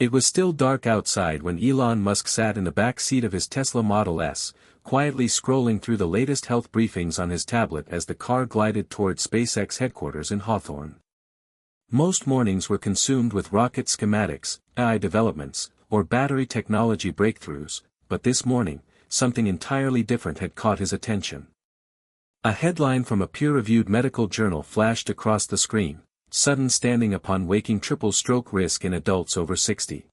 It was still dark outside when Elon Musk sat in the back seat of his Tesla Model S, quietly scrolling through the latest health briefings on his tablet as the car glided toward SpaceX headquarters in Hawthorne. Most mornings were consumed with rocket schematics, AI developments, or battery technology breakthroughs, but this morning, something entirely different had caught his attention. A headline from a peer-reviewed medical journal flashed across the screen: "Sudden standing upon waking triple stroke risk in adults over 60.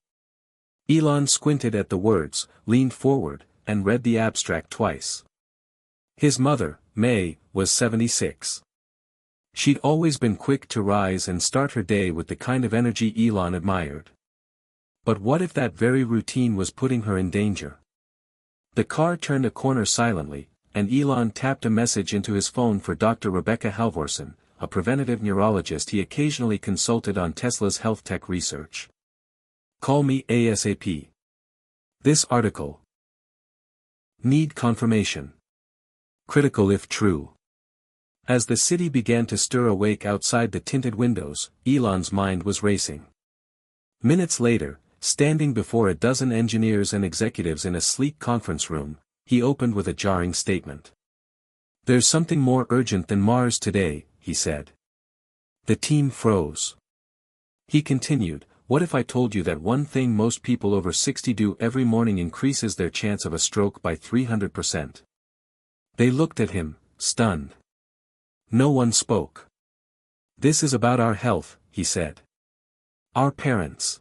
Elon squinted at the words, leaned forward, and read the abstract twice. His mother, May, was 76. She'd always been quick to rise and start her day with the kind of energy Elon admired. But what if that very routine was putting her in danger? The car turned a corner silently, and Elon tapped a message into his phone for Dr. Rebecca Halvorson, a preventative neurologist he occasionally consulted on Tesla's health tech research. "Call me ASAP. This article. Need confirmation. Critical if true." As the city began to stir awake outside the tinted windows, Elon's mind was racing. Minutes later, standing before a dozen engineers and executives in a sleek conference room, he opened with a jarring statement. "There's something more urgent than Mars today," he said. The team froze. He continued, "What if I told you that one thing most people over 60 do every morning increases their chance of a stroke by 300%? They looked at him, stunned. No one spoke. "This is about our health," he said. "Our parents.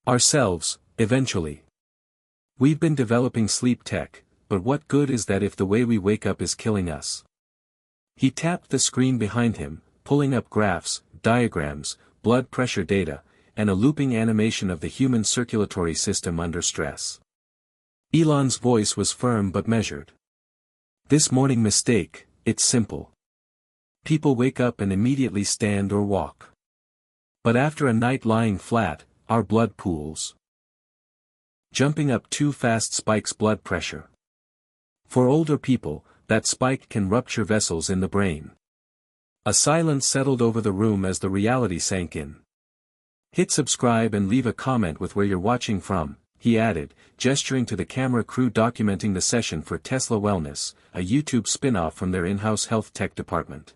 Ourselves, eventually. We've been developing sleep tech, but what good is that if the way we wake up is killing us?" He tapped the screen behind him, pulling up graphs, diagrams, blood pressure data, and a looping animation of the human circulatory system under stress. Elon's voice was firm but measured. "This morning mistake, it's simple. People wake up and immediately stand or walk. But after a night lying flat, our blood pools. Jumping up too fast spikes blood pressure. For older people, that spike can rupture vessels in the brain." A silence settled over the room as the reality sank in. "Hit subscribe and leave a comment with where you're watching from," he added, gesturing to the camera crew documenting the session for Tesla Wellness, a YouTube spin-off from their in-house health tech department.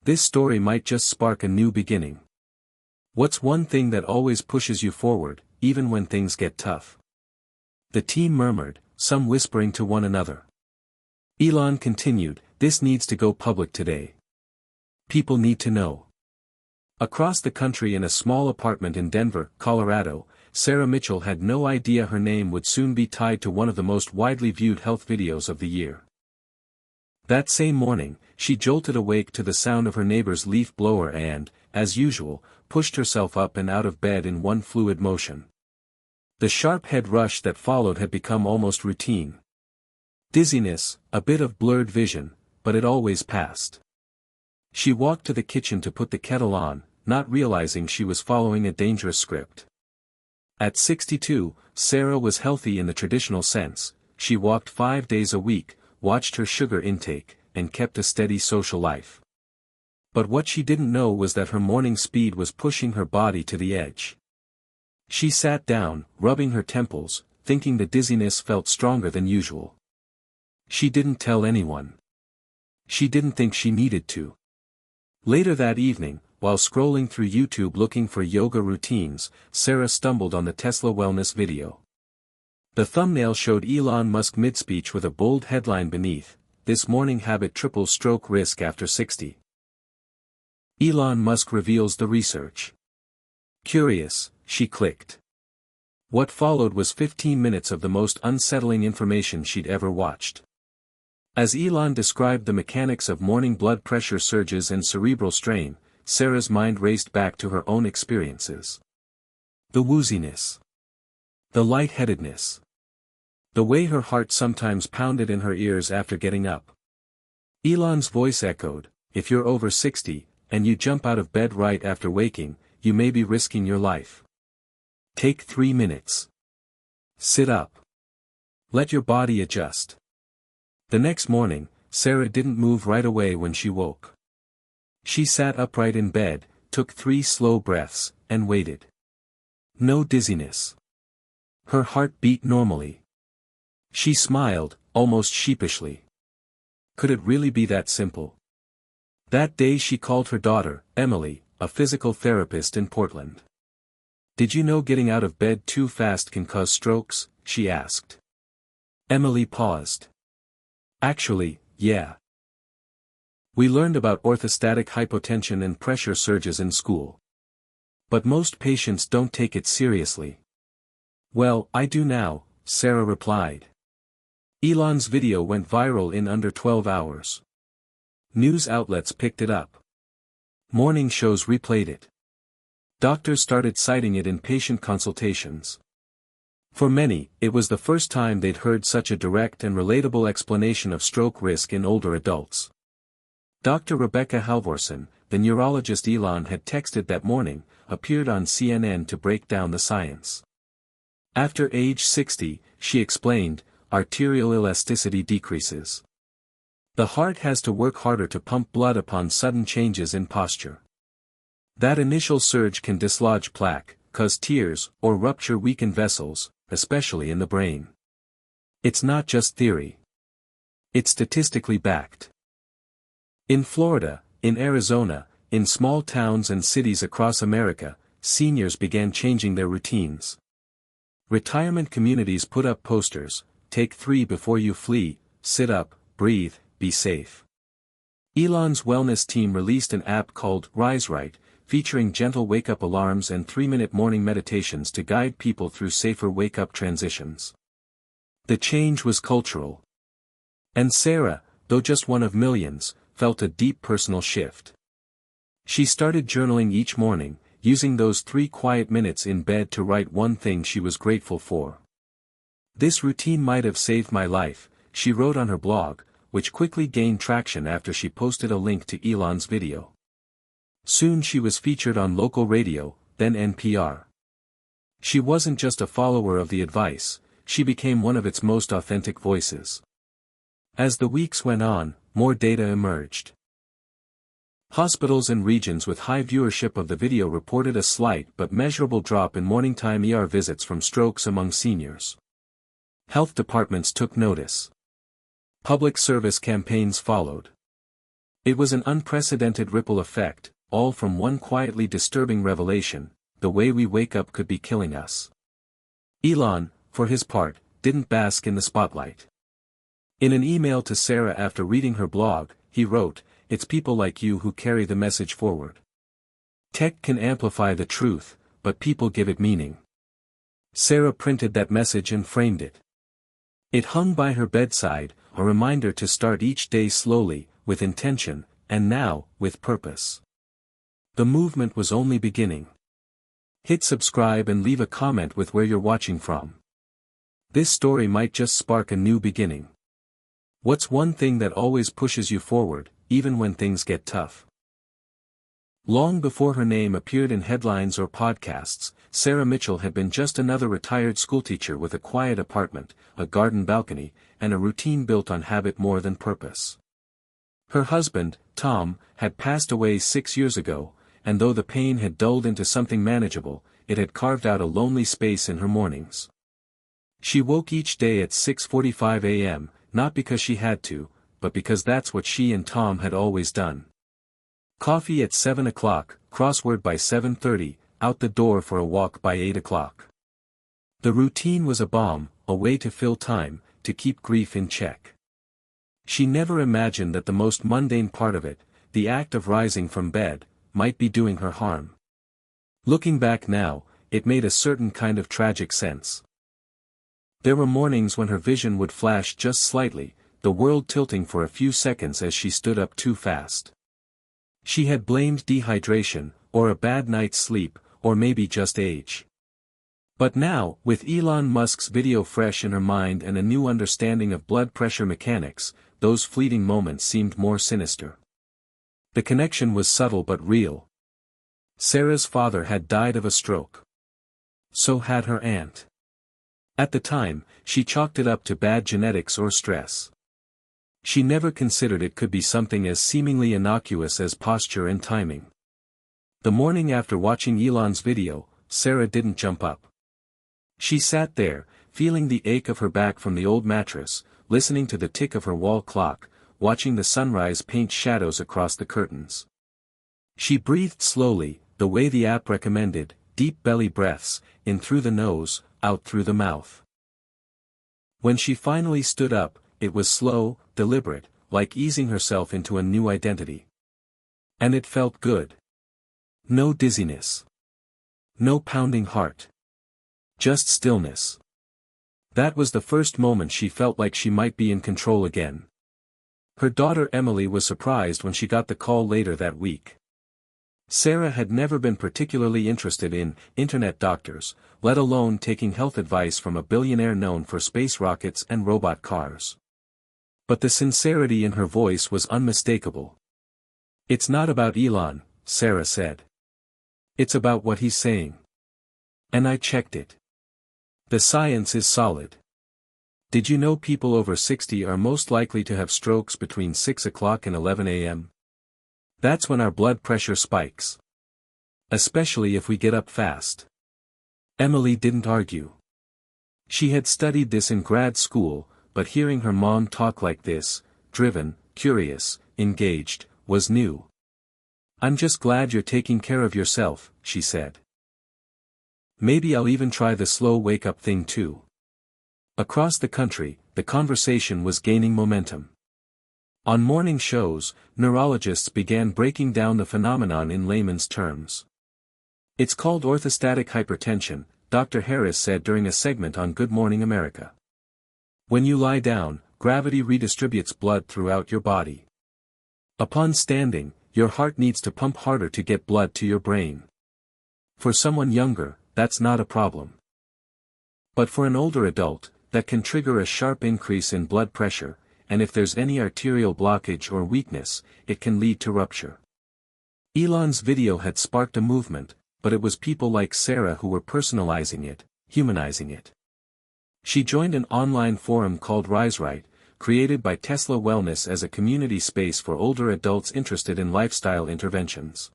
"This story might just spark a new beginning. What's one thing that always pushes you forward, even when things get tough?" The team murmured, some whispering to one another. Elon continued, "This needs to go public today. People need to know." Across the country in a small apartment in Denver, Colorado, Sarah Mitchell had no idea her name would soon be tied to one of the most widely viewed health videos of the year. That same morning, she jolted awake to the sound of her neighbor's leaf blower and, as usual, pushed herself up and out of bed in one fluid motion. The sharp head rush that followed had become almost routine. Dizziness, a bit of blurred vision, but it always passed. She walked to the kitchen to put the kettle on, not realizing she was following a dangerous script. At 62, Sarah was healthy in the traditional sense. She walked 5 days a week, watched her sugar intake, and kept a steady social life. But what she didn't know was that her morning speed was pushing her body to the edge. She sat down, rubbing her temples, thinking the dizziness felt stronger than usual. She didn't tell anyone. She didn't think she needed to. Later that evening, while scrolling through YouTube looking for yoga routines, Sarah stumbled on the Tesla Wellness video. The thumbnail showed Elon Musk mid-speech with a bold headline beneath, "This morning habit triples stroke risk after 60. Elon Musk reveals the research." Curious, she clicked. What followed was 15 minutes of the most unsettling information she'd ever watched. As Elon described the mechanics of morning blood pressure surges and cerebral strain, Sarah's mind raced back to her own experiences. The wooziness. The lightheadedness. The way her heart sometimes pounded in her ears after getting up. Elon's voice echoed, "If you're over 60, and you jump out of bed right after waking, you may be risking your life. Take 3 minutes. Sit up. Let your body adjust." The next morning, Sarah didn't move right away when she woke. She sat upright in bed, took 3 slow breaths, and waited. No dizziness. Her heart beat normally. She smiled, almost sheepishly. Could it really be that simple? That day she called her daughter, Emily, a physical therapist in Portland. "Did you know getting out of bed too fast can cause strokes?" she asked. Emily paused. "Actually, yeah. We learned about orthostatic hypotension and pressure surges in school. But most patients don't take it seriously." "Well, I do now," Sarah replied. Elon's video went viral in under 12 hours. News outlets picked it up. Morning shows replayed it. Doctors started citing it in patient consultations. For many, it was the first time they'd heard such a direct and relatable explanation of stroke risk in older adults. Dr. Rebecca Halvorson, the neurologist Elon had texted that morning, appeared on CNN to break down the science. After age 60, she explained, arterial elasticity decreases. The heart has to work harder to pump blood upon sudden changes in posture. That initial surge can dislodge plaque, cause tears, or rupture weakened vessels, especially in the brain. It's not just theory. It's statistically backed. In Florida, in Arizona, in small towns and cities across America, seniors began changing their routines. Retirement communities put up posters, "Take 3 before you flee, sit up, breathe, be safe." Elon's wellness team released an app called Rise Right, featuring gentle wake-up alarms and 3-minute morning meditations to guide people through safer wake-up transitions. The change was cultural. And Sarah, though just one of millions, felt a deep personal shift. She started journaling each morning, using those 3 quiet minutes in bed to write one thing she was grateful for. "This routine might have saved my life," she wrote on her blog, which quickly gained traction after she posted a link to Elon's video. Soon she was featured on local radio, then NPR. She wasn't just a follower of the advice, she became one of its most authentic voices. As the weeks went on, more data emerged. Hospitals and regions with high viewership of the video reported a slight but measurable drop in morning-time ER visits from strokes among seniors. Health departments took notice. Public service campaigns followed. It was an unprecedented ripple effect, all from one quietly disturbing revelation: the way we wake up could be killing us. Elon, for his part, didn't bask in the spotlight. In an email to Sarah after reading her blog, he wrote, "It's people like you who carry the message forward. Tech can amplify the truth, but people give it meaning." Sarah printed that message and framed it. It hung by her bedside, a reminder to start each day slowly, with intention, and now, with purpose. The movement was only beginning. Hit subscribe and leave a comment with where you're watching from. This story might just spark a new beginning. What's one thing that always pushes you forward, even when things get tough? Long before her name appeared in headlines or podcasts, Sarah Mitchell had been just another retired schoolteacher with a quiet apartment, a garden balcony, and a routine built on habit more than purpose. Her husband, Tom, had passed away 6 years ago, and though the pain had dulled into something manageable, it had carved out a lonely space in her mornings. She woke each day at 6:45 a.m., not because she had to, but because that's what she and Tom had always done. Coffee at 7 o'clock, crossword by 7:30, out the door for a walk by 8 o'clock. The routine was a balm, a way to fill time, to keep grief in check. She never imagined that the most mundane part of it, the act of rising from bed, might be doing her harm. Looking back now, it made a certain kind of tragic sense. There were mornings when her vision would flash just slightly, the world tilting for a few seconds as she stood up too fast. She had blamed dehydration, or a bad night's sleep, or maybe just age. But now, with Elon Musk's video fresh in her mind and a new understanding of blood pressure mechanics, those fleeting moments seemed more sinister. The connection was subtle but real. Sarah's father had died of a stroke. So had her aunt. At the time, she chalked it up to bad genetics or stress. She never considered it could be something as seemingly innocuous as posture and timing. The morning after watching Elon's video, Sarah didn't jump up. She sat there, feeling the ache of her back from the old mattress, listening to the tick of her wall clock, watching the sunrise paint shadows across the curtains. She breathed slowly, the way the app recommended, deep belly breaths, in through the nose, out through the mouth. When she finally stood up, it was slow, deliberate, like easing herself into a new identity. And it felt good. No dizziness. No pounding heart. Just stillness. That was the first moment she felt like she might be in control again. Her daughter Emily was surprised when she got the call later that week. Sarah had never been particularly interested in internet doctors, let alone taking health advice from a billionaire known for space rockets and robot cars. But the sincerity in her voice was unmistakable. "It's not about Elon," Sarah said. "It's about what he's saying. And I checked it. The science is solid. Did you know people over 60 are most likely to have strokes between 6 o'clock and 11 a.m.? That's when our blood pressure spikes. Especially if we get up fast." Emily didn't argue. She had studied this in grad school, but hearing her mom talk like this, driven, curious, engaged, was new. "I'm just glad you're taking care of yourself," she said. "Maybe I'll even try the slow wake-up thing too." Across the country, the conversation was gaining momentum. On morning shows, neurologists began breaking down the phenomenon in layman's terms. "It's called orthostatic hypertension," Dr. Harris said during a segment on Good Morning America. "When you lie down, gravity redistributes blood throughout your body. Upon standing, your heart needs to pump harder to get blood to your brain. For someone younger, that's not a problem. But for an older adult, that can trigger a sharp increase in blood pressure, and if there's any arterial blockage or weakness, it can lead to rupture." Elon's video had sparked a movement, but it was people like Sarah who were personalizing it, humanizing it. She joined an online forum called RiseRight, created by Tesla Wellness as a community space for older adults interested in lifestyle interventions.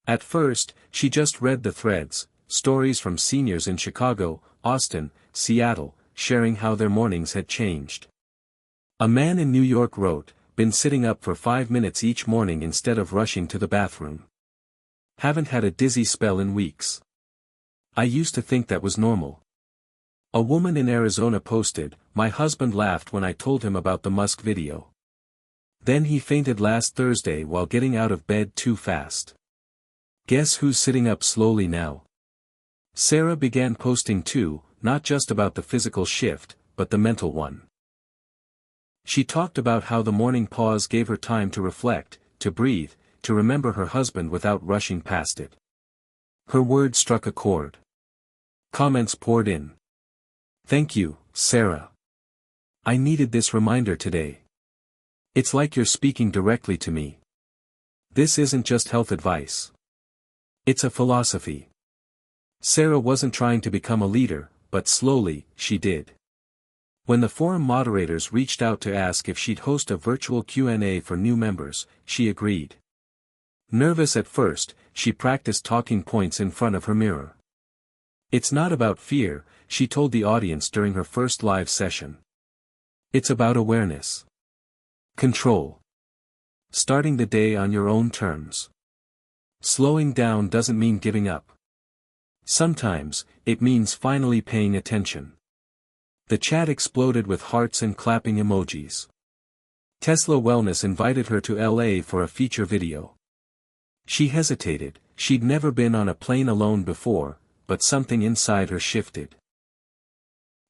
At first, she just read the threads, stories from seniors in Chicago, Austin, Seattle, sharing how their mornings had changed. A man in New York wrote, "Been sitting up for 5 minutes each morning instead of rushing to the bathroom. Haven't had a dizzy spell in weeks. I used to think that was normal." A woman in Arizona posted, "My husband laughed when I told him about the Musk video. Then he fainted last Thursday while getting out of bed too fast. Guess who's sitting up slowly now?" Sarah began posting too, not just about the physical shift, but the mental one. She talked about how the morning pause gave her time to reflect, to breathe, to remember her husband without rushing past it. Her words struck a chord. Comments poured in. "Thank you, Sarah. I needed this reminder today. It's like you're speaking directly to me. This isn't just health advice. It's a philosophy." Sarah wasn't trying to become a leader, but slowly, she did. When the forum moderators reached out to ask if she'd host a virtual Q&A for new members, she agreed. Nervous at first, she practiced talking points in front of her mirror. "It's not about fear," she told the audience during her first live session. "It's about awareness. Control. Starting the day on your own terms. Slowing down doesn't mean giving up. Sometimes, it means finally paying attention." The chat exploded with hearts and clapping emojis. Tesla Wellness invited her to LA for a feature video. She hesitated, she'd never been on a plane alone before, but something inside her shifted.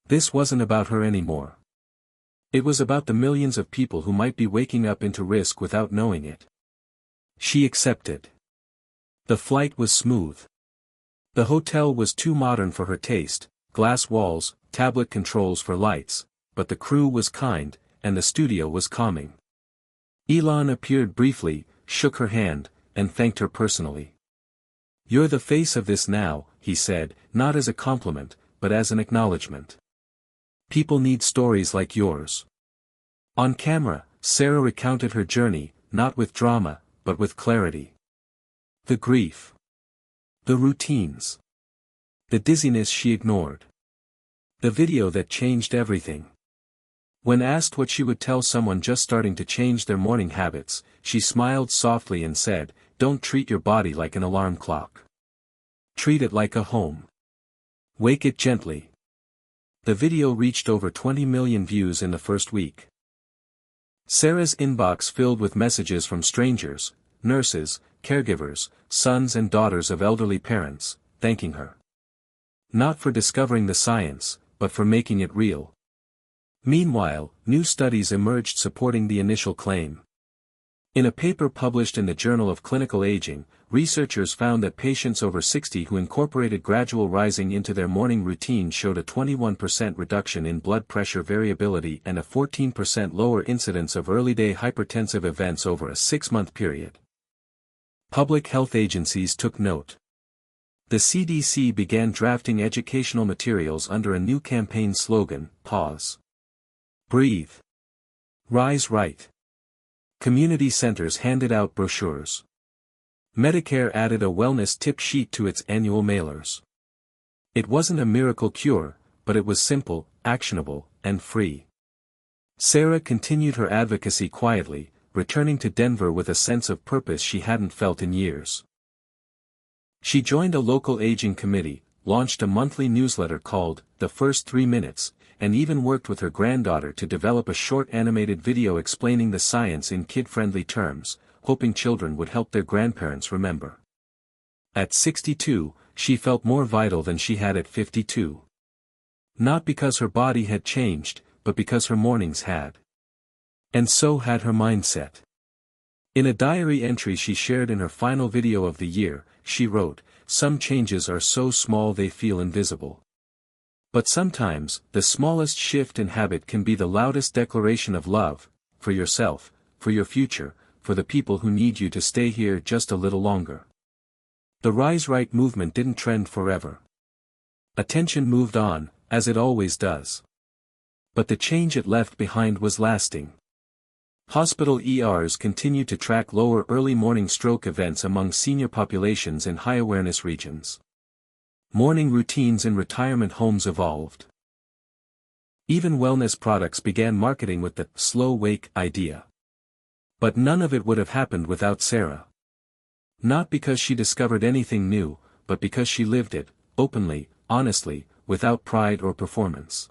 This wasn't about her anymore. It was about the millions of people who might be waking up into risk without knowing it. She accepted. The flight was smooth. The hotel was too modern for her taste, glass walls, tablet controls for lights, but the crew was kind, and the studio was calming. Elon appeared briefly, shook her hand, and thanked her personally. "You're the face of this now," he said, not as a compliment, but as an acknowledgement. "People need stories like yours." On camera, Sarah recounted her journey, not with drama, but with clarity. The grief. The routines. The dizziness she ignored. The video that changed everything. When asked what she would tell someone just starting to change their morning habits, she smiled softly and said, "Don't treat your body like an alarm clock. Treat it like a home. Wake it gently." The video reached over 20 million views in the first week. Sarah's inbox filled with messages from strangers, nurses, caregivers, sons and daughters of elderly parents, thanking her. Not for discovering the science, but for making it real. Meanwhile, new studies emerged supporting the initial claim. In a paper published in the Journal of Clinical Aging, researchers found that patients over 60 who incorporated gradual rising into their morning routine showed a 21% reduction in blood pressure variability and a 14% lower incidence of early-day hypertensive events over a 6-month period. Public health agencies took note. The CDC began drafting educational materials under a new campaign slogan, "Pause. Breathe. Rise Right." Community centers handed out brochures. Medicare added a wellness tip sheet to its annual mailers. It wasn't a miracle cure, but it was simple, actionable, and free. Sarah continued her advocacy quietly, returning to Denver with a sense of purpose she hadn't felt in years. She joined a local aging committee, launched a monthly newsletter called The First 3 Minutes, and even worked with her granddaughter to develop a short animated video explaining the science in kid-friendly terms, hoping children would help their grandparents remember. At 62, she felt more vital than she had at 52. Not because her body had changed, but because her mornings had. And so had her mindset. In a diary entry she shared in her final video of the year, she wrote, "Some changes are so small they feel invisible. But sometimes, the smallest shift in habit can be the loudest declaration of love, for yourself, for your future, for the people who need you to stay here just a little longer." The Rise Right movement didn't trend forever. Attention moved on, as it always does. But the change it left behind was lasting. Hospital ERs continue to track lower early morning stroke events among senior populations in high-awareness regions. Morning routines in retirement homes evolved. Even wellness products began marketing with the "slow wake" idea. But none of it would have happened without Sarah. Not because she discovered anything new, but because she lived it, openly, honestly, without pride or performance.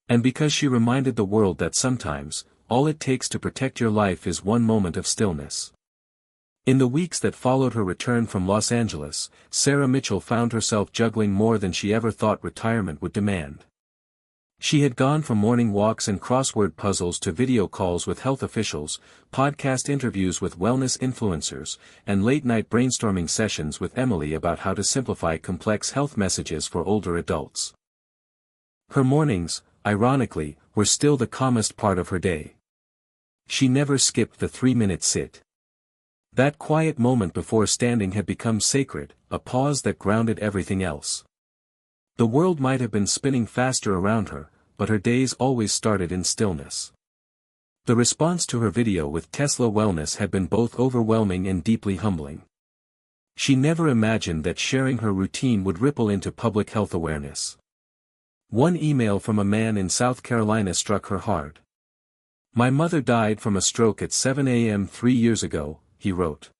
And because she reminded the world that sometimes, all it takes to protect your life is one moment of stillness. In the weeks that followed her return from Los Angeles, Sarah Mitchell found herself juggling more than she ever thought retirement would demand. She had gone from morning walks and crossword puzzles to video calls with health officials, podcast interviews with wellness influencers, and late-night brainstorming sessions with Emily about how to simplify complex health messages for older adults. Her mornings, ironically, were still the calmest part of her day. She never skipped the 3-minute sit. That quiet moment before standing had become sacred, a pause that grounded everything else. The world might have been spinning faster around her, but her days always started in stillness. The response to her video with Tesla Wellness had been both overwhelming and deeply humbling. She never imagined that sharing her routine would ripple into public health awareness. One email from a man in South Carolina struck her hard. "My mother died from a stroke at 7 a.m. 3 years ago," he wrote.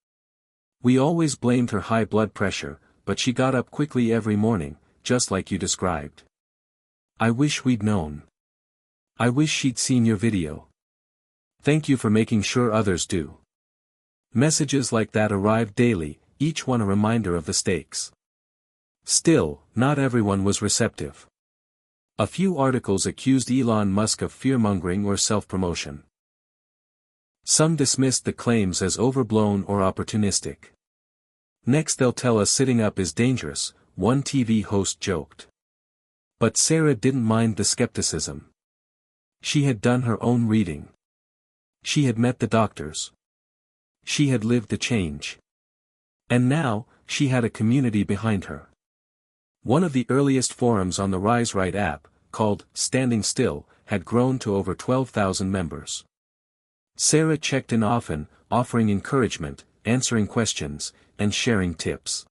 "We always blamed her high blood pressure, but she got up quickly every morning, just like you described. I wish we'd known. I wish she'd seen your video. Thank you for making sure others do." Messages like that arrived daily, each one a reminder of the stakes. Still, not everyone was receptive. A few articles accused Elon Musk of fear-mongering or self-promotion. Some dismissed the claims as overblown or opportunistic. "Next they'll tell us sitting up is dangerous," one TV host joked. But Sarah didn't mind the skepticism. She had done her own reading. She had met the doctors. She had lived the change. And now, she had a community behind her. One of the earliest forums on the Rise Right app, called Standing Still, had grown to over 12,000 members. Sarah checked in often, offering encouragement, answering questions, and sharing tips.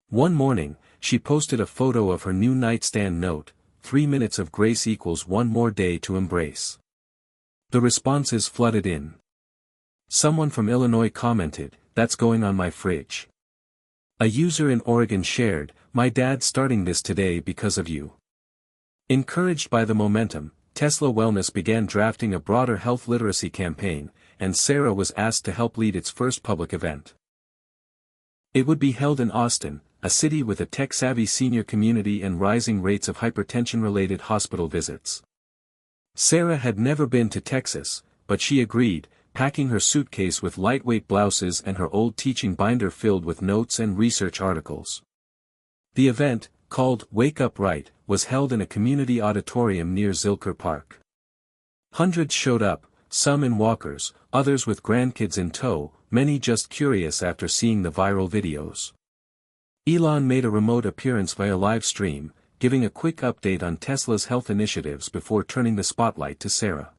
One morning, she posted a photo of her new nightstand note, 3 minutes of grace equals one more day to embrace. The responses flooded in. Someone from Illinois commented, "That's going on my fridge." A user in Oregon shared, "My dad's starting this today because of you." Encouraged by the momentum, Tesla Wellness began drafting a broader health literacy campaign, and Sarah was asked to help lead its first public event. It would be held in Austin, a city with a tech-savvy senior community and rising rates of hypertension-related hospital visits. Sarah had never been to Texas, but she agreed, packing her suitcase with lightweight blouses and her old teaching binder filled with notes and research articles. The event, called Wake Up Right, was held in a community auditorium near Zilker Park. Hundreds showed up, some in walkers, others with grandkids in tow, many just curious after seeing the viral videos. Elon made a remote appearance via live stream, giving a quick update on Tesla's health initiatives before turning the spotlight to Sarah.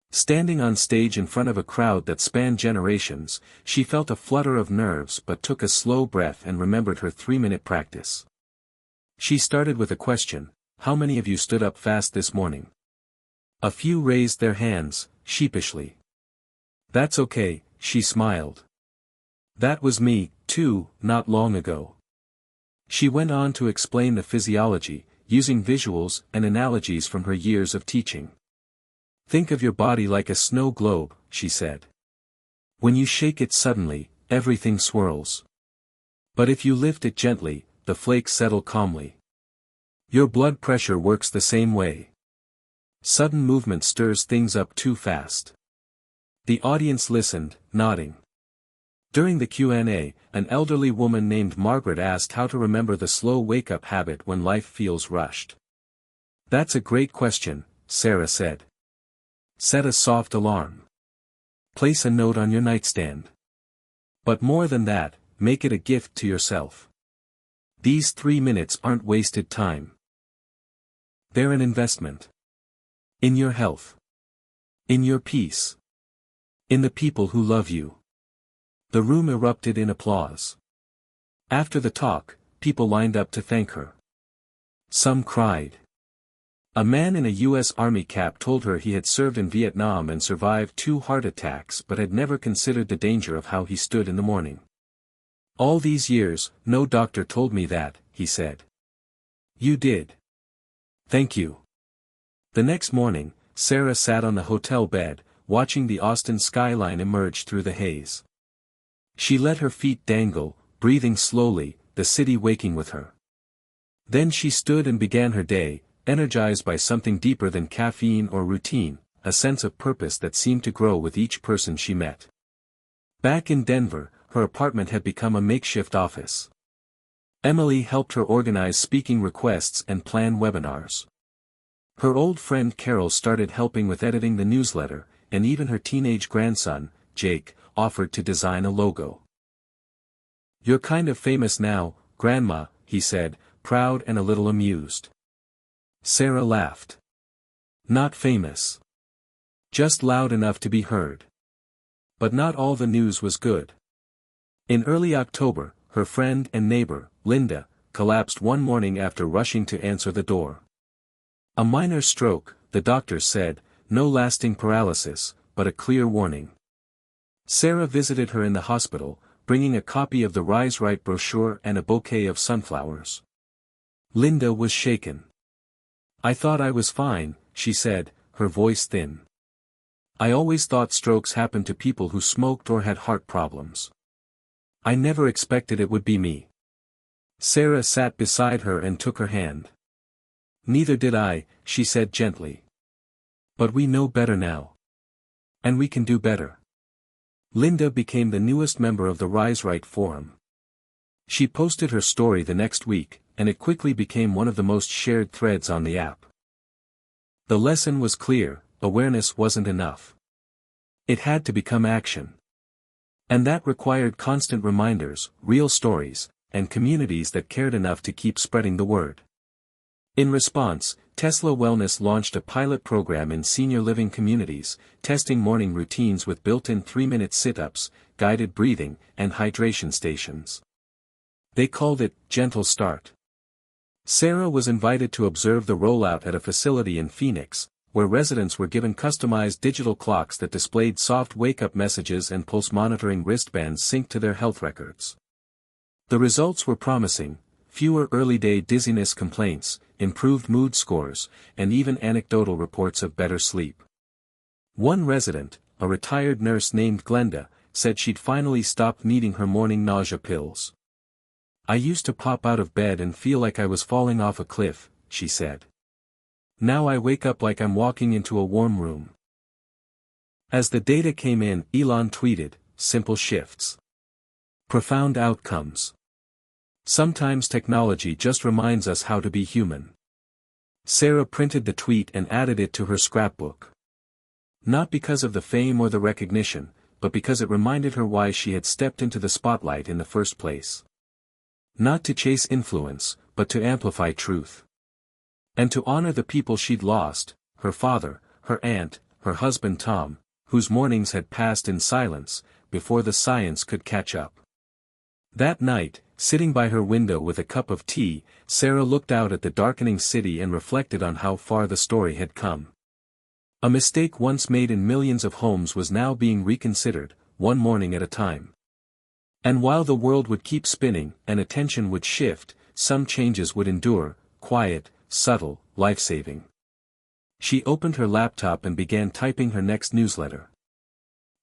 Standing on stage in front of a crowd that spanned generations, she felt a flutter of nerves but took a slow breath and remembered her 3-minute practice. She started with a question, "How many of you stood up fast this morning?" A few raised their hands, sheepishly. "That's okay," she smiled. "That was me, too, not long ago." She went on to explain the physiology, using visuals and analogies from her years of teaching. "Think of your body like a snow globe," she said. "When you shake it suddenly, everything swirls. But if you lift it gently, the flakes settle calmly. Your blood pressure works the same way. Sudden movement stirs things up too fast." The audience listened, nodding. During the Q&A, an elderly woman named Margaret asked how to remember the slow wake-up habit when life feels rushed. "That's a great question," Sarah said. "Set a soft alarm. Place a note on your nightstand. But more than that, make it a gift to yourself. These 3 minutes aren't wasted time. They're an investment. In your health. In your peace. In the people who love you." The room erupted in applause. After the talk, people lined up to thank her. Some cried. A man in a U.S. Army cap told her he had served in Vietnam and survived 2 heart attacks but had never considered the danger of how he stood in the morning. "All these years, no doctor told me that," he said. "You did. Thank you." The next morning, Sarah sat on the hotel bed, watching the Austin skyline emerge through the haze. She let her feet dangle, breathing slowly, the city waking with her. Then she stood and began her day, energized by something deeper than caffeine or routine, a sense of purpose that seemed to grow with each person she met. Back in Denver, her apartment had become a makeshift office. Emily helped her organize speaking requests and plan webinars. Her old friend Carol started helping with editing the newsletter, and even her teenage grandson, Jake, offered to design a logo. "You're kind of famous now, Grandma," he said, proud and a little amused. Sarah laughed. "Not famous. Just loud enough to be heard." But not all the news was good. In early October, her friend and neighbor, Linda, collapsed one morning after rushing to answer the door. A minor stroke, the doctors said, no lasting paralysis, but a clear warning. Sarah visited her in the hospital, bringing a copy of the Rise Right brochure and a bouquet of sunflowers. Linda was shaken. "I thought I was fine," she said, her voice thin. "I always thought strokes happened to people who smoked or had heart problems. I never expected it would be me." Sarah sat beside her and took her hand. "Neither did I," she said gently. "But we know better now. And we can do better." Linda became the newest member of the Rise Right forum. She posted her story the next week, and it quickly became one of the most shared threads on the app. The lesson was clear: awareness wasn't enough. It had to become action. And that required constant reminders, real stories, and communities that cared enough to keep spreading the word. In response, Tesla Wellness launched a pilot program in senior living communities, testing morning routines with built-in 3-minute sit-ups, guided breathing, and hydration stations. They called it Gentle Start. Sarah was invited to observe the rollout at a facility in Phoenix, where residents were given customized digital clocks that displayed soft wake-up messages and pulse-monitoring wristbands synced to their health records. The results were promising: fewer early-day dizziness complaints, improved mood scores, and even anecdotal reports of better sleep. One resident, a retired nurse named Glenda, said she'd finally stopped needing her morning nausea pills. "I used to pop out of bed and feel like I was falling off a cliff," she said. "Now I wake up like I'm walking into a warm room." As the data came in, Elon tweeted, "Simple shifts. Profound outcomes. Sometimes technology just reminds us how to be human." Sarah printed the tweet and added it to her scrapbook. Not because of the fame or the recognition, but because it reminded her why she had stepped into the spotlight in the first place. Not to chase influence, but to amplify truth. And to honor the people she'd lost: her father, her aunt, her husband Tom, whose mornings had passed in silence, before the science could catch up. That night, sitting by her window with a cup of tea, Sarah looked out at the darkening city and reflected on how far the story had come. A mistake once made in millions of homes was now being reconsidered, one morning at a time. And while the world would keep spinning, and attention would shift, some changes would endure, quiet, subtle, life-saving. She opened her laptop and began typing her next newsletter.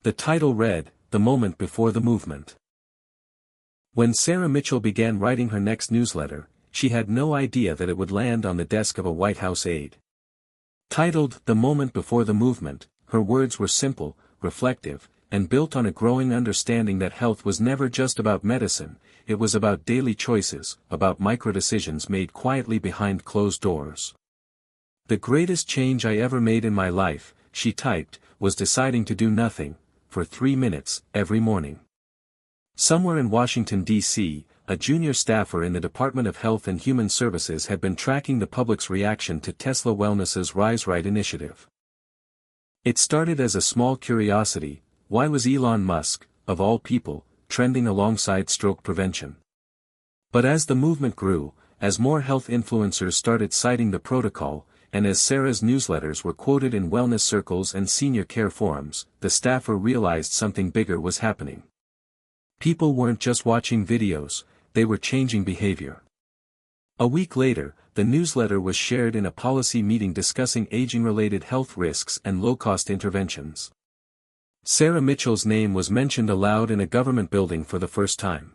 The title read, "The Moment Before the Movement." When Sarah Mitchell began writing her next newsletter, she had no idea that it would land on the desk of a White House aide. Titled "The Moment Before the Movement," her words were simple, reflective, and built on a growing understanding that health was never just about medicine. It was about daily choices, about micro-decisions made quietly behind closed doors. "The greatest change I ever made in my life," she typed, "was deciding to do nothing, for 3 minutes, every morning." Somewhere in Washington, D.C., a junior staffer in the Department of Health and Human Services had been tracking the public's reaction to Tesla Wellness's Rise Right initiative. It started as a small curiosity: why was Elon Musk, of all people, trending alongside stroke prevention? But as the movement grew, as more health influencers started citing the protocol, and as Sarah's newsletters were quoted in wellness circles and senior care forums, the staffer realized something bigger was happening. People weren't just watching videos, they were changing behavior. A week later, the newsletter was shared in a policy meeting discussing aging-related health risks and low-cost interventions. Sarah Mitchell's name was mentioned aloud in a government building for the first time.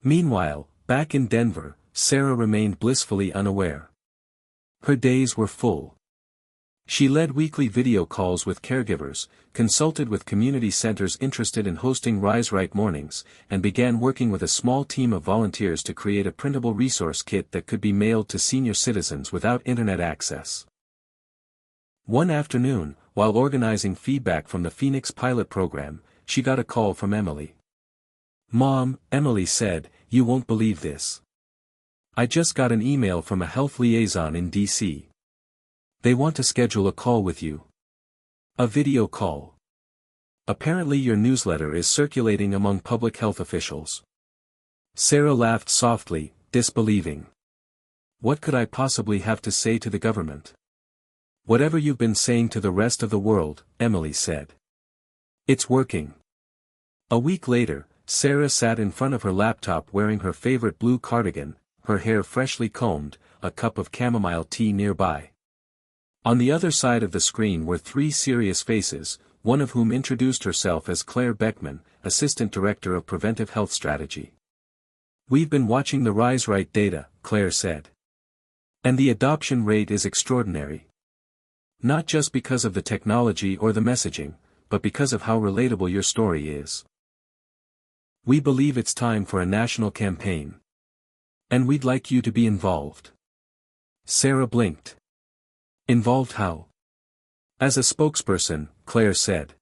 Meanwhile, back in Denver, Sarah remained blissfully unaware. Her days were full. She led weekly video calls with caregivers, consulted with community centers interested in hosting Rise Right mornings, and began working with a small team of volunteers to create a printable resource kit that could be mailed to senior citizens without internet access. One afternoon, while organizing feedback from the Phoenix pilot program, she got a call from Emily. "Mom," Emily said, "you won't believe this. I just got an email from a health liaison in D.C. They want to schedule a call with you. A video call. Apparently your newsletter is circulating among public health officials." Sarah laughed softly, disbelieving. "What could I possibly have to say to the government?" "Whatever you've been saying to the rest of the world," Emily said. "It's working." A week later, Sarah sat in front of her laptop wearing her favorite blue cardigan, her hair freshly combed, a cup of chamomile tea nearby. On the other side of the screen were 3 serious faces, one of whom introduced herself as Claire Beckman, Assistant Director of Preventive Health Strategy. "We've been watching the Rise Right data," Claire said. "And the adoption rate is extraordinary. Not just because of the technology or the messaging, but because of how relatable your story is. We believe it's time for a national campaign. And we'd like you to be involved." Sarah blinked. "Involved how?" "As a spokesperson," Claire said.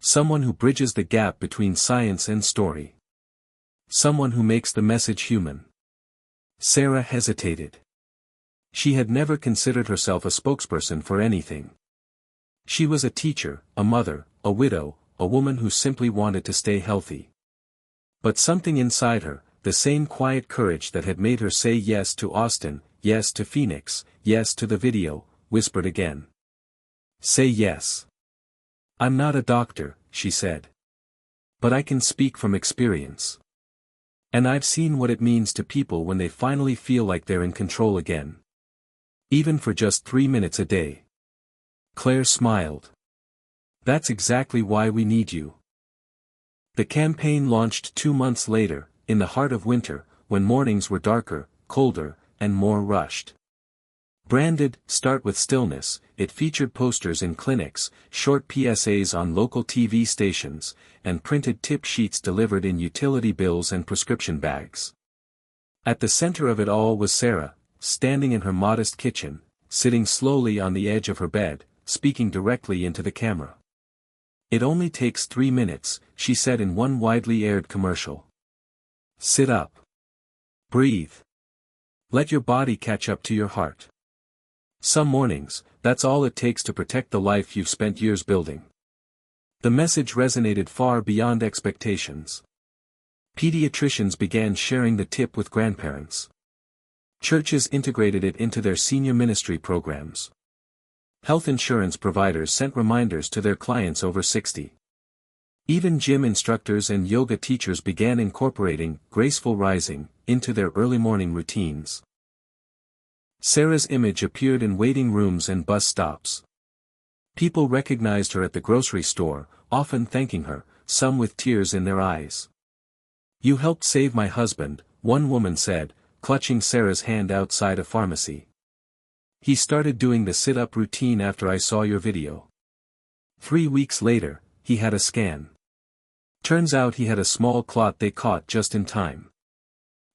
"Someone who bridges the gap between science and story. Someone who makes the message human." Sarah hesitated. She had never considered herself a spokesperson for anything. She was a teacher, a mother, a widow, a woman who simply wanted to stay healthy. But something inside her, the same quiet courage that had made her say yes to Austin, yes to Phoenix, yes to the video, whispered again. Say yes. I'm not a doctor, she said. But I can speak from experience. And I've seen what it means to people when they finally feel like they're in control again. Even for just 3 minutes a day. Claire smiled. That's exactly why we need you. The campaign launched 2 months later, in the heart of winter, when mornings were darker, colder, and more rushed. Branded, "Start with Stillness," it featured posters in clinics, short PSAs on local TV stations, and printed tip sheets delivered in utility bills and prescription bags. At the center of it all was Sarah, standing in her modest kitchen, sitting slowly on the edge of her bed, speaking directly into the camera. It only takes 3 minutes, she said in one widely aired commercial. Sit up. Breathe. Let your body catch up to your heart. Some mornings, that's all it takes to protect the life you've spent years building. The message resonated far beyond expectations. Pediatricians began sharing the tip with grandparents. Churches integrated it into their senior ministry programs. Health insurance providers sent reminders to their clients over 60. Even gym instructors and yoga teachers began incorporating graceful rising into their early morning routines. Sarah's image appeared in waiting rooms and bus stops. People recognized her at the grocery store, often thanking her, some with tears in their eyes. You helped save my husband, one woman said, clutching Sarah's hand outside a pharmacy. He started doing the sit-up routine after I saw your video. 3 weeks later, he had a scan. Turns out he had a small clot they caught just in time.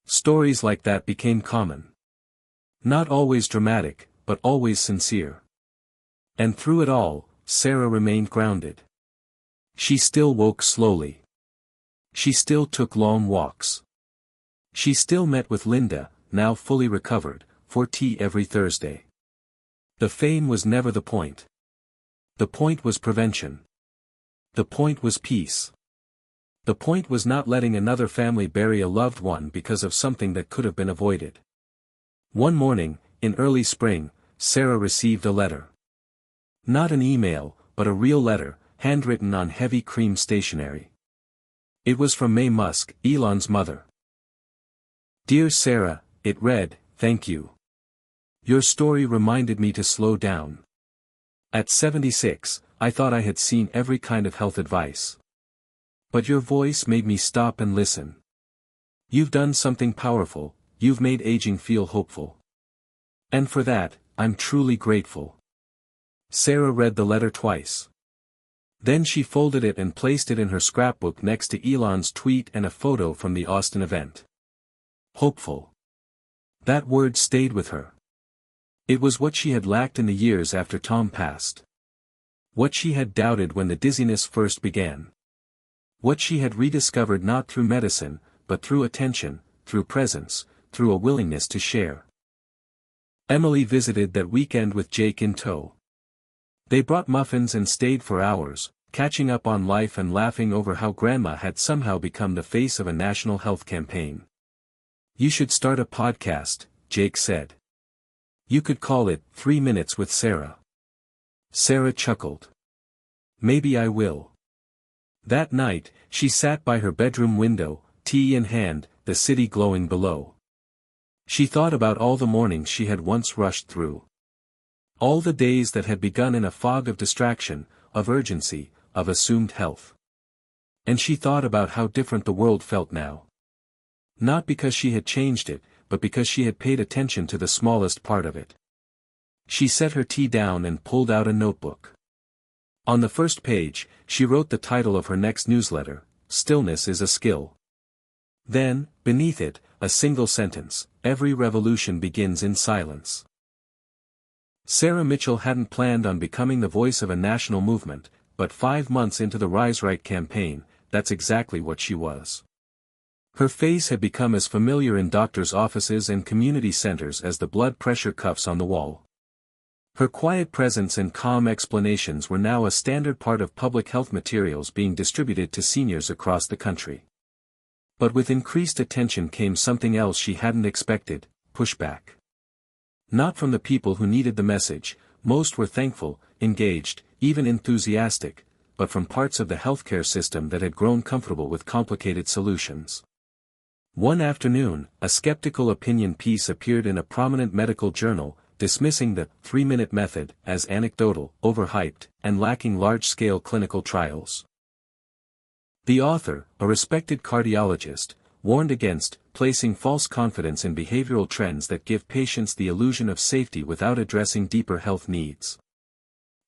Stories like that became common. Not always dramatic, but always sincere. And through it all, Sarah remained grounded. She still woke slowly. She still took long walks. She still met with Linda, now fully recovered, for tea every Thursday. The fame was never the point. The point was prevention. The point was peace. The point was not letting another family bury a loved one because of something that could have been avoided. One morning, in early spring, Sarah received a letter. Not an email, but a real letter, handwritten on heavy cream stationery. It was from May Musk, Elon's mother. Dear Sarah, it read, "Thank you. Your story reminded me to slow down. At 76, I thought I had seen every kind of health advice. But your voice made me stop and listen. You've done something powerful, you've made aging feel hopeful. And for that, I'm truly grateful." Sarah read the letter twice. Then she folded it and placed it in her scrapbook next to Elon's tweet and a photo from the Austin event. Hopeful. That word stayed with her. It was what she had lacked in the years after Tom passed. What she had doubted when the dizziness first began. What she had rediscovered not through medicine, but through attention, through presence, through a willingness to share. Emily visited that weekend with Jake in tow. They brought muffins and stayed for hours, catching up on life and laughing over how Grandma had somehow become the face of a national health campaign. You should start a podcast, Jake said. You could call it 3 Minutes with Sarah. Sarah chuckled. Maybe I will. That night, she sat by her bedroom window, tea in hand, the city glowing below. She thought about all the mornings she had once rushed through. All the days that had begun in a fog of distraction, of urgency, of assumed health. And she thought about how different the world felt now. Not because she had changed it, but because she had paid attention to the smallest part of it. She set her tea down and pulled out a notebook. On the first page, she wrote the title of her next newsletter, "Stillness is a Skill." Then, beneath it, a single sentence, "Every revolution begins in silence." Sarah Mitchell hadn't planned on becoming the voice of a national movement, but 5 months into the Rise Right campaign, that's exactly what she was. Her face had become as familiar in doctors' offices and community centers as the blood pressure cuffs on the wall. Her quiet presence and calm explanations were now a standard part of public health materials being distributed to seniors across the country. But with increased attention came something else she hadn't expected: pushback. Not from the people who needed the message, most were thankful, engaged, even enthusiastic, but from parts of the healthcare system that had grown comfortable with complicated solutions. One afternoon, a skeptical opinion piece appeared in a prominent medical journal, dismissing the 3-minute method as anecdotal, overhyped, and lacking large-scale clinical trials. The author, a respected cardiologist, warned against placing false confidence in behavioral trends that give patients the illusion of safety without addressing deeper health needs.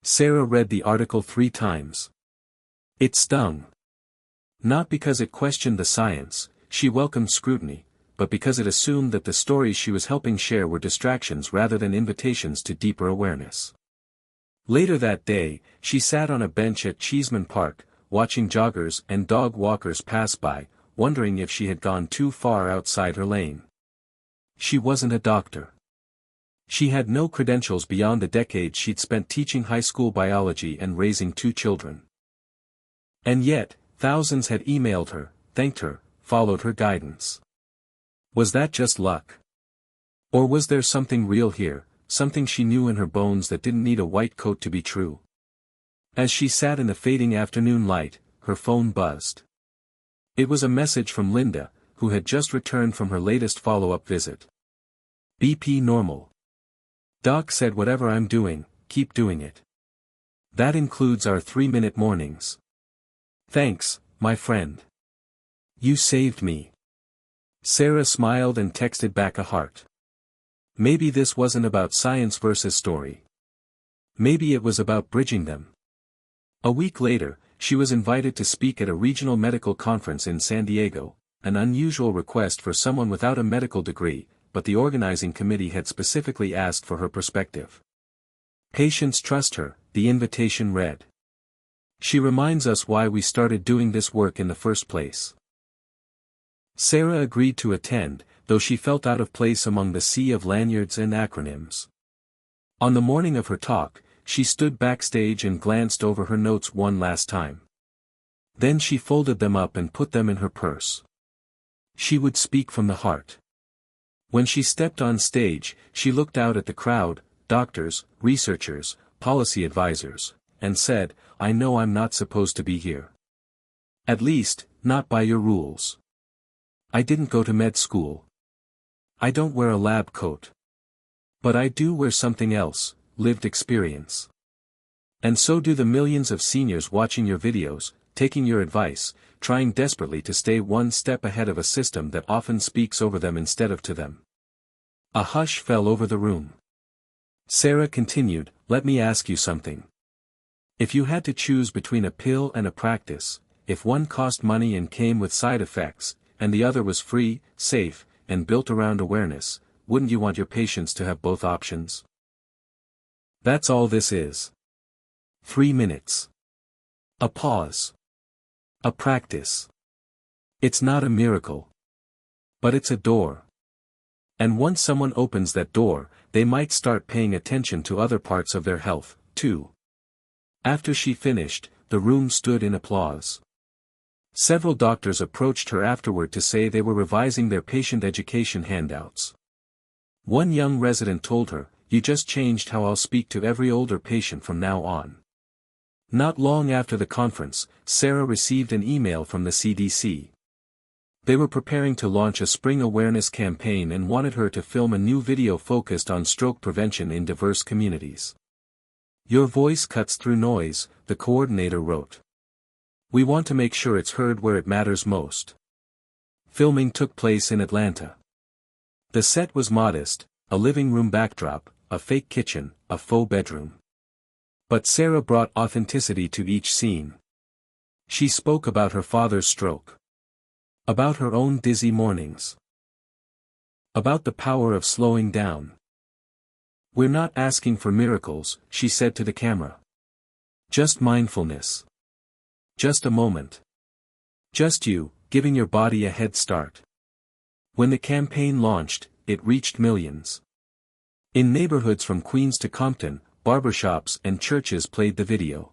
Sarah read the article 3 times. It stung. Not because it questioned the science, she welcomed scrutiny, but because it assumed that the stories she was helping share were distractions rather than invitations to deeper awareness. Later that day, she sat on a bench at Cheeseman Park, watching joggers and dog walkers pass by, wondering if she had gone too far outside her lane. She wasn't a doctor. She had no credentials beyond the decades she'd spent teaching high school biology and raising 2 children. And yet, thousands had emailed her, thanked her, followed her guidance. Was that just luck? Or was there something real here, something she knew in her bones that didn't need a white coat to be true? As she sat in the fading afternoon light, her phone buzzed. It was a message from Linda, who had just returned from her latest follow-up visit. BP normal. Doc said whatever I'm doing, keep doing it. That includes our 3-minute mornings. Thanks, my friend. You saved me. Sarah smiled and texted back a heart. Maybe this wasn't about science versus story. Maybe it was about bridging them. A week later, she was invited to speak at a regional medical conference in San Diego, an unusual request for someone without a medical degree, but the organizing committee had specifically asked for her perspective. Patients trust her, the invitation read. She reminds us why we started doing this work in the first place. Sarah agreed to attend, though she felt out of place among the sea of lanyards and acronyms. On the morning of her talk, she stood backstage and glanced over her notes one last time. Then she folded them up and put them in her purse. She would speak from the heart. When she stepped on stage, she looked out at the crowd, doctors, researchers, policy advisors, and said, "I know I'm not supposed to be here. At least, not by your rules. I didn't go to med school. I don't wear a lab coat. But I do wear something else, lived experience. And so do the millions of seniors watching your videos, taking your advice, trying desperately to stay one step ahead of a system that often speaks over them instead of to them." A hush fell over the room. Sarah continued, "Let me ask you something. If you had to choose between a pill and a practice, if one cost money and came with side effects, and the other was free, safe, and built around awareness, wouldn't you want your patients to have both options?" That's all this is. 3 minutes. A pause. A practice. It's not a miracle. But it's a door. And once someone opens that door, they might start paying attention to other parts of their health, too. After she finished, the room stood in applause. Several doctors approached her afterward to say they were revising their patient education handouts. One young resident told her, "You just changed how I'll speak to every older patient from now on." Not long after the conference, Sarah received an email from the CDC. They were preparing to launch a spring awareness campaign and wanted her to film a new video focused on stroke prevention in diverse communities. "Your voice cuts through noise," the coordinator wrote. "We want to make sure it's heard where it matters most." Filming took place in Atlanta. The set was modest, a living room backdrop, a fake kitchen, a faux bedroom. But Sarah brought authenticity to each scene. She spoke about her father's stroke. About her own dizzy mornings. About the power of slowing down. "We're not asking for miracles," she said to the camera. "Just mindfulness. Just a moment. Just you, giving your body a head start." When the campaign launched, it reached millions. In neighborhoods from Queens to Compton, barbershops and churches played the video.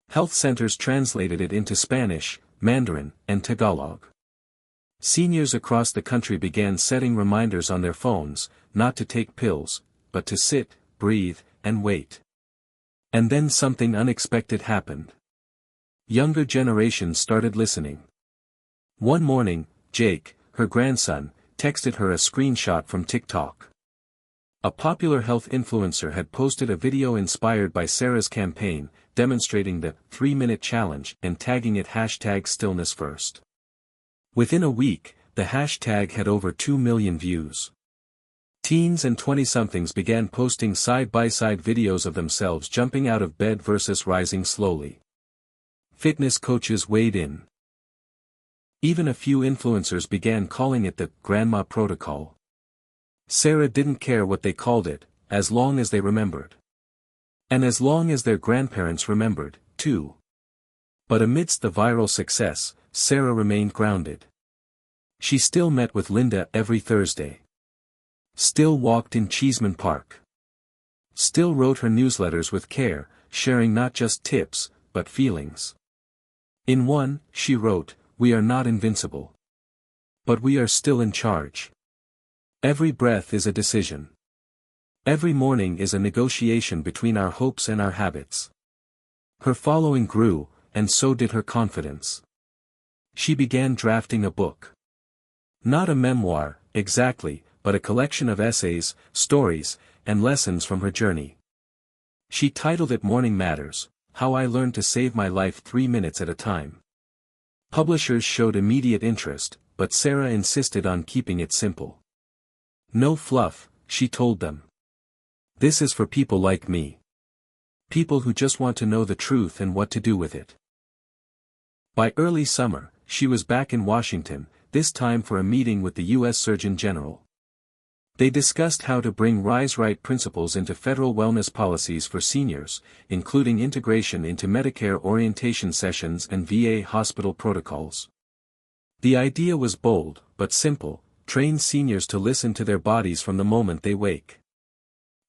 Health centers translated it into Spanish, Mandarin, and Tagalog. Seniors across the country began setting reminders on their phones, not to take pills, but to sit, breathe, and wait. And then something unexpected happened. Younger generations started listening. One morning, Jake, her grandson, texted her a screenshot from TikTok. A popular health influencer had posted a video inspired by Sarah's campaign, demonstrating the 3-minute challenge and tagging it #StillnessFirst. Within a week, the hashtag had over 2 million views. Teens and 20-somethings began posting side-by-side videos of themselves jumping out of bed versus rising slowly. Fitness coaches weighed in. Even a few influencers began calling it the Grandma Protocol. Sarah didn't care what they called it, as long as they remembered. And as long as their grandparents remembered, too. But amidst the viral success, Sarah remained grounded. She still met with Linda every Thursday. Still walked in Cheeseman Park. Still wrote her newsletters with care, sharing not just tips, but feelings. In one, she wrote, "We are not invincible. But we are still in charge. Every breath is a decision. Every morning is a negotiation between our hopes and our habits." Her following grew, and so did her confidence. She began drafting a book. Not a memoir, exactly, but a collection of essays, stories, and lessons from her journey. She titled it Morning Matters: How I Learned to Save My Life 3 Minutes at a Time. Publishers showed immediate interest, but Sarah insisted on keeping it simple. No fluff, she told them. This is for people like me. People who just want to know the truth and what to do with it. By early summer, she was back in Washington, this time for a meeting with the U.S. Surgeon General. They discussed how to bring Rise Right principles into federal wellness policies for seniors, including integration into Medicare orientation sessions and VA hospital protocols. The idea was bold, but simple: train seniors to listen to their bodies from the moment they wake.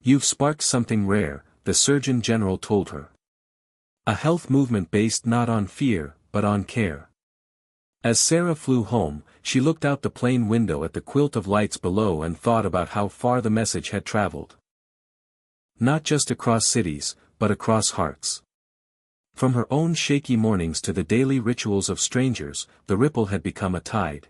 "You've sparked something rare," the Surgeon General told her. "A health movement based not on fear, but on care." As Sarah flew home, she looked out the plane window at the quilt of lights below and thought about how far the message had traveled. Not just across cities, but across hearts. From her own shaky mornings to the daily rituals of strangers, the ripple had become a tide.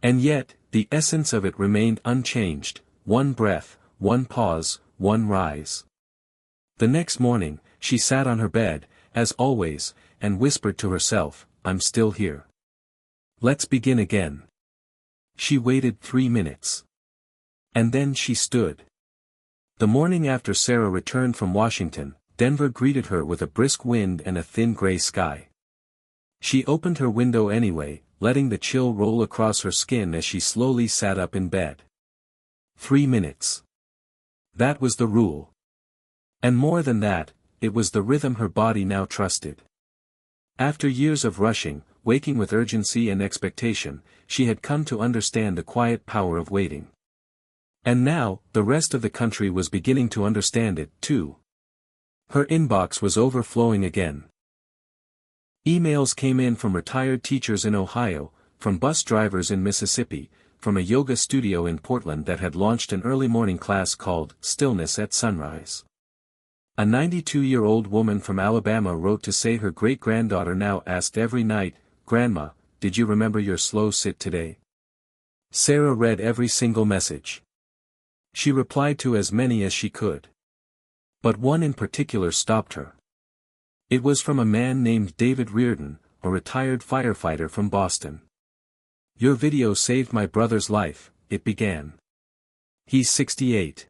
And yet, the essence of it remained unchanged: one breath, one pause, one rise. The next morning, she sat on her bed, as always, and whispered to herself, "I'm still here. Let's begin again." She waited 3 minutes. And then she stood. The morning after Sarah returned from Washington, Denver greeted her with a brisk wind and a thin gray sky. She opened her window anyway, letting the chill roll across her skin as she slowly sat up in bed. 3 minutes. That was the rule. And more than that, it was the rhythm her body now trusted. After years of rushing, waking with urgency and expectation, she had come to understand the quiet power of waiting. And now, the rest of the country was beginning to understand it, too. Her inbox was overflowing again. Emails came in from retired teachers in Ohio, from bus drivers in Mississippi, from a yoga studio in Portland that had launched an early morning class called Stillness at Sunrise. A 92-year-old woman from Alabama wrote to say her great-granddaughter now asked every night, "Grandma, did you remember your slow sit today?" Sarah read every single message. She replied to as many as she could. But one in particular stopped her. It was from a man named David Reardon, a retired firefighter from Boston. "Your video saved my brother's life," it began. "He's 68.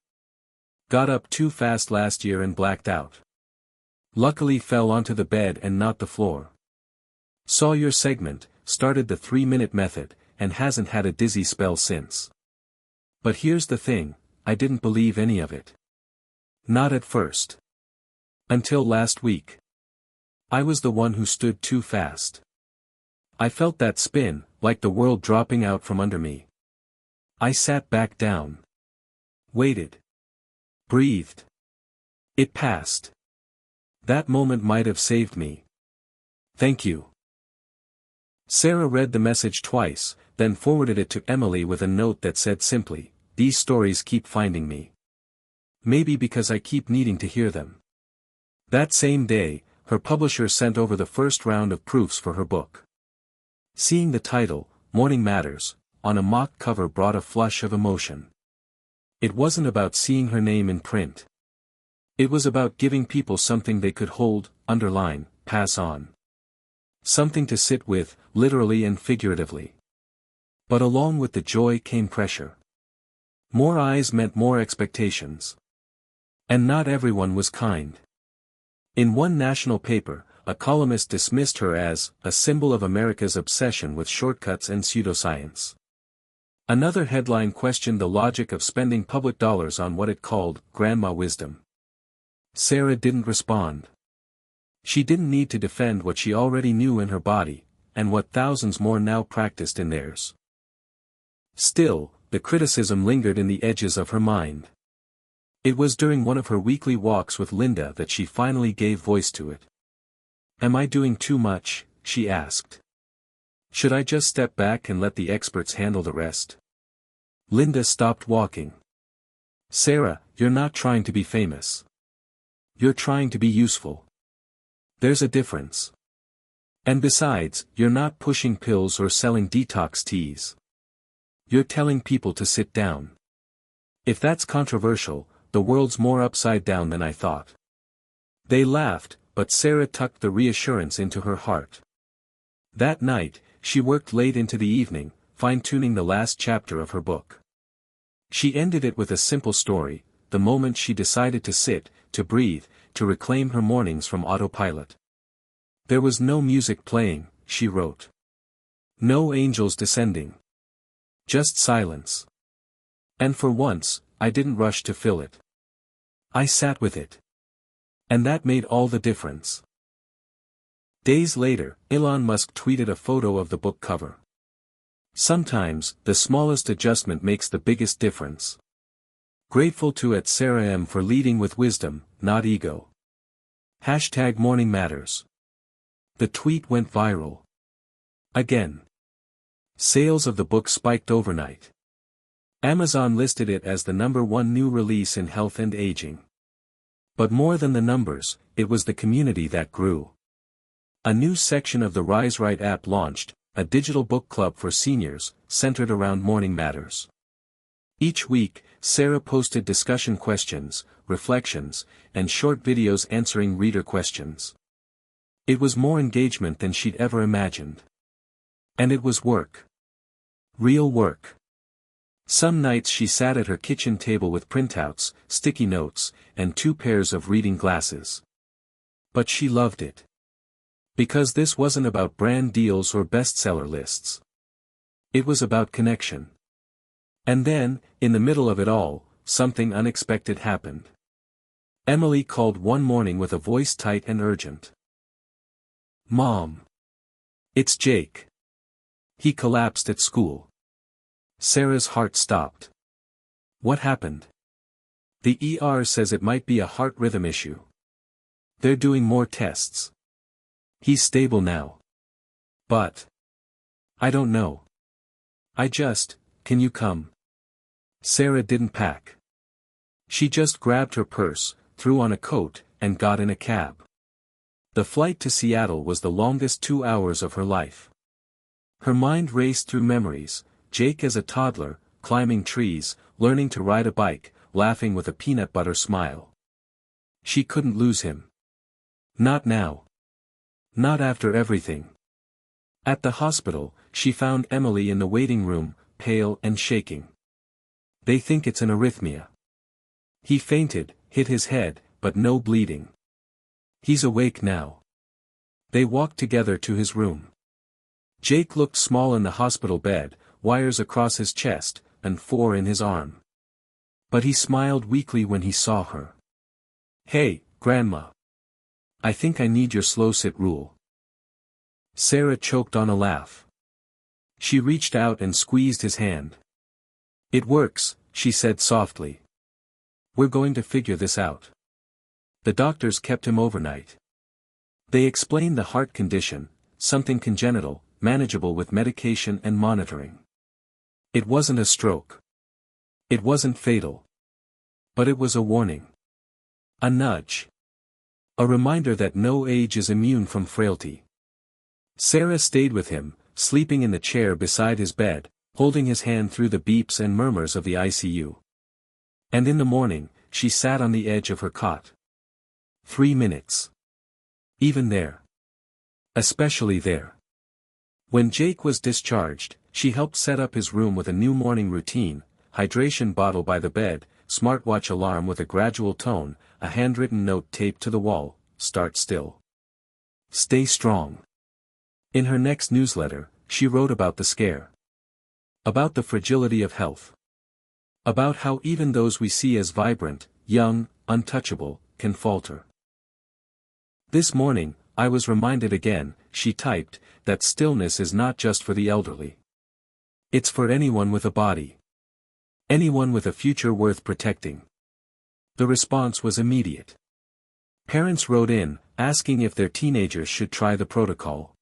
Got up too fast last year and blacked out. Luckily fell onto the bed and not the floor. Saw your segment, started the 3-minute method, and hasn't had a dizzy spell since. But here's the thing, I didn't believe any of it. Not at first. Until last week. I was the one who stood too fast. I felt that spin, like the world dropping out from under me. I sat back down. Waited. Breathed. It passed. That moment might have saved me. Thank you." Sarah read the message twice, then forwarded it to Emily with a note that said simply, "These stories keep finding me. Maybe because I keep needing to hear them." That same day, her publisher sent over the first round of proofs for her book. Seeing the title, Morning Matters, on a mock cover brought a flush of emotion. It wasn't about seeing her name in print. It was about giving people something they could hold, underline, pass on. Something to sit with, literally and figuratively. But along with the joy came pressure. More eyes meant more expectations. And not everyone was kind. In one national paper, a columnist dismissed her as a symbol of America's obsession with shortcuts and pseudoscience. Another headline questioned the logic of spending public dollars on what it called grandma wisdom. Sarah didn't respond. She didn't need to defend what she already knew in her body, and what thousands more now practiced in theirs. Still, the criticism lingered in the edges of her mind. It was during one of her weekly walks with Linda that she finally gave voice to it. "Am I doing too much?" she asked. "Should I just step back and let the experts handle the rest?" Linda stopped walking. "Sarah, you're not trying to be famous. You're trying to be useful. There's a difference. And besides, you're not pushing pills or selling detox teas. You're telling people to sit down. If that's controversial, the world's more upside down than I thought." They laughed, but Sarah tucked the reassurance into her heart. That night, she worked late into the evening, fine-tuning the last chapter of her book. She ended it with a simple story, the moment she decided to sit, to breathe, to reclaim her mornings from autopilot. "There was no music playing," she wrote. "No angels descending. Just silence. And for once, I didn't rush to fill it. I sat with it. And that made all the difference." Days later, Elon Musk tweeted a photo of the book cover. "Sometimes, the smallest adjustment makes the biggest difference. Grateful to @Sarah M for leading with wisdom, not ego. #Morning Matters." The tweet went viral. Again. Sales of the book spiked overnight. Amazon listed it as the #1 new release in health and aging. But more than the numbers, it was the community that grew. A new section of the RiseRight app launched, a digital book club for seniors, centered around Morning Matters. Each week, Sarah posted discussion questions, reflections, and short videos answering reader questions. It was more engagement than she'd ever imagined. And it was work. Real work. Some nights she sat at her kitchen table with printouts, sticky notes, and 2 pairs of reading glasses. But she loved it. Because this wasn't about brand deals or bestseller lists. It was about connection. And then, in the middle of it all, something unexpected happened. Emily called one morning with a voice tight and urgent. "Mom. It's Jake. He collapsed at school." Sarah's heart stopped. "What happened?" "The ER says it might be a heart rhythm issue. They're doing more tests. He's stable now. But I don't know. Can you come?" Sarah didn't pack. She just grabbed her purse, threw on a coat, and got in a cab. The flight to Seattle was the longest 2 hours of her life. Her mind raced through memories, Jake as a toddler, climbing trees, learning to ride a bike, laughing with a peanut butter smile. She couldn't lose him. Not now. Not after everything. At the hospital, she found Emily in the waiting room, pale and shaking. "They think it's an arrhythmia. He fainted, hit his head, but no bleeding. He's awake now." They walked together to his room. Jake looked small in the hospital bed, wires across his chest, and 4 in his arm. But he smiled weakly when he saw her. "Hey, Grandma. I think I need your slow-sit rule." Sarah choked on a laugh. She reached out and squeezed his hand. "It works," she said softly. "We're going to figure this out." The doctors kept him overnight. They explained the heart condition, something congenital, manageable with medication and monitoring. It wasn't a stroke. It wasn't fatal. But it was a warning. A nudge. A reminder that no age is immune from frailty. Sarah stayed with him, sleeping in the chair beside his bed, holding his hand through the beeps and murmurs of the ICU. And in the morning, she sat on the edge of her cot. 3 minutes. Even there. Especially there. When Jake was discharged, she helped set up his room with a new morning routine, hydration bottle by the bed, smartwatch alarm with a gradual tone, a handwritten note taped to the wall, start still. Stay strong. In her next newsletter, she wrote about the scare. About the fragility of health. About how even those we see as vibrant, young, untouchable, can falter. This morning, I was reminded again, she typed, that stillness is not just for the elderly. It's for anyone with a body. Anyone with a future worth protecting. The response was immediate. Parents wrote in, asking if their teenagers should try the protocol.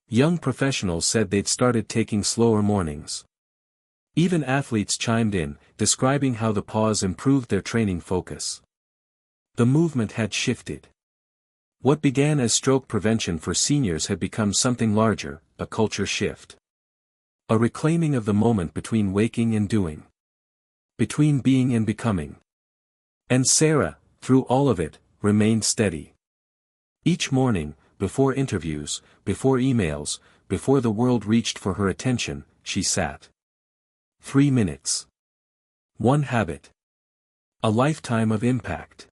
Young professionals said they'd started taking slower mornings. Even athletes chimed in, describing how the pause improved their training focus. The movement had shifted. What began as stroke prevention for seniors had become something larger, a culture shift. A reclaiming of the moment between waking and doing. Between being and becoming. And Sarah, through all of it, remained steady. Each morning, before interviews, before emails, before the world reached for her attention, she sat. 3 minutes. One habit. A lifetime of impact.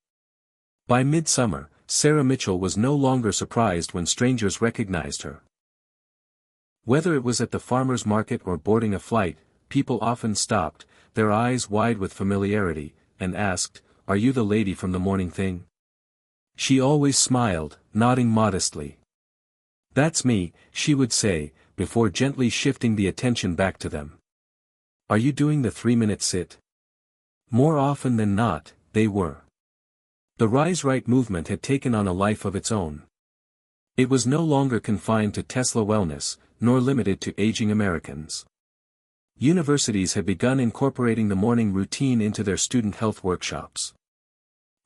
By midsummer, Sarah Mitchell was no longer surprised when strangers recognized her. Whether it was at the farmer's market or boarding a flight, people often stopped, their eyes wide with familiarity, and asked, "Are you the lady from the morning thing?" She always smiled, nodding modestly. "That's me," she would say, before gently shifting the attention back to them. "Are you doing the 3-minute sit?" More often than not, they were. The Rise Right movement had taken on a life of its own. It was no longer confined to Tesla Wellness, nor limited to aging Americans. Universities had begun incorporating the morning routine into their student health workshops.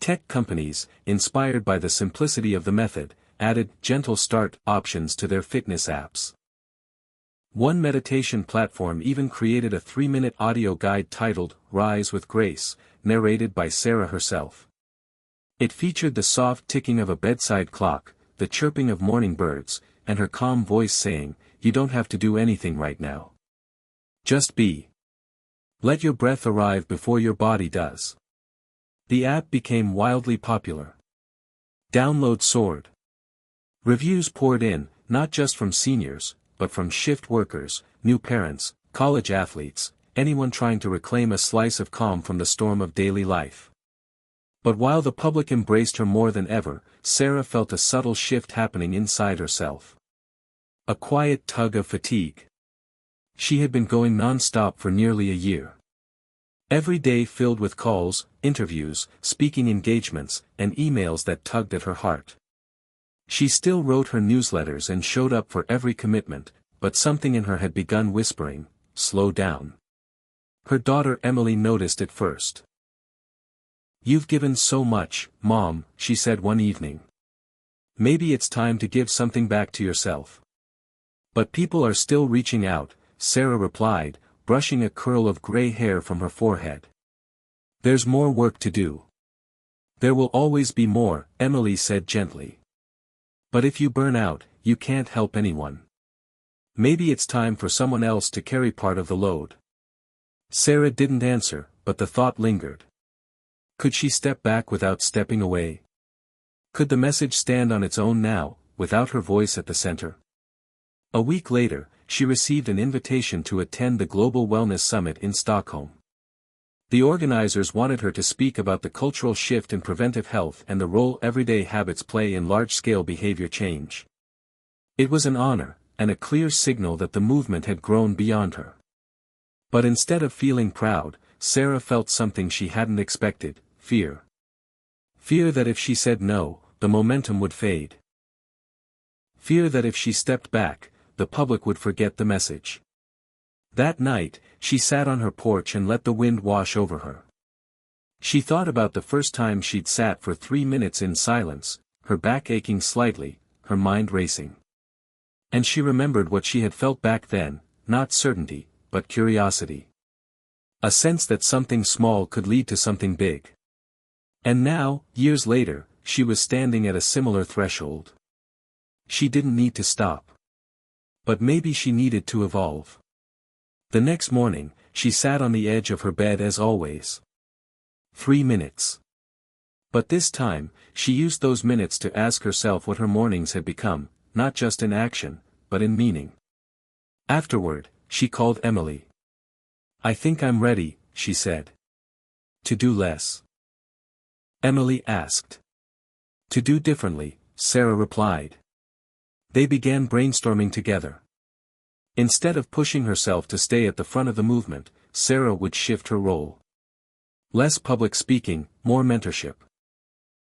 Tech companies, inspired by the simplicity of the method, added gentle start options to their fitness apps. One meditation platform even created a 3-minute audio guide titled Rise with Grace, narrated by Sarah herself. It featured the soft ticking of a bedside clock, the chirping of morning birds, and her calm voice saying, "You don't have to do anything right now. Just be. Let your breath arrive before your body does." The app became wildly popular. Downloads soared. Reviews poured in, not just from seniors, but from shift workers, new parents, college athletes, anyone trying to reclaim a slice of calm from the storm of daily life. But while the public embraced her more than ever, Sarah felt a subtle shift happening inside herself. A quiet tug of fatigue. She had been going non-stop for nearly a year. Every day filled with calls, interviews, speaking engagements, and emails that tugged at her heart. She still wrote her newsletters and showed up for every commitment, but something in her had begun whispering, "Slow down." Her daughter Emily noticed it first. "You've given so much, Mom," she said one evening. "Maybe it's time to give something back to yourself." "But people are still reaching out," Sarah replied, brushing a curl of gray hair from her forehead. "There's more work to do." "There will always be more," Emily said gently. "But if you burn out, you can't help anyone. Maybe it's time for someone else to carry part of the load." Sarah didn't answer, but the thought lingered. Could she step back without stepping away? Could the message stand on its own now, without her voice at the center? A week later, she received an invitation to attend the Global Wellness Summit in Stockholm. The organizers wanted her to speak about the cultural shift in preventive health and the role everyday habits play in large-scale behavior change. It was an honor, and a clear signal that the movement had grown beyond her. But instead of feeling proud, Sarah felt something she hadn't expected, fear. Fear that if she said no, the momentum would fade. Fear that if she stepped back, the public would forget the message. That night, she sat on her porch and let the wind wash over her. She thought about the first time she'd sat for 3 minutes in silence, her back aching slightly, her mind racing. And she remembered what she had felt back then, not certainty, but curiosity. A sense that something small could lead to something big. And now, years later, she was standing at a similar threshold. She didn't need to stop. But maybe she needed to evolve. The next morning, she sat on the edge of her bed as always. 3 minutes. But this time, she used those minutes to ask herself what her mornings had become, not just in action, but in meaning. Afterward, she called Emily. "I think I'm ready," she said. "To do less?" Emily asked. "To do differently," Sarah replied. They began brainstorming together. Instead of pushing herself to stay at the front of the movement, Sarah would shift her role. Less public speaking, more mentorship.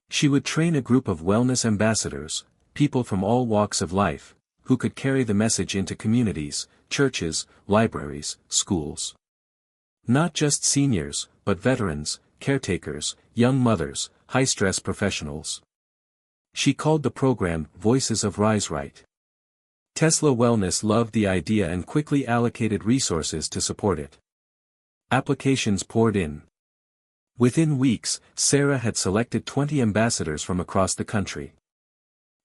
She would train a group of wellness ambassadors, people from all walks of life, who could carry the message into communities, churches, libraries, schools. Not just seniors, but veterans, caretakers, young mothers, high-stress professionals. She called the program Voices of Rise Right. Tesla Wellness loved the idea and quickly allocated resources to support it. Applications poured in. Within weeks, Sarah had selected 20 ambassadors from across the country.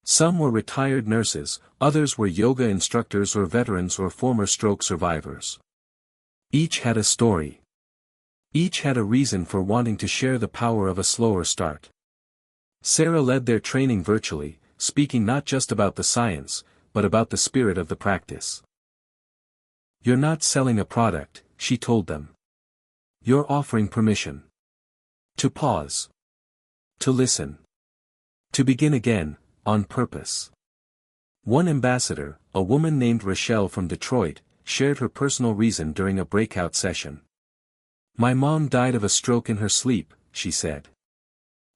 Some were retired nurses, others were yoga instructors or veterans or former stroke survivors. Each had a story. Each had a reason for wanting to share the power of a slower start. Sarah led their training virtually, speaking not just about the science, but about the spirit of the practice. "You're not selling a product," she told them. "You're offering permission. To pause. To listen. To begin again, on purpose." One ambassador, a woman named Rochelle from Detroit, shared her personal reason during a breakout session. "My mom died of a stroke in her sleep," she said.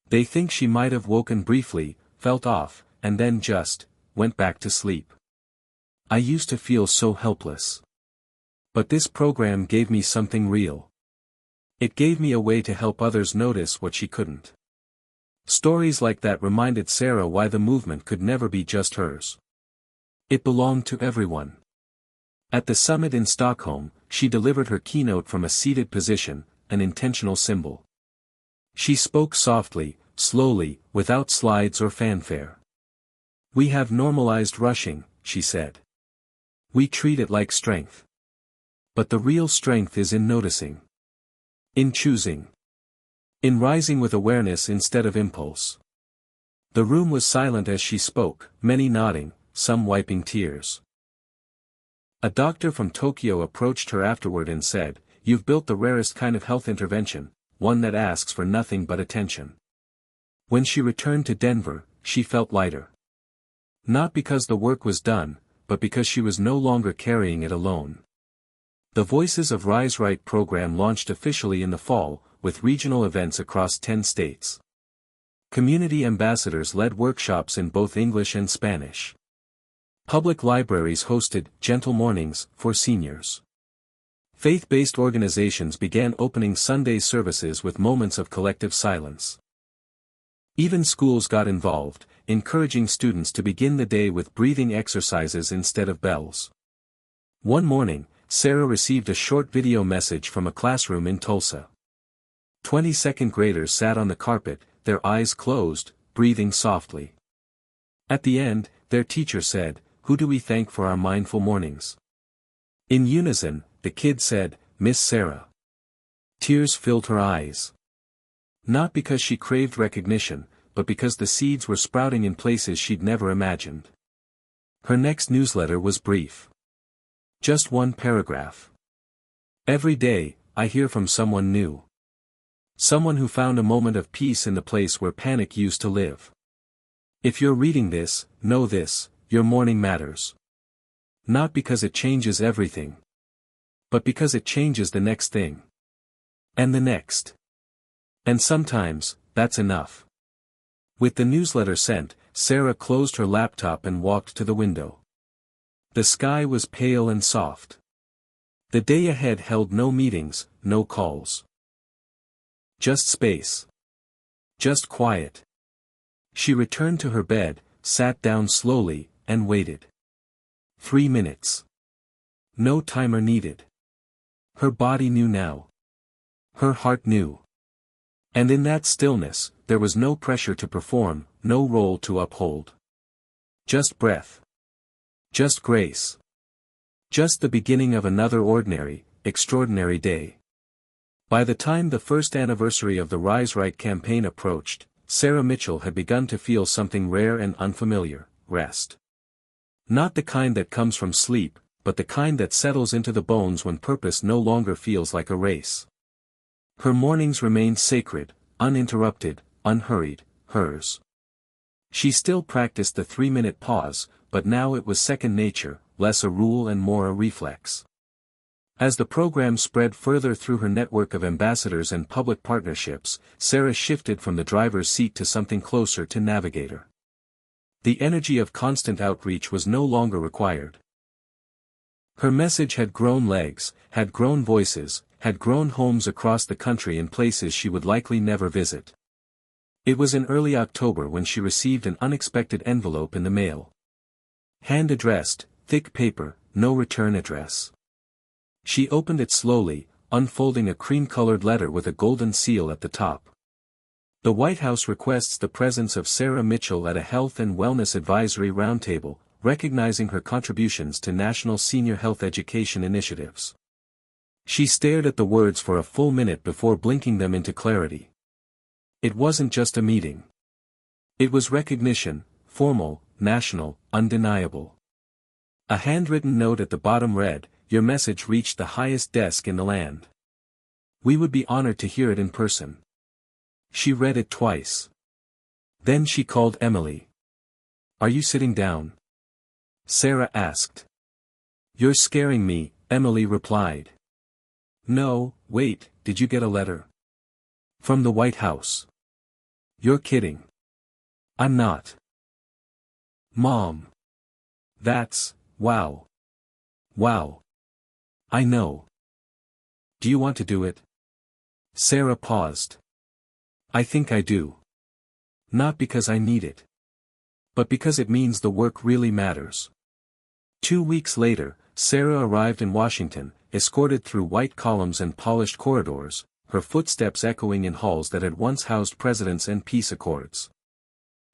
"They think she might have woken briefly, felt off, and then just went back to sleep. I used to feel so helpless. But this program gave me something real. It gave me a way to help others notice what she couldn't." Stories like that reminded Sarah why the movement could never be just hers. It belonged to everyone. At the summit in Stockholm, she delivered her keynote from a seated position, an intentional symbol. She spoke softly, slowly, without slides or fanfare. "We have normalized rushing," she said. "We treat it like strength. But the real strength is in noticing. In choosing. In rising with awareness instead of impulse." The room was silent as she spoke, many nodding, some wiping tears. A doctor from Tokyo approached her afterward and said, "You've built the rarest kind of health intervention, one that asks for nothing but attention." When she returned to Denver, she felt lighter. Not because the work was done, but because she was no longer carrying it alone. The Voices of Rise Right program launched officially in the fall, with regional events across 10 states. Community ambassadors led workshops in both English and Spanish. Public libraries hosted gentle mornings for seniors. Faith-based organizations began opening Sunday services with moments of collective silence. Even schools got involved, encouraging students to begin the day with breathing exercises instead of bells. One morning, Sarah received a short video message from a classroom in Tulsa. 20 second graders sat on the carpet, their eyes closed, breathing softly. At the end, their teacher said, "Who do we thank for our mindful mornings?" In unison, the kid said, "Miss Sarah." Tears filled her eyes. Not because she craved recognition, but because the seeds were sprouting in places she'd never imagined. Her next newsletter was brief. Just one paragraph. "Every day, I hear from someone new. Someone who found a moment of peace in the place where panic used to live. If you're reading this, know this, your morning matters. Not because it changes everything, but because it changes the next thing. And the next. And sometimes, that's enough." With the newsletter sent, Sarah closed her laptop and walked to the window. The sky was pale and soft. The day ahead held no meetings, no calls. Just space. Just quiet. She returned to her bed, sat down slowly, and waited. 3 minutes. No timer needed. Her body knew now. Her heart knew. And in that stillness, there was no pressure to perform, no role to uphold. Just breath. Just grace. Just the beginning of another ordinary, extraordinary day. By the time the first anniversary of the Rise Right campaign approached, Sarah Mitchell had begun to feel something rare and unfamiliar: rest. Not the kind that comes from sleep, but the kind that settles into the bones when purpose no longer feels like a race. Her mornings remained sacred, uninterrupted, unhurried, hers. She still practiced the 3-minute pause, but now it was second nature, less a rule and more a reflex. As the program spread further through her network of ambassadors and public partnerships, Sarah shifted from the driver's seat to something closer to navigator. The energy of constant outreach was no longer required. Her message had grown legs, had grown voices, had grown homes across the country in places she would likely never visit. It was in early October when she received an unexpected envelope in the mail. Hand-addressed, thick paper, no return address. She opened it slowly, unfolding a cream-colored letter with a golden seal at the top. The White House requests the presence of Sarah Mitchell at a health and wellness advisory roundtable, recognizing her contributions to national senior health education initiatives. She stared at the words for a full minute before blinking them into clarity. It wasn't just a meeting. It was recognition, formal, national, undeniable. A handwritten note at the bottom read, "Your message reached the highest desk in the land. We would be honored to hear it in person." She read it twice. Then she called Emily. "Are you sitting down?" Sarah asked. "You're scaring me," Emily replied. "No, wait, did you get a letter? From the White House?" "You're kidding." "I'm not." "Mom. That's, wow. Wow. I know. Do you want to do it?" Sarah paused. "I think I do. Not because I need it. But because it means the work really matters." 2 weeks later, Sarah arrived in Washington, escorted through white columns and polished corridors, her footsteps echoing in halls that had once housed presidents and peace accords.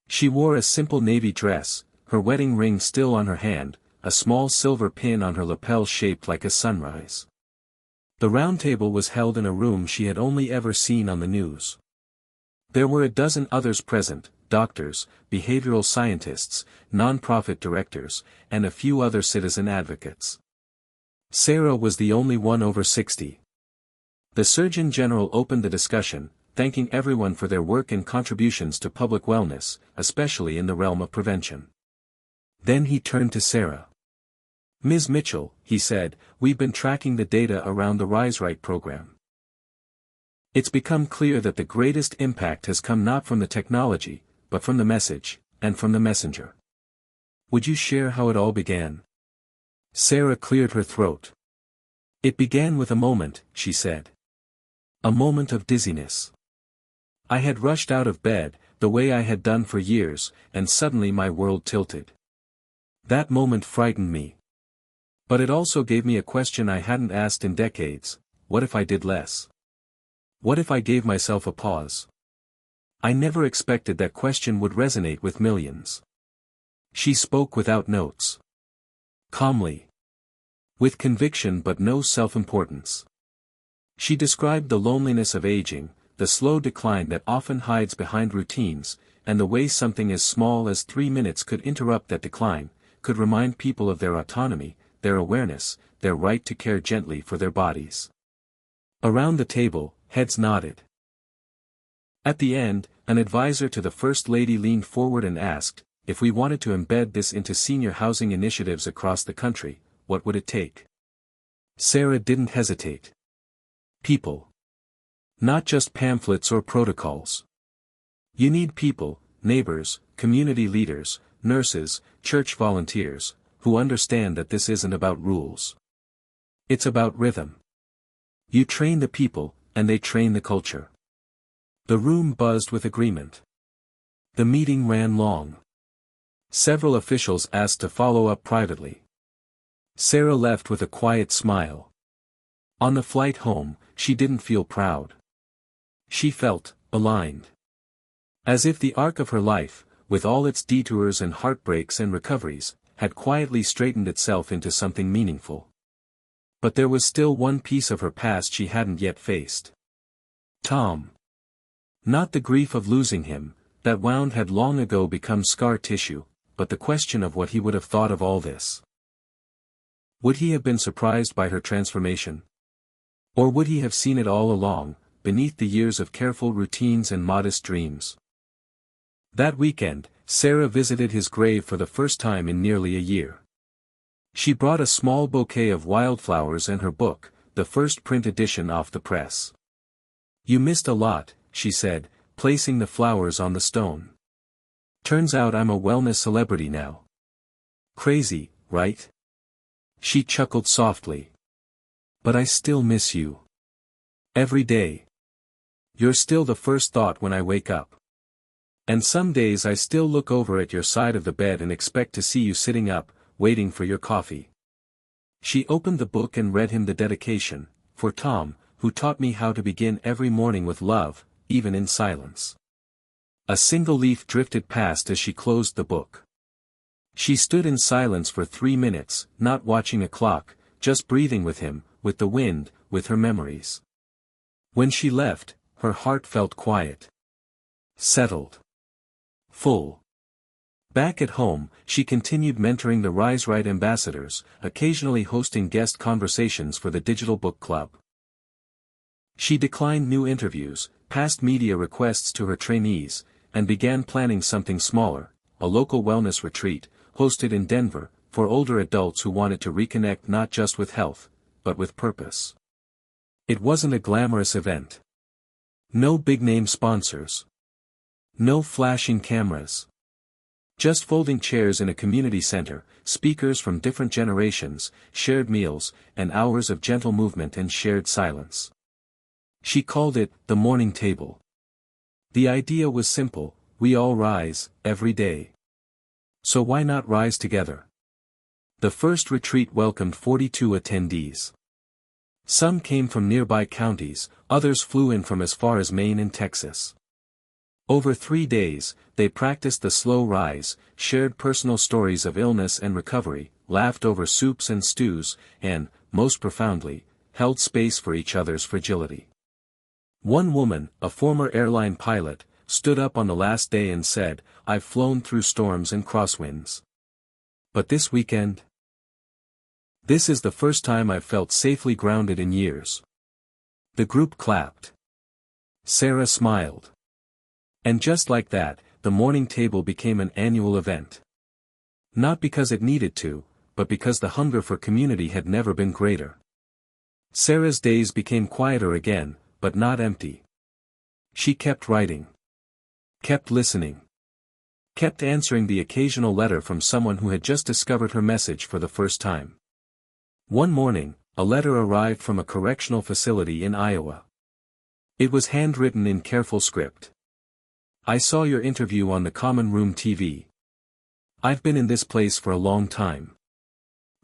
She wore a simple navy dress, her wedding ring still on her hand, a small silver pin on her lapel shaped like a sunrise. The roundtable was held in a room she had only ever seen on the news. There were a dozen others present: doctors, behavioral scientists, non-profit directors, and a few other citizen advocates. Sarah was the only one over 60. The Surgeon General opened the discussion, thanking everyone for their work and contributions to public wellness, especially in the realm of prevention. Then he turned to Sarah. "Ms. Mitchell," he said, "we've been tracking the data around the Rise Right program. It's become clear that the greatest impact has come not from the technology, but from the message, and from the messenger. Would you share how it all began?" Sarah cleared her throat. "It began with a moment," she said. "A moment of dizziness. I had rushed out of bed, the way I had done for years, and suddenly my world tilted. That moment frightened me. But it also gave me a question I hadn't asked in decades: what if I did less? What if I gave myself a pause? I never expected that question would resonate with millions." She spoke without notes. Calmly. With conviction but no self-importance. She described the loneliness of aging, the slow decline that often hides behind routines, and the way something as small as 3 minutes could interrupt that decline, could remind people of their autonomy, their awareness, their right to care gently for their bodies. Around the table, heads nodded. At the end, an advisor to the First Lady leaned forward and asked, "If we wanted to embed this into senior housing initiatives across the country, what would it take?" Sarah didn't hesitate. People. Not just pamphlets or protocols. You need people, neighbors, community leaders, nurses, church volunteers, who understand that this isn't about rules. It's about rhythm. You train the people, and they train the culture. The room buzzed with agreement. The meeting ran long. Several officials asked to follow up privately. Sarah left with a quiet smile. On the flight home, she didn't feel proud. She felt aligned. As if the arc of her life, with all its detours and heartbreaks and recoveries, had quietly straightened itself into something meaningful. But there was still one piece of her past she hadn't yet faced. Tom. Not the grief of losing him, that wound had long ago become scar tissue, but the question of what he would have thought of all this. Would he have been surprised by her transformation? Or would he have seen it all along, beneath the years of careful routines and modest dreams? That weekend, Sarah visited his grave for the first time in nearly a year. She brought a small bouquet of wildflowers and her book, the first print edition off the press. "You missed a lot," she said, placing the flowers on the stone. "Turns out I'm a wellness celebrity now. Crazy, right?" She chuckled softly. "But I still miss you. Every day. You're still the first thought when I wake up. And some days I still look over at your side of the bed and expect to see you sitting up, waiting for your coffee." She opened the book and read him the dedication, "For Tom, who taught me how to begin every morning with love, even in silence." A single leaf drifted past as she closed the book. She stood in silence for 3 minutes, not watching a clock, just breathing with him, with the wind, with her memories. When she left, her heart felt quiet. Settled. Full. Back at home, she continued mentoring the RiseRight ambassadors, occasionally hosting guest conversations for the Digital Book Club. She declined new interviews, passed media requests to her trainees, and began planning something smaller, a local wellness retreat, hosted in Denver, for older adults who wanted to reconnect not just with health, but with purpose. It wasn't a glamorous event. No big-name sponsors. No flashing cameras. Just folding chairs in a community center, speakers from different generations, shared meals, and hours of gentle movement and shared silence. She called it the morning table. The idea was simple: we all rise, every day. So why not rise together? The first retreat welcomed 42 attendees. Some came from nearby counties, others flew in from as far as Maine and Texas. Over 3 days, they practiced the slow rise, shared personal stories of illness and recovery, laughed over soups and stews, and, most profoundly, held space for each other's fragility. One woman, a former airline pilot, stood up on the last day and said, "I've flown through storms and crosswinds. But this weekend? This is the first time I've felt safely grounded in years." The group clapped. Sarah smiled. And just like that, the morning table became an annual event. Not because it needed to, but because the hunger for community had never been greater. Sarah's days became quieter again, but not empty. She kept writing. Kept listening. Kept answering the occasional letter from someone who had just discovered her message for the first time. One morning, a letter arrived from a correctional facility in Iowa. It was handwritten in careful script. "I saw your interview on the Common Room TV. I've been in this place for a long time.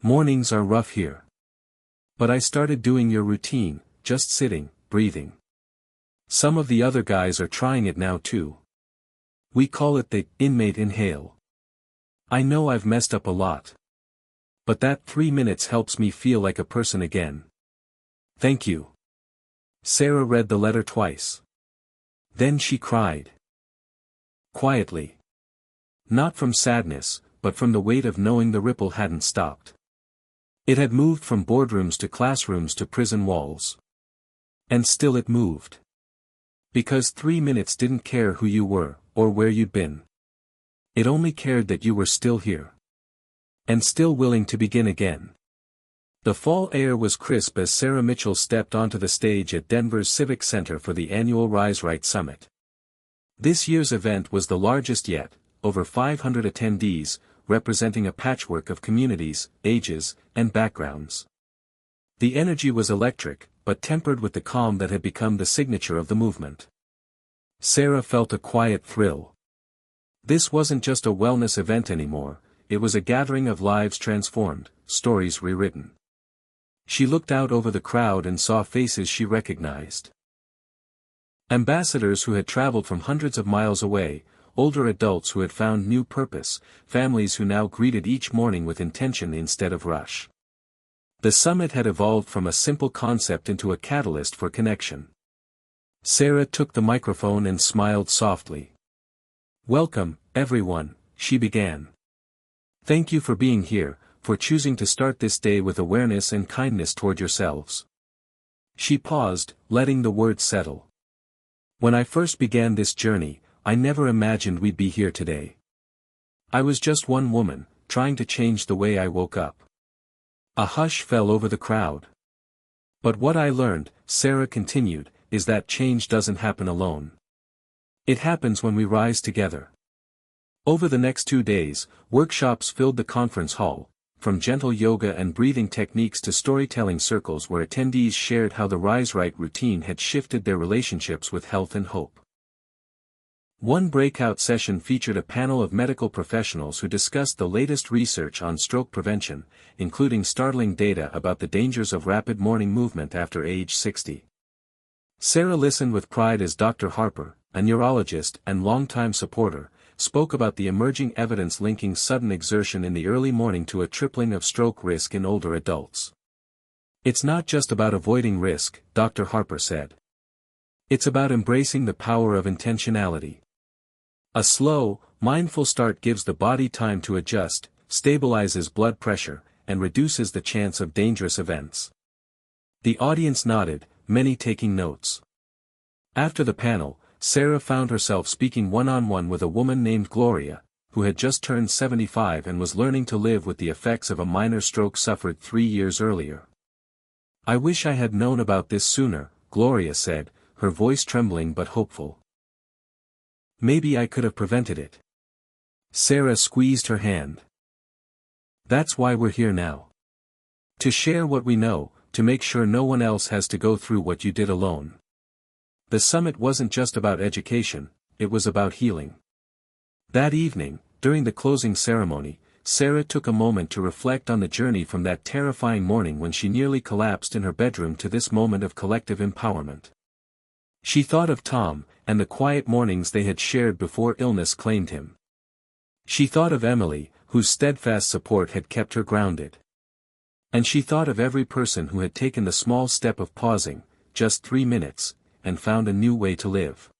Mornings are rough here. But I started doing your routine, just sitting, breathing. Some of the other guys are trying it now too. We call it the inmate inhale. I know I've messed up a lot. But that 3 minutes helps me feel like a person again. Thank you." Sarah read the letter twice. Then she cried. Quietly. Not from sadness, but from the weight of knowing the ripple hadn't stopped. It had moved from boardrooms to classrooms to prison walls. And still it moved. Because 3 minutes didn't care who you were, or where you'd been. It only cared that you were still here. And still willing to begin again. The fall air was crisp as Sarah Mitchell stepped onto the stage at Denver's Civic Center for the annual RiseRight Summit. This year's event was the largest yet, over 500 attendees, representing a patchwork of communities, ages, and backgrounds. The energy was electric, but tempered with the calm that had become the signature of the movement. Sarah felt a quiet thrill. This wasn't just a wellness event anymore, it was a gathering of lives transformed, stories rewritten. She looked out over the crowd and saw faces she recognized. Ambassadors who had traveled from hundreds of miles away, older adults who had found new purpose, families who now greeted each morning with intention instead of rush. The summit had evolved from a simple concept into a catalyst for connection. Sarah took the microphone and smiled softly. "Welcome, everyone," she began. "Thank you for being here, for choosing to start this day with awareness and kindness toward yourselves." She paused, letting the words settle. "When I first began this journey, I never imagined we'd be here today. I was just one woman, trying to change the way I woke up." A hush fell over the crowd. "But what I learned," Sarah continued, "is that change doesn't happen alone. It happens when we rise together." Over the next 2 days, workshops filled the conference hall, from gentle yoga and breathing techniques to storytelling circles where attendees shared how the Rise Right routine had shifted their relationships with health and hope. One breakout session featured a panel of medical professionals who discussed the latest research on stroke prevention, including startling data about the dangers of rapid morning movement after age 60. Sarah listened with pride as Dr. Harper, a neurologist and longtime supporter, spoke about the emerging evidence linking sudden exertion in the early morning to a tripling of stroke risk in older adults. "It's not just about avoiding risk," Dr. Harper said. "It's about embracing the power of intentionality. A slow, mindful start gives the body time to adjust, stabilizes blood pressure, and reduces the chance of dangerous events." The audience nodded, many taking notes. After the panel, Sarah found herself speaking one-on-one with a woman named Gloria, who had just turned 75 and was learning to live with the effects of a minor stroke suffered 3 years earlier. "I wish I had known about this sooner," Gloria said, her voice trembling but hopeful. "Maybe I could have prevented it." Sarah squeezed her hand. "That's why we're here now. To share what we know, to make sure no one else has to go through what you did alone." The summit wasn't just about education, it was about healing. That evening, during the closing ceremony, Sarah took a moment to reflect on the journey from that terrifying morning when she nearly collapsed in her bedroom to this moment of collective empowerment. She thought of Tom, and the quiet mornings they had shared before illness claimed him. She thought of Emily, whose steadfast support had kept her grounded. And she thought of every person who had taken the small step of pausing, just 3 minutes, and found a new way to live.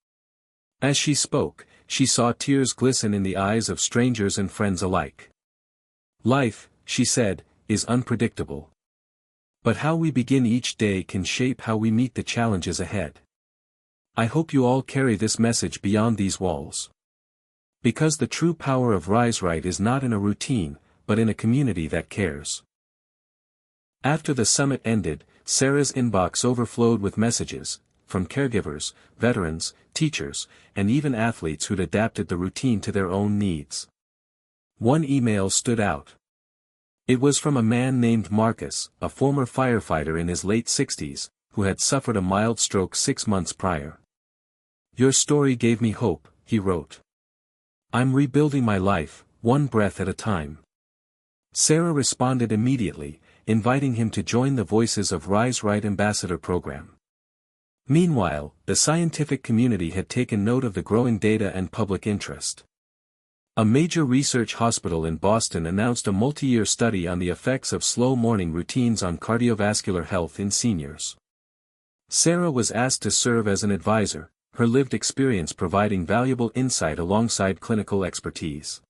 As she spoke, she saw tears glisten in the eyes of strangers and friends alike. "Life," she said, "is unpredictable. But how we begin each day can shape how we meet the challenges ahead." I hope you all carry this message beyond these walls. Because the true power of Rise Right is not in a routine, but in a community that cares. After the summit ended, Sarah's inbox overflowed with messages, from caregivers, veterans, teachers, and even athletes who'd adapted the routine to their own needs. One email stood out. It was from a man named Marcus, a former firefighter in his late 60s, who had suffered a mild stroke 6 months prior. "Your story gave me hope," he wrote. "I'm rebuilding my life, one breath at a time." Sarah responded immediately, inviting him to join the Voices of Rise Right Ambassador program. Meanwhile, the scientific community had taken note of the growing data and public interest. A major research hospital in Boston announced a multi-year study on the effects of slow morning routines on cardiovascular health in seniors. Sarah was asked to serve as an advisor, her lived experience providing valuable insight alongside clinical expertise.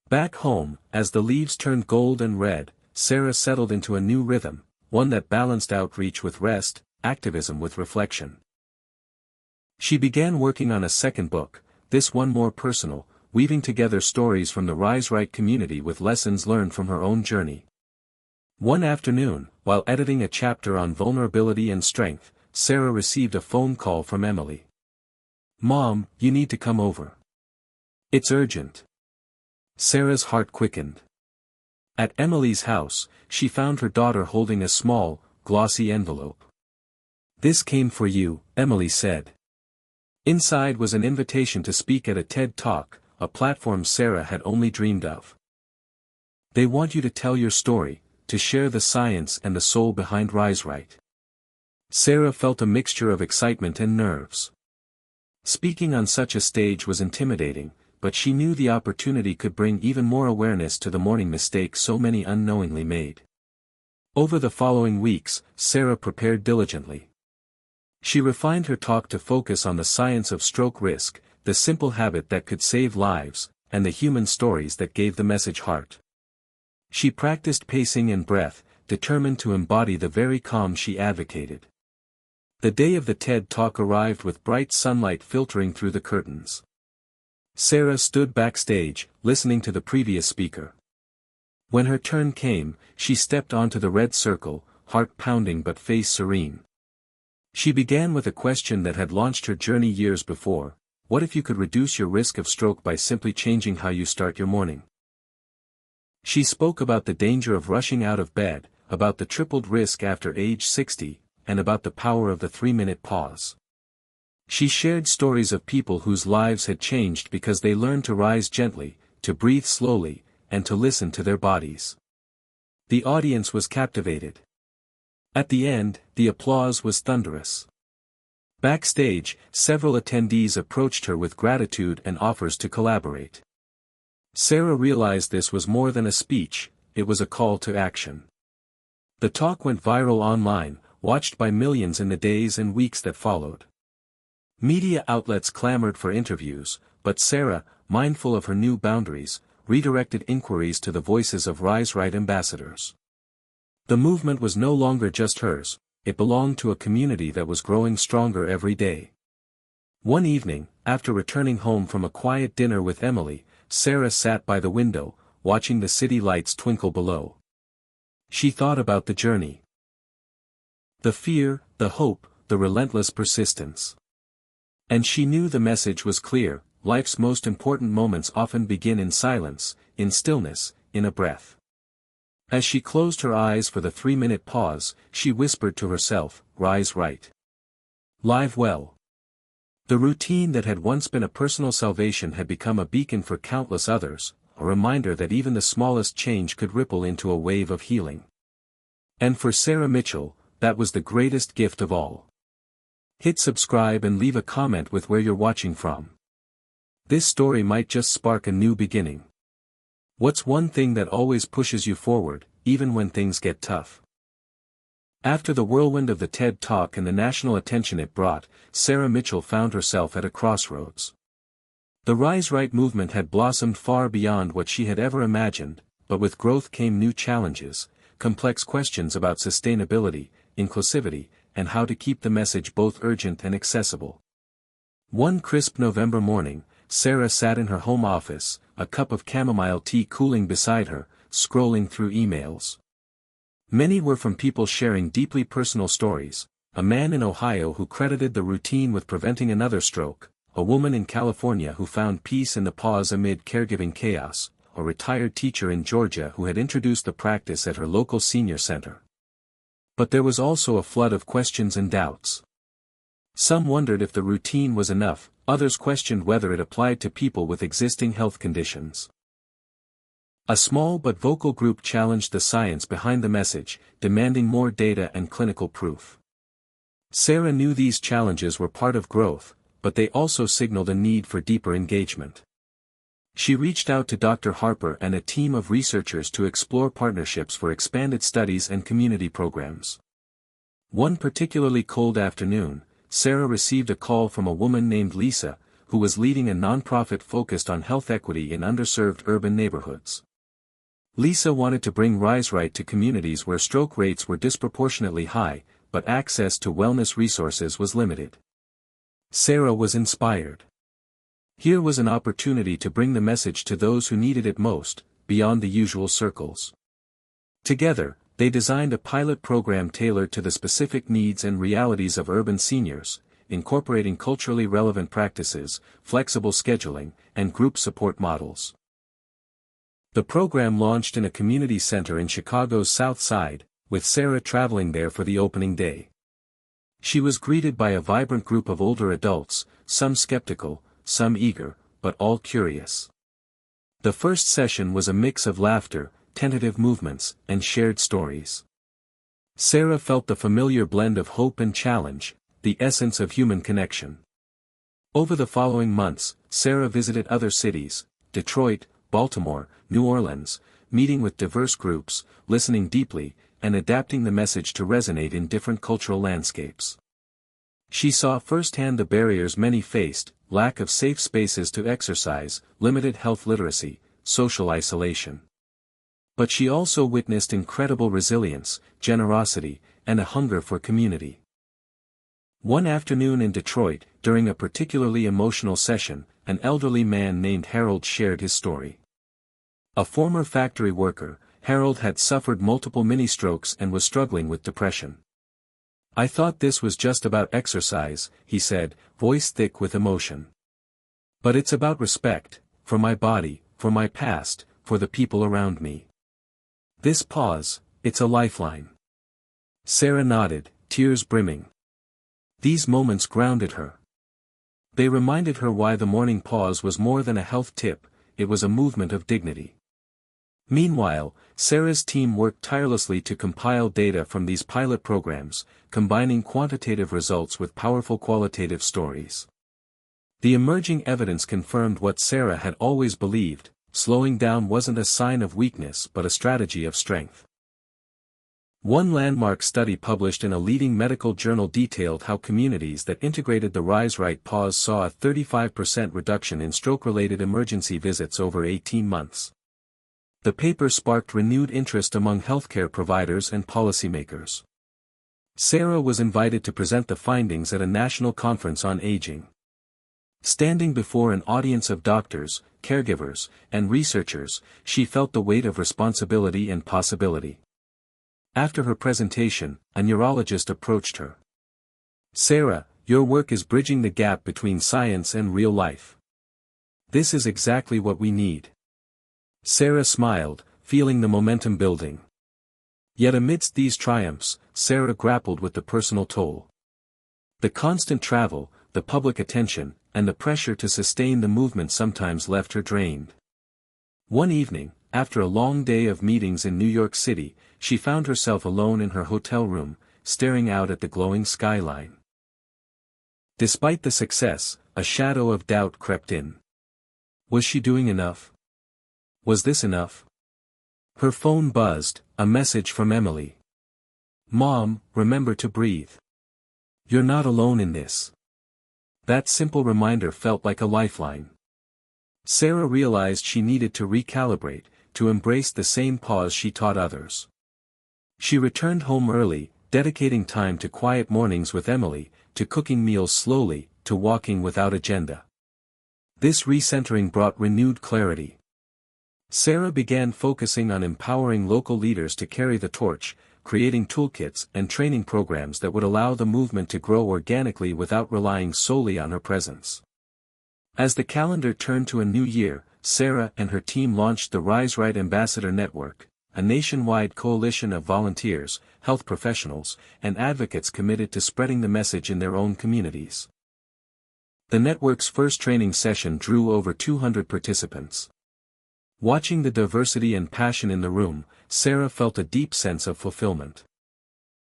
Back home, as the leaves turned gold and red, Sarah settled into a new rhythm, one that balanced outreach with rest, activism with reflection. She began working on a second book, this one more personal, weaving together stories from the Rise Right community with lessons learned from her own journey. One afternoon, while editing a chapter on vulnerability and strength, Sarah received a phone call from Emily. "Mom, you need to come over. It's urgent." Sarah's heart quickened. At Emily's house, she found her daughter holding a small, glossy envelope. "This came for you," Emily said. Inside was an invitation to speak at a TED Talk, a platform Sarah had only dreamed of. "They want you to tell your story, to share the science and the soul behind RiseRight." Sarah felt a mixture of excitement and nerves. Speaking on such a stage was intimidating, but she knew the opportunity could bring even more awareness to the morning mistakes so many unknowingly made. Over the following weeks, Sarah prepared diligently. She refined her talk to focus on the science of stroke risk, the simple habit that could save lives, and the human stories that gave the message heart. She practiced pacing and breath, determined to embody the very calm she advocated. The day of the TED Talk arrived with bright sunlight filtering through the curtains. Sarah stood backstage, listening to the previous speaker. When her turn came, she stepped onto the red circle, heart pounding but face serene. She began with a question that had launched her journey years before: what if you could reduce your risk of stroke by simply changing how you start your morning? She spoke about the danger of rushing out of bed, about the tripled risk after age 60, and about the power of the 3-minute pause. She shared stories of people whose lives had changed because they learned to rise gently, to breathe slowly, and to listen to their bodies. The audience was captivated. At the end, the applause was thunderous. Backstage, several attendees approached her with gratitude and offers to collaborate. Sarah realized this was more than a speech, it was a call to action. The talk went viral online, watched by millions in the days and weeks that followed. Media outlets clamored for interviews, but Sarah, mindful of her new boundaries, redirected inquiries to the voices of RiseRight ambassadors. The movement was no longer just hers, it belonged to a community that was growing stronger every day. One evening, after returning home from a quiet dinner with Emily, Sarah sat by the window, watching the city lights twinkle below. She thought about the journey. The fear, the hope, the relentless persistence. And she knew the message was clear: life's most important moments often begin in silence, in stillness, in a breath. As she closed her eyes for the 3-minute pause, she whispered to herself, "Rise right. Live well." The routine that had once been a personal salvation had become a beacon for countless others, a reminder that even the smallest change could ripple into a wave of healing. And for Sarah Mitchell, that was the greatest gift of all. Hit subscribe and leave a comment with where you're watching from. This story might just spark a new beginning. What's one thing that always pushes you forward, even when things get tough? After the whirlwind of the TED Talk and the national attention it brought, Sarah Mitchell found herself at a crossroads. The RiseRight movement had blossomed far beyond what she had ever imagined, but with growth came new challenges, complex questions about sustainability, inclusivity, and how to keep the message both urgent and accessible. One crisp November morning, Sarah sat in her home office, a cup of chamomile tea cooling beside her, scrolling through emails. Many were from people sharing deeply personal stories: a man in Ohio who credited the routine with preventing another stroke, a woman in California who found peace in the pause amid caregiving chaos, a retired teacher in Georgia who had introduced the practice at her local senior center. But there was also a flood of questions and doubts. Some wondered if the routine was enough, others questioned whether it applied to people with existing health conditions. A small but vocal group challenged the science behind the message, demanding more data and clinical proof. Sarah knew these challenges were part of growth, but they also signaled a need for deeper engagement. She reached out to Dr. Harper and a team of researchers to explore partnerships for expanded studies and community programs. One particularly cold afternoon, Sarah received a call from a woman named Lisa, who was leading a nonprofit focused on health equity in underserved urban neighborhoods. Lisa wanted to bring RiseRight to communities where stroke rates were disproportionately high, but access to wellness resources was limited. Sarah was inspired. Here was an opportunity to bring the message to those who needed it most, beyond the usual circles. Together, they designed a pilot program tailored to the specific needs and realities of urban seniors, incorporating culturally relevant practices, flexible scheduling, and group support models. The program launched in a community center in Chicago's South Side, with Sarah traveling there for the opening day. She was greeted by a vibrant group of older adults, some skeptical, some eager, but all curious. The first session was a mix of laughter, tentative movements, and shared stories. Sarah felt the familiar blend of hope and challenge, the essence of human connection. Over the following months, Sarah visited other cities, Detroit, Baltimore, New Orleans, meeting with diverse groups, listening deeply, and adapting the message to resonate in different cultural landscapes. She saw firsthand the barriers many faced: lack of safe spaces to exercise, limited health literacy, social isolation. But she also witnessed incredible resilience, generosity, and a hunger for community. One afternoon in Detroit, during a particularly emotional session, an elderly man named Harold shared his story. A former factory worker, Harold had suffered multiple mini-strokes and was struggling with depression. "I thought this was just about exercise," he said, voice thick with emotion. "But it's about respect, for my body, for my past, for the people around me." This pause, it's a lifeline. Sarah nodded, tears brimming. These moments grounded her. They reminded her why the morning pause was more than a health tip, it was a movement of dignity. Meanwhile, Sarah's team worked tirelessly to compile data from these pilot programs, combining quantitative results with powerful qualitative stories. The emerging evidence confirmed what Sarah had always believed: slowing down wasn't a sign of weakness but a strategy of strength. One landmark study published in a leading medical journal detailed how communities that integrated the Rise Right pause saw a 35% reduction in stroke-related emergency visits over 18 months. The paper sparked renewed interest among healthcare providers and policymakers. Sarah was invited to present the findings at a national conference on aging. Standing before an audience of doctors, caregivers, and researchers, she felt the weight of responsibility and possibility. After her presentation, a neurologist approached her. "Sarah, your work is bridging the gap between science and real life. This is exactly what we need." Sarah smiled, feeling the momentum building. Yet amidst these triumphs, Sarah grappled with the personal toll. The constant travel, the public attention, and the pressure to sustain the movement sometimes left her drained. One evening, after a long day of meetings in New York City, she found herself alone in her hotel room, staring out at the glowing skyline. Despite the success, a shadow of doubt crept in. Was she doing enough? Was this enough? Her phone buzzed, a message from Emily. "Mom, remember to breathe. You're not alone in this." That simple reminder felt like a lifeline. Sarah realized she needed to recalibrate, to embrace the same pause she taught others. She returned home early, dedicating time to quiet mornings with Emily, to cooking meals slowly, to walking without agenda. This recentering brought renewed clarity. Sarah began focusing on empowering local leaders to carry the torch, creating toolkits and training programs that would allow the movement to grow organically without relying solely on her presence. As the calendar turned to a new year, Sarah and her team launched the Rise Right Ambassador Network, a nationwide coalition of volunteers, health professionals, and advocates committed to spreading the message in their own communities. The network's first training session drew over 200 participants. Watching the diversity and passion in the room, Sarah felt a deep sense of fulfillment.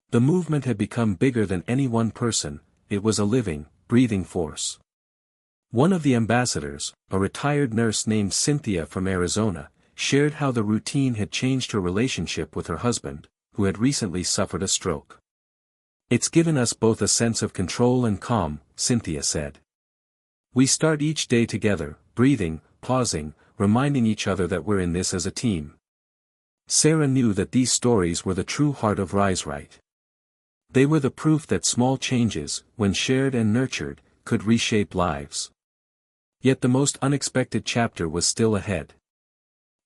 The movement had become bigger than any one person, it was a living, breathing force. One of the ambassadors, a retired nurse named Cynthia from Arizona, shared how the routine had changed her relationship with her husband, who had recently suffered a stroke. "It's given us both a sense of control and calm," Cynthia said. "We start each day together, breathing, pausing, reminding each other that we're in this as a team." Sarah knew that these stories were the true heart of Rise Right. They were the proof that small changes, when shared and nurtured, could reshape lives. Yet the most unexpected chapter was still ahead.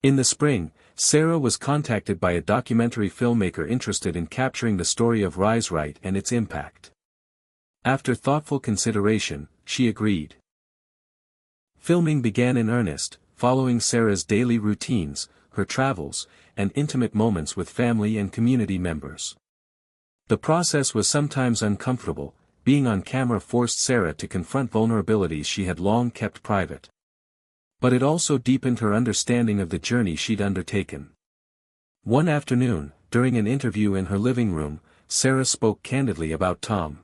In the spring, Sarah was contacted by a documentary filmmaker interested in capturing the story of Rise Right and its impact. After thoughtful consideration, she agreed. Filming began in earnest, following Sarah's daily routines, her travels, and intimate moments with family and community members. The process was sometimes uncomfortable. Being on camera forced Sarah to confront vulnerabilities she had long kept private. But it also deepened her understanding of the journey she'd undertaken. One afternoon, during an interview in her living room, Sarah spoke candidly about Tom.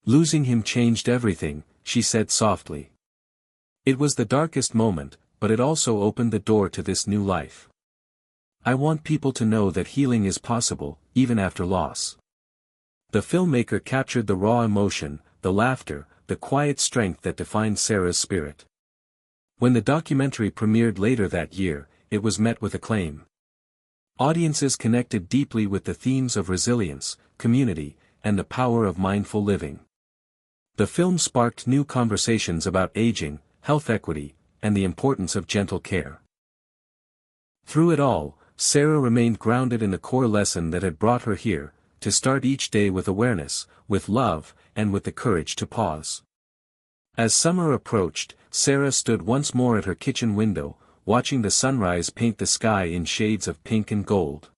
"Losing him changed everything," she said softly. "It was the darkest moment, but it also opened the door to this new life. I want people to know that healing is possible, even after loss." The filmmaker captured the raw emotion, the laughter, the quiet strength that defined Sarah's spirit. When the documentary premiered later that year, it was met with acclaim. Audiences connected deeply with the themes of resilience, community, and the power of mindful living. The film sparked new conversations about aging, health equity, and the importance of gentle care. Through it all, Sarah remained grounded in the core lesson that had brought her here: to start each day with awareness, with love, and with the courage to pause. As summer approached, Sarah stood once more at her kitchen window, watching the sunrise paint the sky in shades of pink and gold.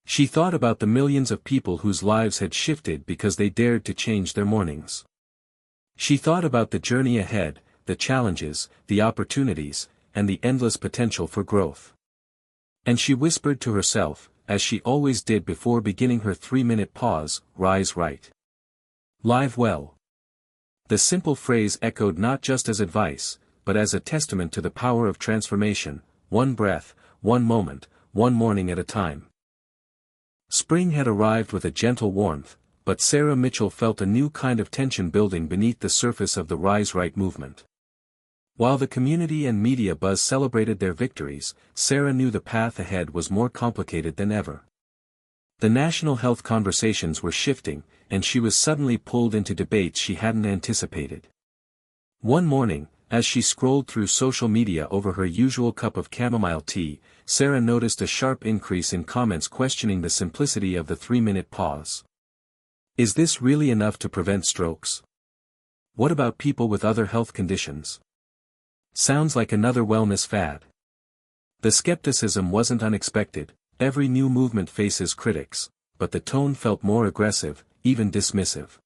She thought about the millions of people whose lives had shifted because they dared to change their mornings. She thought about the journey ahead, the challenges, the opportunities, and the endless potential for growth. And she whispered to herself, as she always did before beginning her 3-minute pause, "Rise right. Live well." The simple phrase echoed not just as advice, but as a testament to the power of transformation: one breath, one moment, one morning at a time. Spring had arrived with a gentle warmth, but Sarah Mitchell felt a new kind of tension building beneath the surface of the Rise Right movement. While the community and media buzz celebrated their victories, Sarah knew the path ahead was more complicated than ever. The national health conversations were shifting, and she was suddenly pulled into debates she hadn't anticipated. One morning, as she scrolled through social media over her usual cup of chamomile tea, Sarah noticed a sharp increase in comments questioning the simplicity of the 3-minute pause. Is this really enough to prevent strokes? What about people with other health conditions? Sounds like another wellness fad. The skepticism wasn't unexpected. Every new movement faces critics, but the tone felt more aggressive, even dismissive.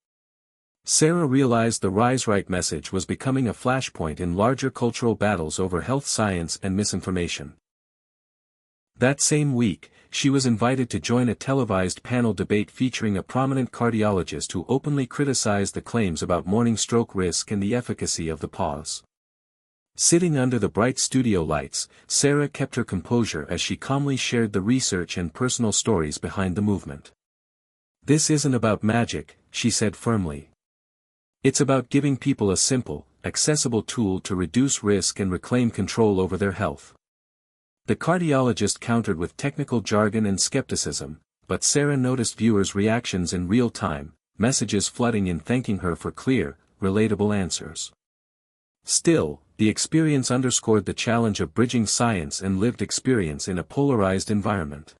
Sarah realized the Rise Right message was becoming a flashpoint in larger cultural battles over health science and misinformation. That same week, she was invited to join a televised panel debate featuring a prominent cardiologist who openly criticized the claims about morning stroke risk and the efficacy of the pause. Sitting under the bright studio lights, Sarah kept her composure as she calmly shared the research and personal stories behind the movement. "This isn't about magic," she said firmly. "It's about giving people a simple, accessible tool to reduce risk and reclaim control over their health." The cardiologist countered with technical jargon and skepticism, but Sarah noticed viewers' reactions in real time, messages flooding in thanking her for clear, relatable answers. Still, the experience underscored the challenge of bridging science and lived experience in a polarized environment.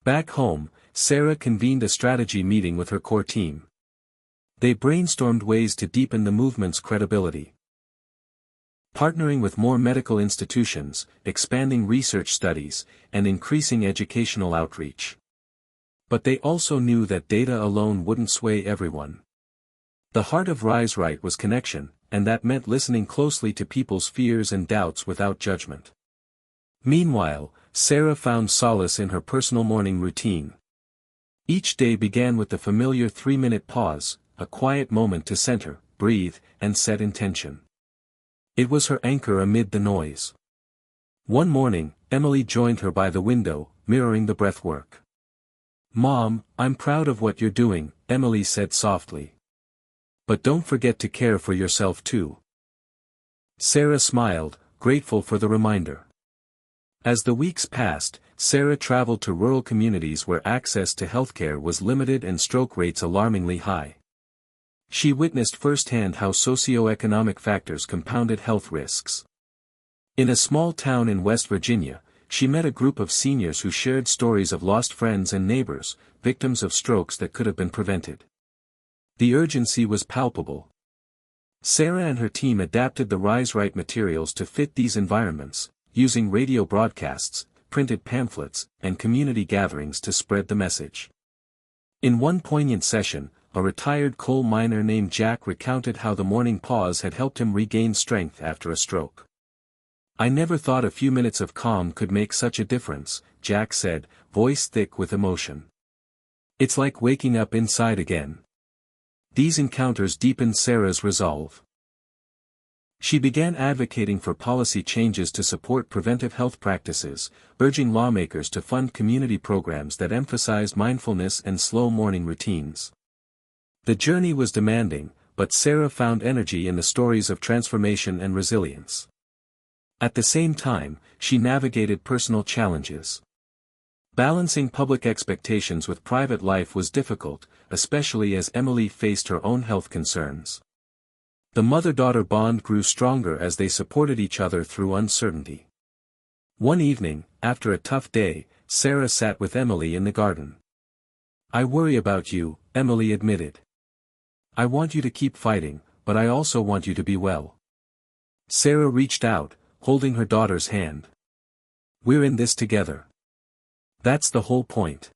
Back home, Sarah convened a strategy meeting with her core team. They brainstormed ways to deepen the movement's credibility. Partnering with more medical institutions, expanding research studies, and increasing educational outreach. But they also knew that data alone wouldn't sway everyone. The heart of Rise Right was connection, and that meant listening closely to people's fears and doubts without judgment. Meanwhile, Sarah found solace in her personal morning routine. Each day began with the familiar 3-minute pause, a quiet moment to center, breathe, and set intention. It was her anchor amid the noise. One morning, Emily joined her by the window, mirroring the breathwork. "Mom, I'm proud of what you're doing," Emily said softly. "But don't forget to care for yourself too." Sarah smiled, grateful for the reminder. As the weeks passed, Sarah traveled to rural communities where access to healthcare was limited and stroke rates alarmingly high. She witnessed firsthand how socioeconomic factors compounded health risks. In a small town in West Virginia, she met a group of seniors who shared stories of lost friends and neighbors, victims of strokes that could have been prevented. The urgency was palpable. Sarah and her team adapted the Rise Right materials to fit these environments, using radio broadcasts, printed pamphlets, and community gatherings to spread the message. In one poignant session, a retired coal miner named Jack recounted how the morning pause had helped him regain strength after a stroke. "I never thought a few minutes of calm could make such a difference," Jack said, voice thick with emotion. "It's like waking up inside again." These encounters deepened Sarah's resolve. She began advocating for policy changes to support preventive health practices, urging lawmakers to fund community programs that emphasized mindfulness and slow morning routines. The journey was demanding, but Sarah found energy in the stories of transformation and resilience. At the same time, she navigated personal challenges. Balancing public expectations with private life was difficult, especially as Emily faced her own health concerns. The mother-daughter bond grew stronger as they supported each other through uncertainty. One evening, after a tough day, Sarah sat with Emily in the garden. "I worry about you," Emily admitted. "I want you to keep fighting, but I also want you to be well." Sarah reached out, holding her daughter's hand. "We're in this together. That's the whole point."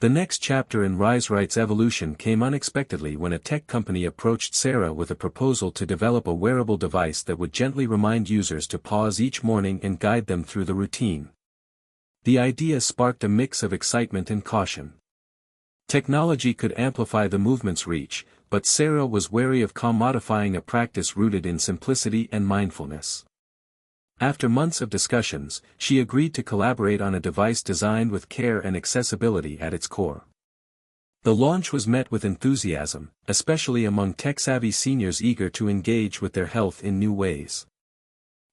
The next chapter in RiseRight's evolution came unexpectedly when a tech company approached Sarah with a proposal to develop a wearable device that would gently remind users to pause each morning and guide them through the routine. The idea sparked a mix of excitement and caution. Technology could amplify the movement's reach, but Sarah was wary of commodifying a practice rooted in simplicity and mindfulness. After months of discussions, she agreed to collaborate on a device designed with care and accessibility at its core. The launch was met with enthusiasm, especially among tech-savvy seniors eager to engage with their health in new ways.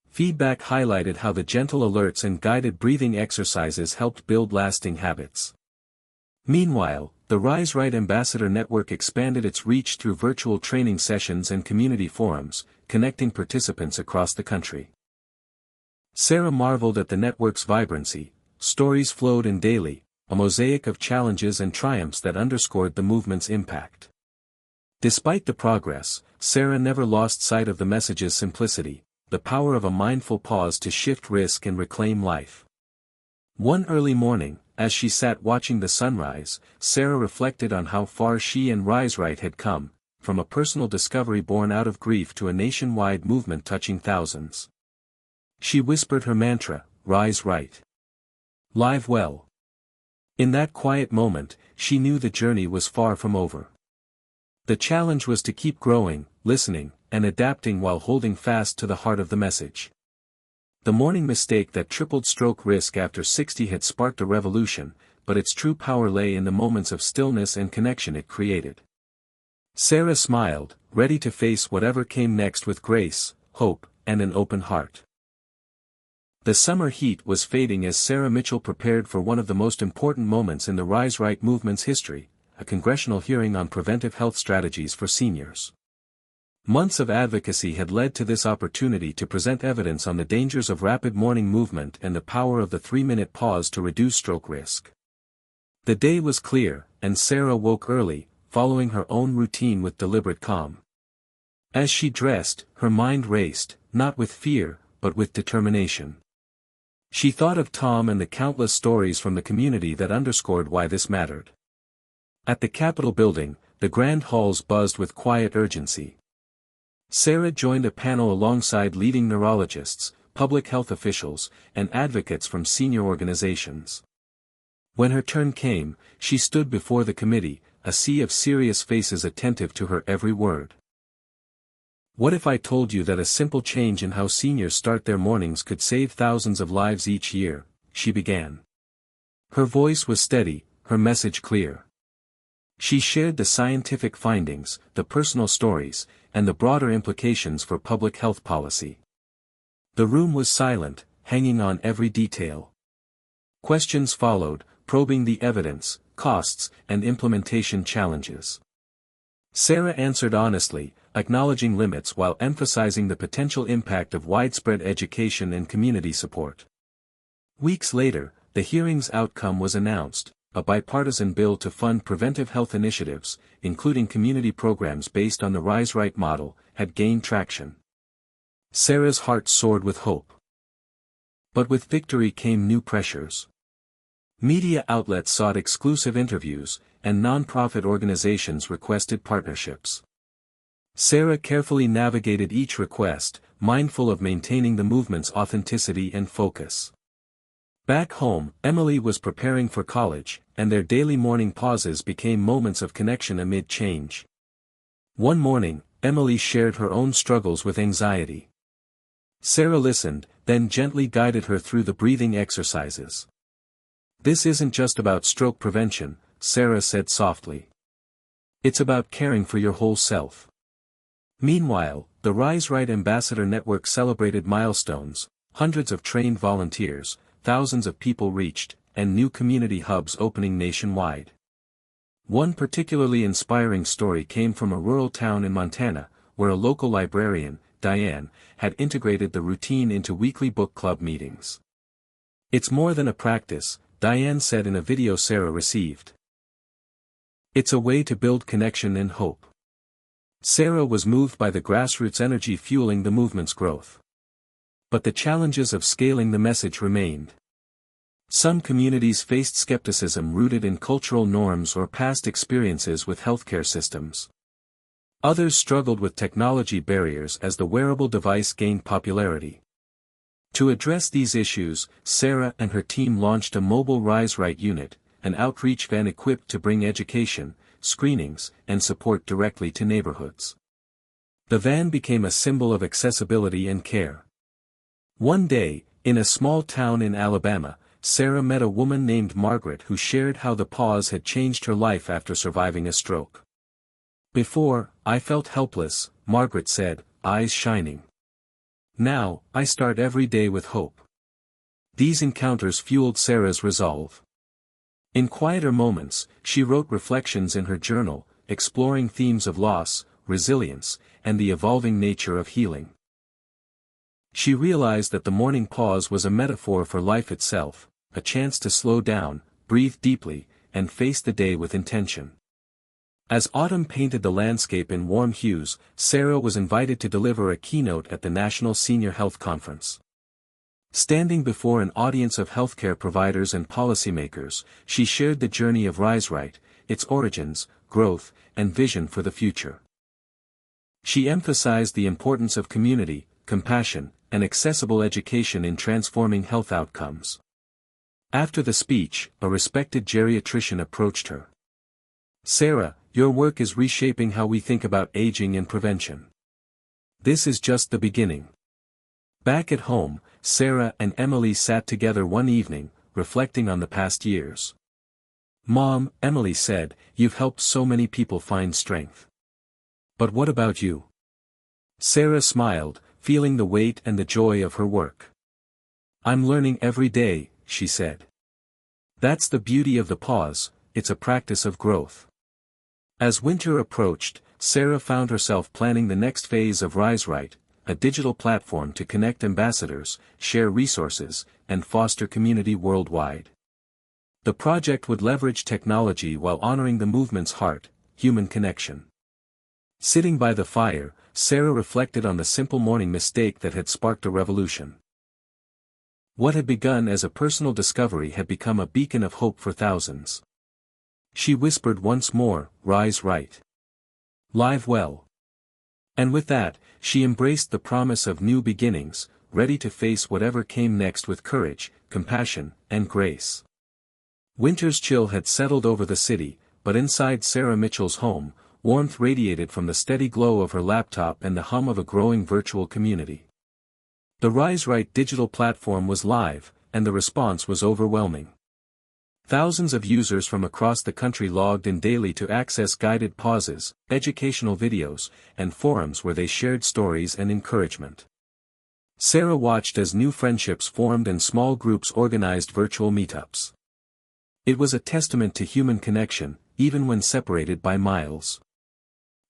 Feedback highlighted how the gentle alerts and guided breathing exercises helped build lasting habits. Meanwhile, the RiseRight Ambassador Network expanded its reach through virtual training sessions and community forums, connecting participants across the country. Sarah marveled at the network's vibrancy. Stories flowed in daily, a mosaic of challenges and triumphs that underscored the movement's impact. Despite the progress, Sarah never lost sight of the message's simplicity, the power of a mindful pause to shift risk and reclaim life. One early morning, as she sat watching the sunrise, Sarah reflected on how far she and RiseRight had come, from a personal discovery born out of grief to a nationwide movement touching thousands. She whispered her mantra, "RiseRight. Live well." In that quiet moment, she knew the journey was far from over. The challenge was to keep growing, listening, and adapting while holding fast to the heart of the message. The morning mistake that tripled stroke risk after 60 had sparked a revolution, but its true power lay in the moments of stillness and connection it created. Sarah smiled, ready to face whatever came next with grace, hope, and an open heart. The summer heat was fading as Sarah Mitchell prepared for one of the most important moments in the RiseRight movement's history, a congressional hearing on preventive health strategies for seniors. Months of advocacy had led to this opportunity to present evidence on the dangers of rapid morning movement and the power of the 3-minute pause to reduce stroke risk. The day was clear, and Sarah woke early, following her own routine with deliberate calm. As she dressed, her mind raced, not with fear, but with determination. She thought of Tom and the countless stories from the community that underscored why this mattered. At the Capitol building, the grand halls buzzed with quiet urgency. Sarah joined a panel alongside leading neurologists, public health officials, and advocates from senior organizations. When her turn came, she stood before the committee, a sea of serious faces attentive to her every word. "What if I told you that a simple change in how seniors start their mornings could save thousands of lives each year?" she began. Her voice was steady, her message clear. She shared the scientific findings, the personal stories, and the broader implications for public health policy. The room was silent, hanging on every detail. Questions followed, probing the evidence, costs, and implementation challenges. Sarah answered honestly, acknowledging limits while emphasizing the potential impact of widespread education and community support. Weeks later, the hearing's outcome was announced. A bipartisan bill to fund preventive health initiatives, including community programs based on the RiseRight model, had gained traction. Sarah's heart soared with hope. But with victory came new pressures. Media outlets sought exclusive interviews, and non-profit organizations requested partnerships. Sarah carefully navigated each request, mindful of maintaining the movement's authenticity and focus. Back home, Emily was preparing for college, and their daily morning pauses became moments of connection amid change. One morning, Emily shared her own struggles with anxiety. Sarah listened, then gently guided her through the breathing exercises. "This isn't just about stroke prevention," Sarah said softly. "It's about caring for your whole self." Meanwhile, the Rise Right Ambassador Network celebrated milestones, hundreds of trained volunteers, thousands of people reached, and new community hubs opening nationwide. One particularly inspiring story came from a rural town in Montana, where a local librarian, Diane, had integrated the routine into weekly book club meetings. "It's more than a practice," Diane said in a video Sarah received. "It's a way to build connection and hope." Sarah was moved by the grassroots energy fueling the movement's growth. But the challenges of scaling the message remained. Some communities faced skepticism rooted in cultural norms or past experiences with healthcare systems. Others struggled with technology barriers as the wearable device gained popularity. To address these issues, Sarah and her team launched a mobile Rise Right unit, an outreach van equipped to bring education, screenings, and support directly to neighborhoods. The van became a symbol of accessibility and care. One day, in a small town in Alabama, Sarah met a woman named Margaret who shared how the pause had changed her life after surviving a stroke. "Before, I felt helpless," Margaret said, eyes shining. "Now, I start every day with hope." These encounters fueled Sarah's resolve. In quieter moments, she wrote reflections in her journal, exploring themes of loss, resilience, and the evolving nature of healing. She realized that the morning pause was a metaphor for life itself, a chance to slow down, breathe deeply, and face the day with intention. As autumn painted the landscape in warm hues, Sarah was invited to deliver a keynote at the National Senior Health Conference. Standing before an audience of healthcare providers and policymakers, she shared the journey of Rise Right, its origins, growth, and vision for the future. She emphasized the importance of community, compassion, and accessible education in transforming health outcomes. After the speech, a respected geriatrician approached her. "Sarah, your work is reshaping how we think about aging and prevention. This is just the beginning." Back at home, Sarah and Emily sat together one evening, reflecting on the past years. "Mom," Emily said, "you've helped so many people find strength. But what about you?" Sarah smiled, feeling the weight and the joy of her work. "I'm learning every day," she said. "That's the beauty of the pause, it's a practice of growth." As winter approached, Sarah found herself planning the next phase of Rise Right, a digital platform to connect ambassadors, share resources, and foster community worldwide. The project would leverage technology while honoring the movement's heart, human connection. Sitting by the fire, Sarah reflected on the simple morning mistake that had sparked a revolution. What had begun as a personal discovery had become a beacon of hope for thousands. She whispered once more, "Rise Right. Live well." And with that, she embraced the promise of new beginnings, ready to face whatever came next with courage, compassion, and grace. Winter's chill had settled over the city, but inside Sarah Mitchell's home, warmth radiated from the steady glow of her laptop and the hum of a growing virtual community. The Rise Right digital platform was live, and the response was overwhelming. Thousands of users from across the country logged in daily to access guided pauses, educational videos, and forums where they shared stories and encouragement. Sarah watched as new friendships formed and small groups organized virtual meetups. It was a testament to human connection, even when separated by miles.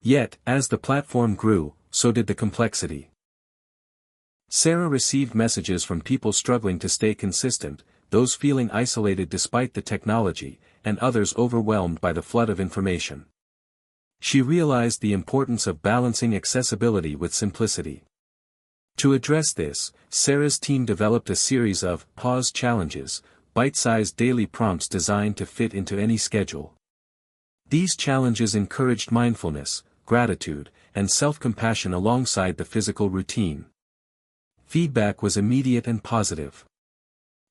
Yet, as the platform grew, so did the complexity. Sarah received messages from people struggling to stay consistent, those feeling isolated despite the technology, and others overwhelmed by the flood of information. She realized the importance of balancing accessibility with simplicity. To address this, Sarah's team developed a series of pause challenges, bite-sized daily prompts designed to fit into any schedule. These challenges encouraged mindfulness, gratitude, and self-compassion alongside the physical routine. Feedback was immediate and positive.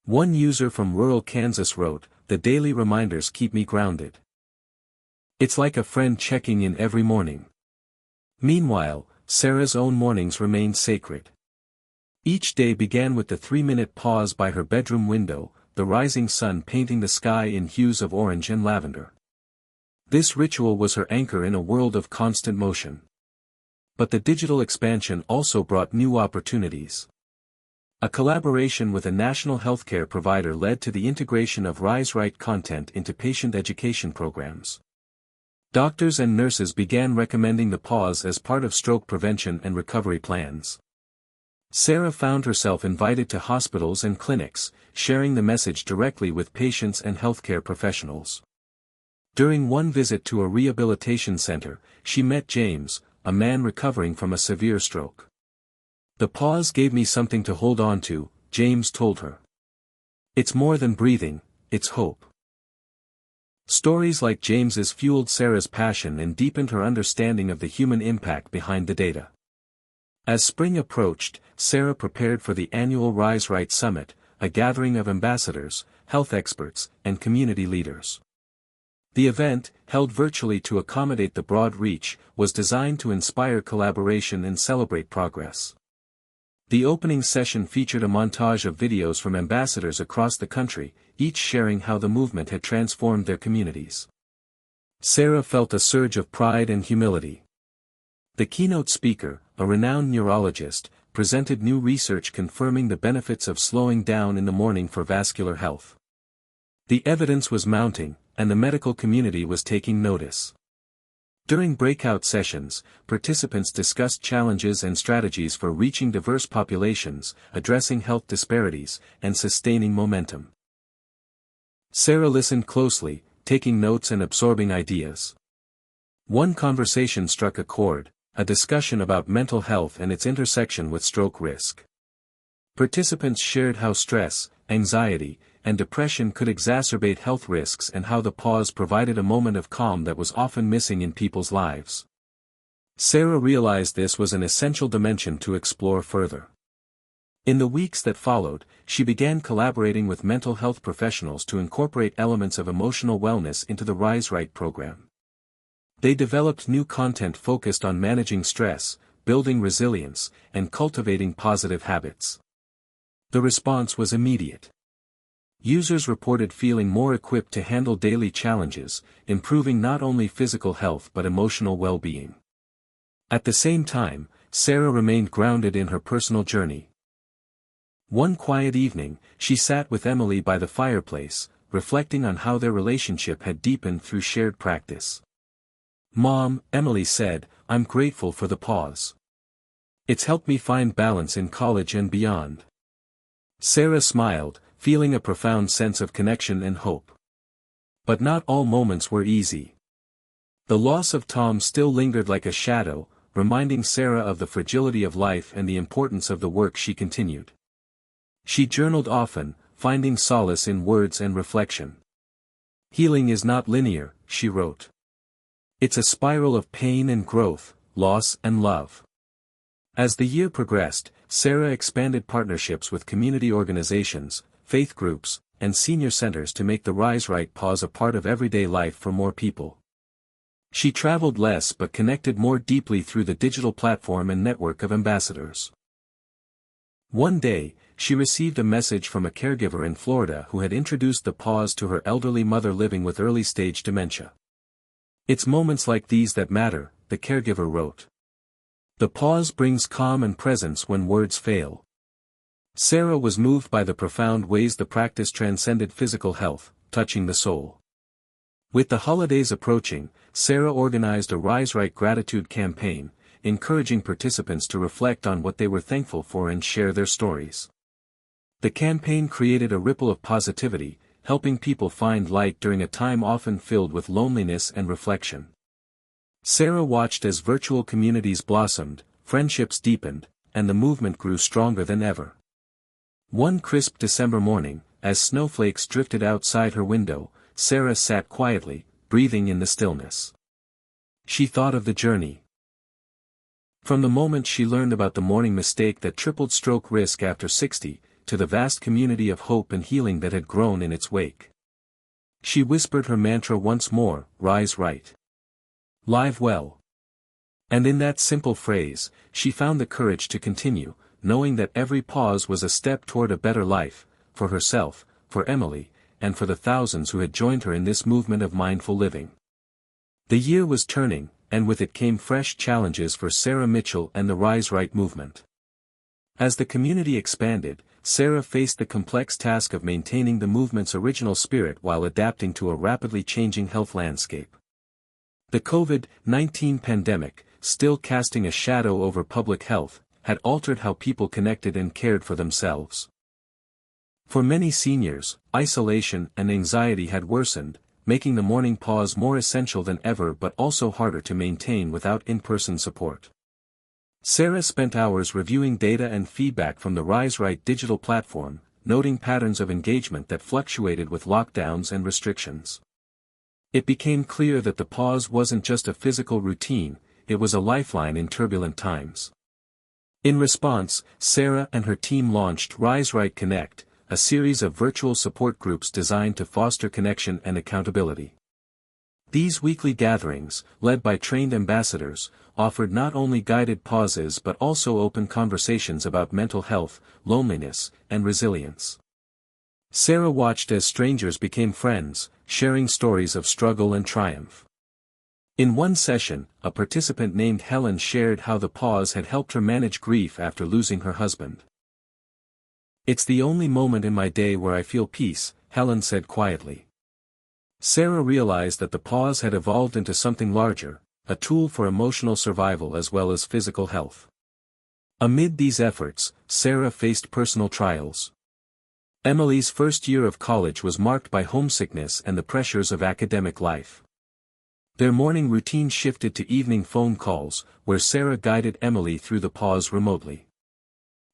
One user from rural Kansas wrote, "The daily reminders keep me grounded. It's like a friend checking in every morning." Meanwhile, Sarah's own mornings remained sacred. Each day began with the 3-minute pause by her bedroom window, the rising sun painting the sky in hues of orange and lavender. This ritual was her anchor in a world of constant motion. But the digital expansion also brought new opportunities. A collaboration with a national healthcare provider led to the integration of RiseRight content into patient education programs. Doctors and nurses began recommending the pause as part of stroke prevention and recovery plans. Sarah found herself invited to hospitals and clinics, sharing the message directly with patients and healthcare professionals. During one visit to a rehabilitation center, she met James, a man recovering from a severe stroke. "The pause gave me something to hold on to," James told her. "It's more than breathing, it's hope." Stories like James's fueled Sarah's passion and deepened her understanding of the human impact behind the data. As spring approached, Sarah prepared for the annual RiseRight Summit, a gathering of ambassadors, health experts, and community leaders. The event, held virtually to accommodate the broad reach, was designed to inspire collaboration and celebrate progress. The opening session featured a montage of videos from ambassadors across the country, each sharing how the movement had transformed their communities. Sarah felt a surge of pride and humility. The keynote speaker, a renowned neurologist, presented new research confirming the benefits of slowing down in the morning for vascular health. The evidence was mounting, and the medical community was taking notice. During breakout sessions, participants discussed challenges and strategies for reaching diverse populations, addressing health disparities, and sustaining momentum. Sarah listened closely, taking notes and absorbing ideas. One conversation struck a chord, a discussion about mental health and its intersection with stroke risk. Participants shared how stress, anxiety, and depression could exacerbate health risks and how the pause provided a moment of calm that was often missing in people's lives. Sarah realized this was an essential dimension to explore further. In the weeks that followed, she began collaborating with mental health professionals to incorporate elements of emotional wellness into the RiseRight program. They developed new content focused on managing stress, building resilience, and cultivating positive habits. The response was immediate. Users reported feeling more equipped to handle daily challenges, improving not only physical health but emotional well-being. At the same time, Sarah remained grounded in her personal journey. One quiet evening, she sat with Emily by the fireplace, reflecting on how their relationship had deepened through shared practice. "Mom," Emily said, "I'm grateful for the pause. It's helped me find balance in college and beyond." Sarah smiled, feeling a profound sense of connection and hope. But not all moments were easy. The loss of Tom still lingered like a shadow, reminding Sarah of the fragility of life and the importance of the work she continued. She journaled often, finding solace in words and reflection. "Healing is not linear," she wrote. "It's a spiral of pain and growth, loss and love." As the year progressed, Sarah expanded partnerships with community organizations, faith groups, and senior centers to make the RiseRight pause a part of everyday life for more people. She traveled less but connected more deeply through the digital platform and network of ambassadors. One day, she received a message from a caregiver in Florida who had introduced the pause to her elderly mother living with early-stage dementia. "It's moments like these that matter," the caregiver wrote. "The pause brings calm and presence when words fail." Sarah was moved by the profound ways the practice transcended physical health, touching the soul. With the holidays approaching, Sarah organized a RiseRight gratitude campaign, encouraging participants to reflect on what they were thankful for and share their stories. The campaign created a ripple of positivity, helping people find light during a time often filled with loneliness and reflection. Sarah watched as virtual communities blossomed, friendships deepened, and the movement grew stronger than ever. One crisp December morning, as snowflakes drifted outside her window, Sarah sat quietly, breathing in the stillness. She thought of the journey. From the moment she learned about the morning mistake that tripled stroke risk after 60, to the vast community of hope and healing that had grown in its wake. She whispered her mantra once more, rise right. Live well. And in that simple phrase, she found the courage to continue, knowing that every pause was a step toward a better life, for herself, for Emily, and for the thousands who had joined her in this movement of mindful living. The year was turning, and with it came fresh challenges for Sarah Mitchell and the Rise Right movement. As the community expanded, Sarah faced the complex task of maintaining the movement's original spirit while adapting to a rapidly changing health landscape. The COVID-19 pandemic, still casting a shadow over public health, had altered how people connected and cared for themselves. For many seniors, isolation and anxiety had worsened, making the morning pause more essential than ever but also harder to maintain without in-person support. Sarah spent hours reviewing data and feedback from the Rise Right digital platform, noting patterns of engagement that fluctuated with lockdowns and restrictions. It became clear that the pause wasn't just a physical routine, it was a lifeline in turbulent times. In response, Sarah and her team launched Rise Right Connect, a series of virtual support groups designed to foster connection and accountability. These weekly gatherings, led by trained ambassadors, offered not only guided pauses but also open conversations about mental health, loneliness, and resilience. Sarah watched as strangers became friends, sharing stories of struggle and triumph. In one session, a participant named Helen shared how the pause had helped her manage grief after losing her husband. "It's the only moment in my day where I feel peace," Helen said quietly. Sarah realized that the pause had evolved into something larger, a tool for emotional survival as well as physical health. Amid these efforts, Sarah faced personal trials. Emily's first year of college was marked by homesickness and the pressures of academic life. Their morning routine shifted to evening phone calls, where Sarah guided Emily through the pause remotely.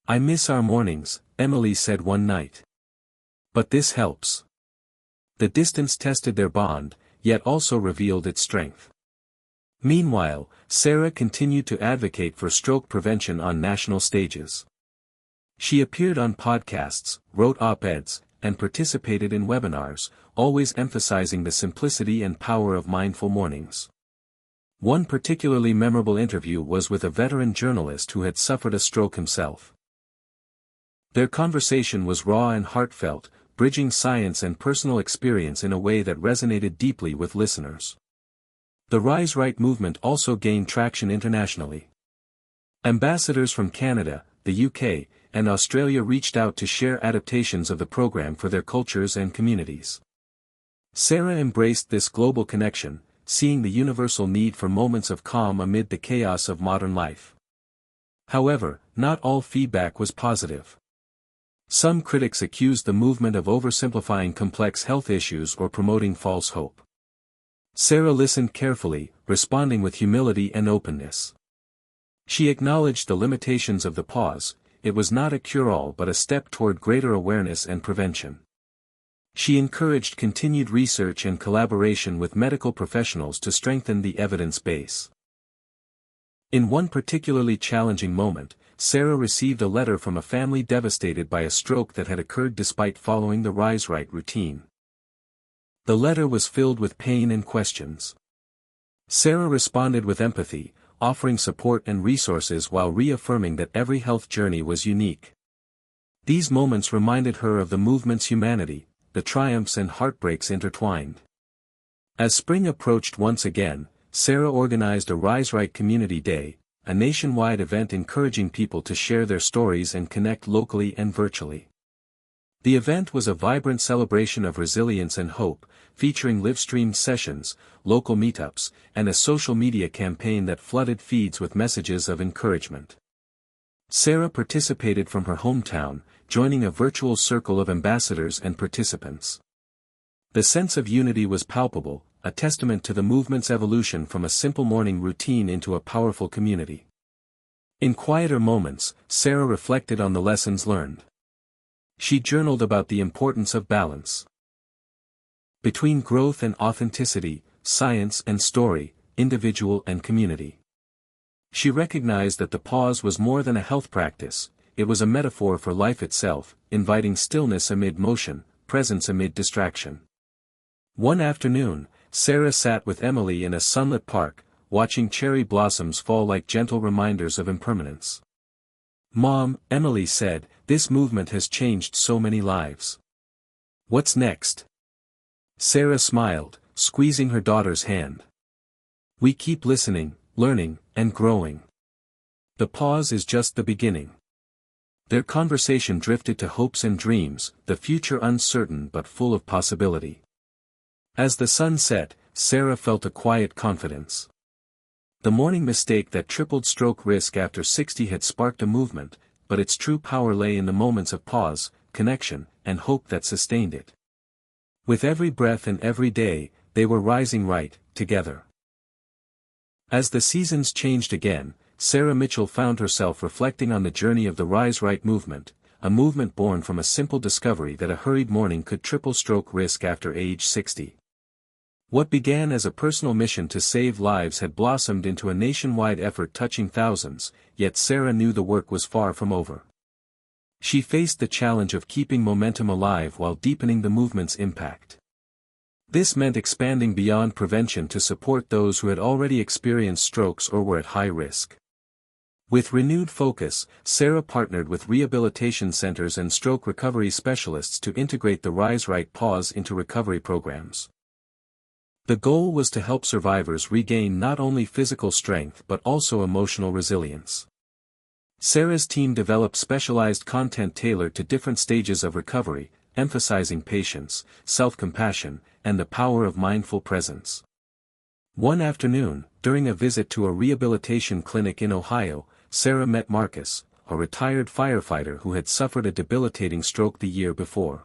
"I miss our mornings," Emily said one night. "But this helps." The distance tested their bond, yet also revealed its strength. Meanwhile, Sarah continued to advocate for stroke prevention on national stages. She appeared on podcasts, wrote op-eds, and participated in webinars, always emphasizing the simplicity and power of mindful mornings. One particularly memorable interview was with a veteran journalist who had suffered a stroke himself. Their conversation was raw and heartfelt, bridging science and personal experience in a way that resonated deeply with listeners. The Rise Right movement also gained traction internationally. Ambassadors from Canada, the UK, and Australia reached out to share adaptations of the program for their cultures and communities. Sarah embraced this global connection, seeing the universal need for moments of calm amid the chaos of modern life. However, not all feedback was positive. Some critics accused the movement of oversimplifying complex health issues or promoting false hope. Sarah listened carefully, responding with humility and openness. She acknowledged the limitations of the pause. It was not a cure-all but a step toward greater awareness and prevention. She encouraged continued research and collaboration with medical professionals to strengthen the evidence base. In one particularly challenging moment, Sarah received a letter from a family devastated by a stroke that had occurred despite following the Rise Right routine. The letter was filled with pain and questions. Sarah responded with empathy, offering support and resources while reaffirming that every health journey was unique. These moments reminded her of the movement's humanity, the triumphs and heartbreaks intertwined. As spring approached once again, Sarah organized a Rise Right Community Day, a nationwide event encouraging people to share their stories and connect locally and virtually. The event was a vibrant celebration of resilience and hope, featuring live-streamed sessions, local meetups, and a social media campaign that flooded feeds with messages of encouragement. Sarah participated from her hometown, joining a virtual circle of ambassadors and participants. The sense of unity was palpable, a testament to the movement's evolution from a simple morning routine into a powerful community. In quieter moments, Sarah reflected on the lessons learned. She journaled about the importance of balance between growth and authenticity, science and story, individual and community. She recognized that the pause was more than a health practice, it was a metaphor for life itself, inviting stillness amid motion, presence amid distraction. One afternoon, Sarah sat with Emily in a sunlit park, watching cherry blossoms fall like gentle reminders of impermanence. "Mom," Emily said, "this movement has changed so many lives. What's next?" Sarah smiled, squeezing her daughter's hand. "We keep listening, learning, and growing. The pause is just the beginning." Their conversation drifted to hopes and dreams, the future uncertain but full of possibility. As the sun set, Sarah felt a quiet confidence. The morning mistake that tripled stroke risk after 60 had sparked a movement, but its true power lay in the moments of pause, connection, and hope that sustained it. With every breath and every day, they were rising right, together. As the seasons changed again, Sarah Mitchell found herself reflecting on the journey of the Rise Right movement, a movement born from a simple discovery that a hurried morning could triple stroke risk after age 60. What began as a personal mission to save lives had blossomed into a nationwide effort touching thousands, yet Sarah knew the work was far from over. She faced the challenge of keeping momentum alive while deepening the movement's impact. This meant expanding beyond prevention to support those who had already experienced strokes or were at high risk. With renewed focus, Sarah partnered with rehabilitation centers and stroke recovery specialists to integrate the Rise Right pause into recovery programs. The goal was to help survivors regain not only physical strength but also emotional resilience. Sarah's team developed specialized content tailored to different stages of recovery, emphasizing patience, self-compassion, and the power of mindful presence. One afternoon, during a visit to a rehabilitation clinic in Ohio, Sarah met Marcus, a retired firefighter who had suffered a debilitating stroke the year before.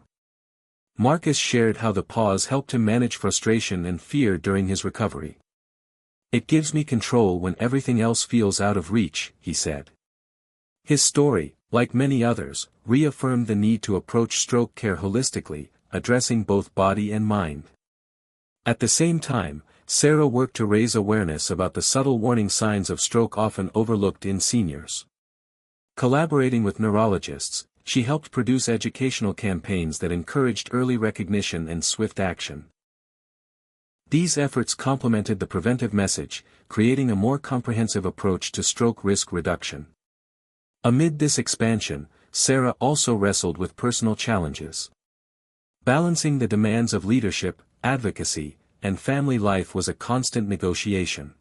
Marcus shared how the pause helped him manage frustration and fear during his recovery. "It gives me control when everything else feels out of reach," he said. His story, like many others, reaffirmed the need to approach stroke care holistically, addressing both body and mind. At the same time, Sarah worked to raise awareness about the subtle warning signs of stroke often overlooked in seniors. Collaborating with neurologists, she helped produce educational campaigns that encouraged early recognition and swift action. These efforts complemented the preventive message, creating a more comprehensive approach to stroke risk reduction. Amid this expansion, Sarah also wrestled with personal challenges. Balancing the demands of leadership, advocacy, and family life was a constant negotiation.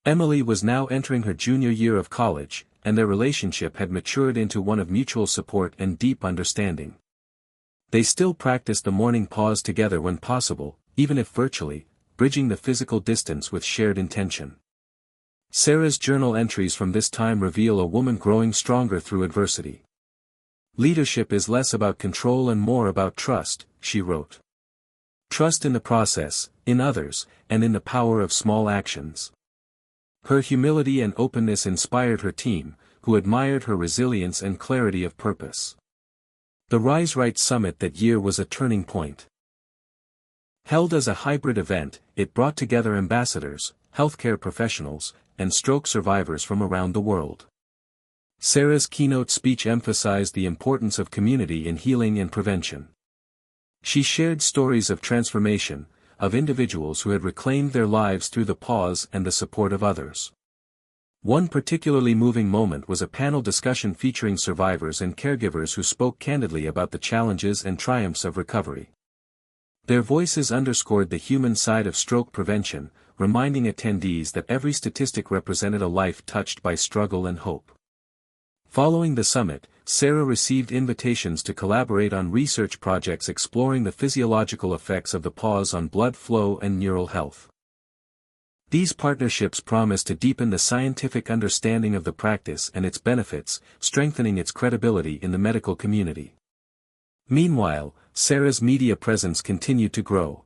Emily was now entering her junior year of college, and their relationship had matured into one of mutual support and deep understanding. They still practiced the morning pause together when possible, even if virtually, bridging the physical distance with shared intention. Sarah's journal entries from this time reveal a woman growing stronger through adversity. "Leadership is less about control and more about trust," she wrote. "Trust in the process, in others, and in the power of small actions." Her humility and openness inspired her team, who admired her resilience and clarity of purpose. The Rise Right Summit that year was a turning point. Held as a hybrid event, it brought together ambassadors, healthcare professionals, and stroke survivors from around the world. Sarah's keynote speech emphasized the importance of community in healing and prevention. She shared stories of transformation, of individuals who had reclaimed their lives through the pause and the support of others. One particularly moving moment was a panel discussion featuring survivors and caregivers who spoke candidly about the challenges and triumphs of recovery. Their voices underscored the human side of stroke prevention, reminding attendees that every statistic represented a life touched by struggle and hope. Following the summit, Sarah received invitations to collaborate on research projects exploring the physiological effects of the pause on blood flow and neural health. These partnerships promise to deepen the scientific understanding of the practice and its benefits, strengthening its credibility in the medical community. Meanwhile, Sarah's media presence continued to grow.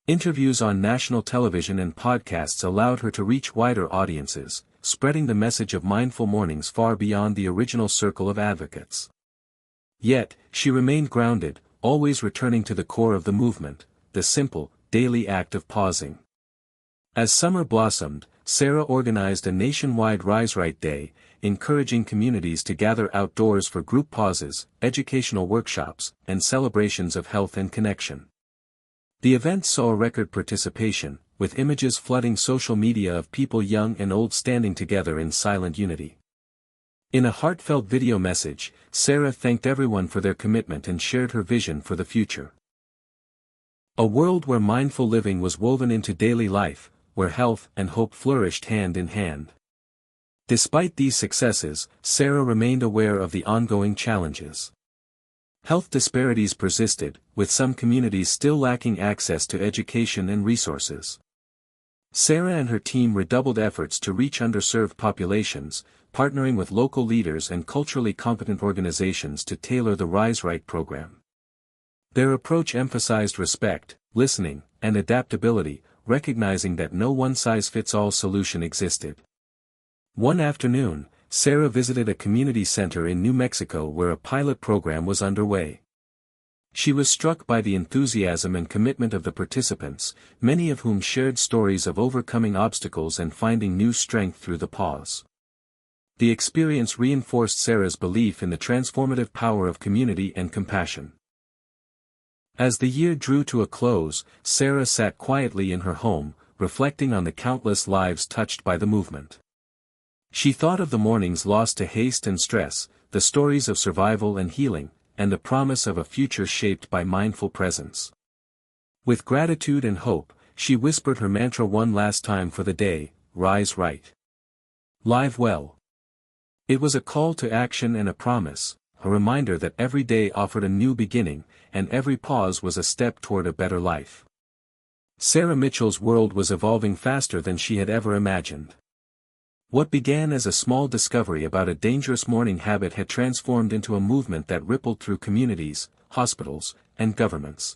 Interviews on national television and podcasts allowed her to reach wider audiences, spreading the message of mindful mornings far beyond the original circle of advocates. Yet, she remained grounded, always returning to the core of the movement, the simple, daily act of pausing. As summer blossomed, Sarah organized a nationwide Rise Right Day, encouraging communities to gather outdoors for group pauses, educational workshops, and celebrations of health and connection. The event saw record participation, with images flooding social media of people young and old standing together in silent unity. In a heartfelt video message, Sarah thanked everyone for their commitment and shared her vision for the future. A world where mindful living was woven into daily life, where health and hope flourished hand in hand. Despite these successes, Sarah remained aware of the ongoing challenges. Health disparities persisted, with some communities still lacking access to education and resources. Sarah and her team redoubled efforts to reach underserved populations, partnering with local leaders and culturally competent organizations to tailor the Rise Right program. Their approach emphasized respect, listening, and adaptability, recognizing that no one-size-fits-all solution existed. One afternoon, Sarah visited a community center in New Mexico where a pilot program was underway. She was struck by the enthusiasm and commitment of the participants, many of whom shared stories of overcoming obstacles and finding new strength through the pause. The experience reinforced Sarah's belief in the transformative power of community and compassion. As the year drew to a close, Sarah sat quietly in her home, reflecting on the countless lives touched by the movement. She thought of the mornings lost to haste and stress, the stories of survival and healing, and the promise of a future shaped by mindful presence. With gratitude and hope, she whispered her mantra one last time for the day: Rise Right. Live well. It was a call to action and a promise, a reminder that every day offered a new beginning, and every pause was a step toward a better life. Sarah Mitchell's world was evolving faster than she had ever imagined. What began as a small discovery about a dangerous morning habit had transformed into a movement that rippled through communities, hospitals, and governments.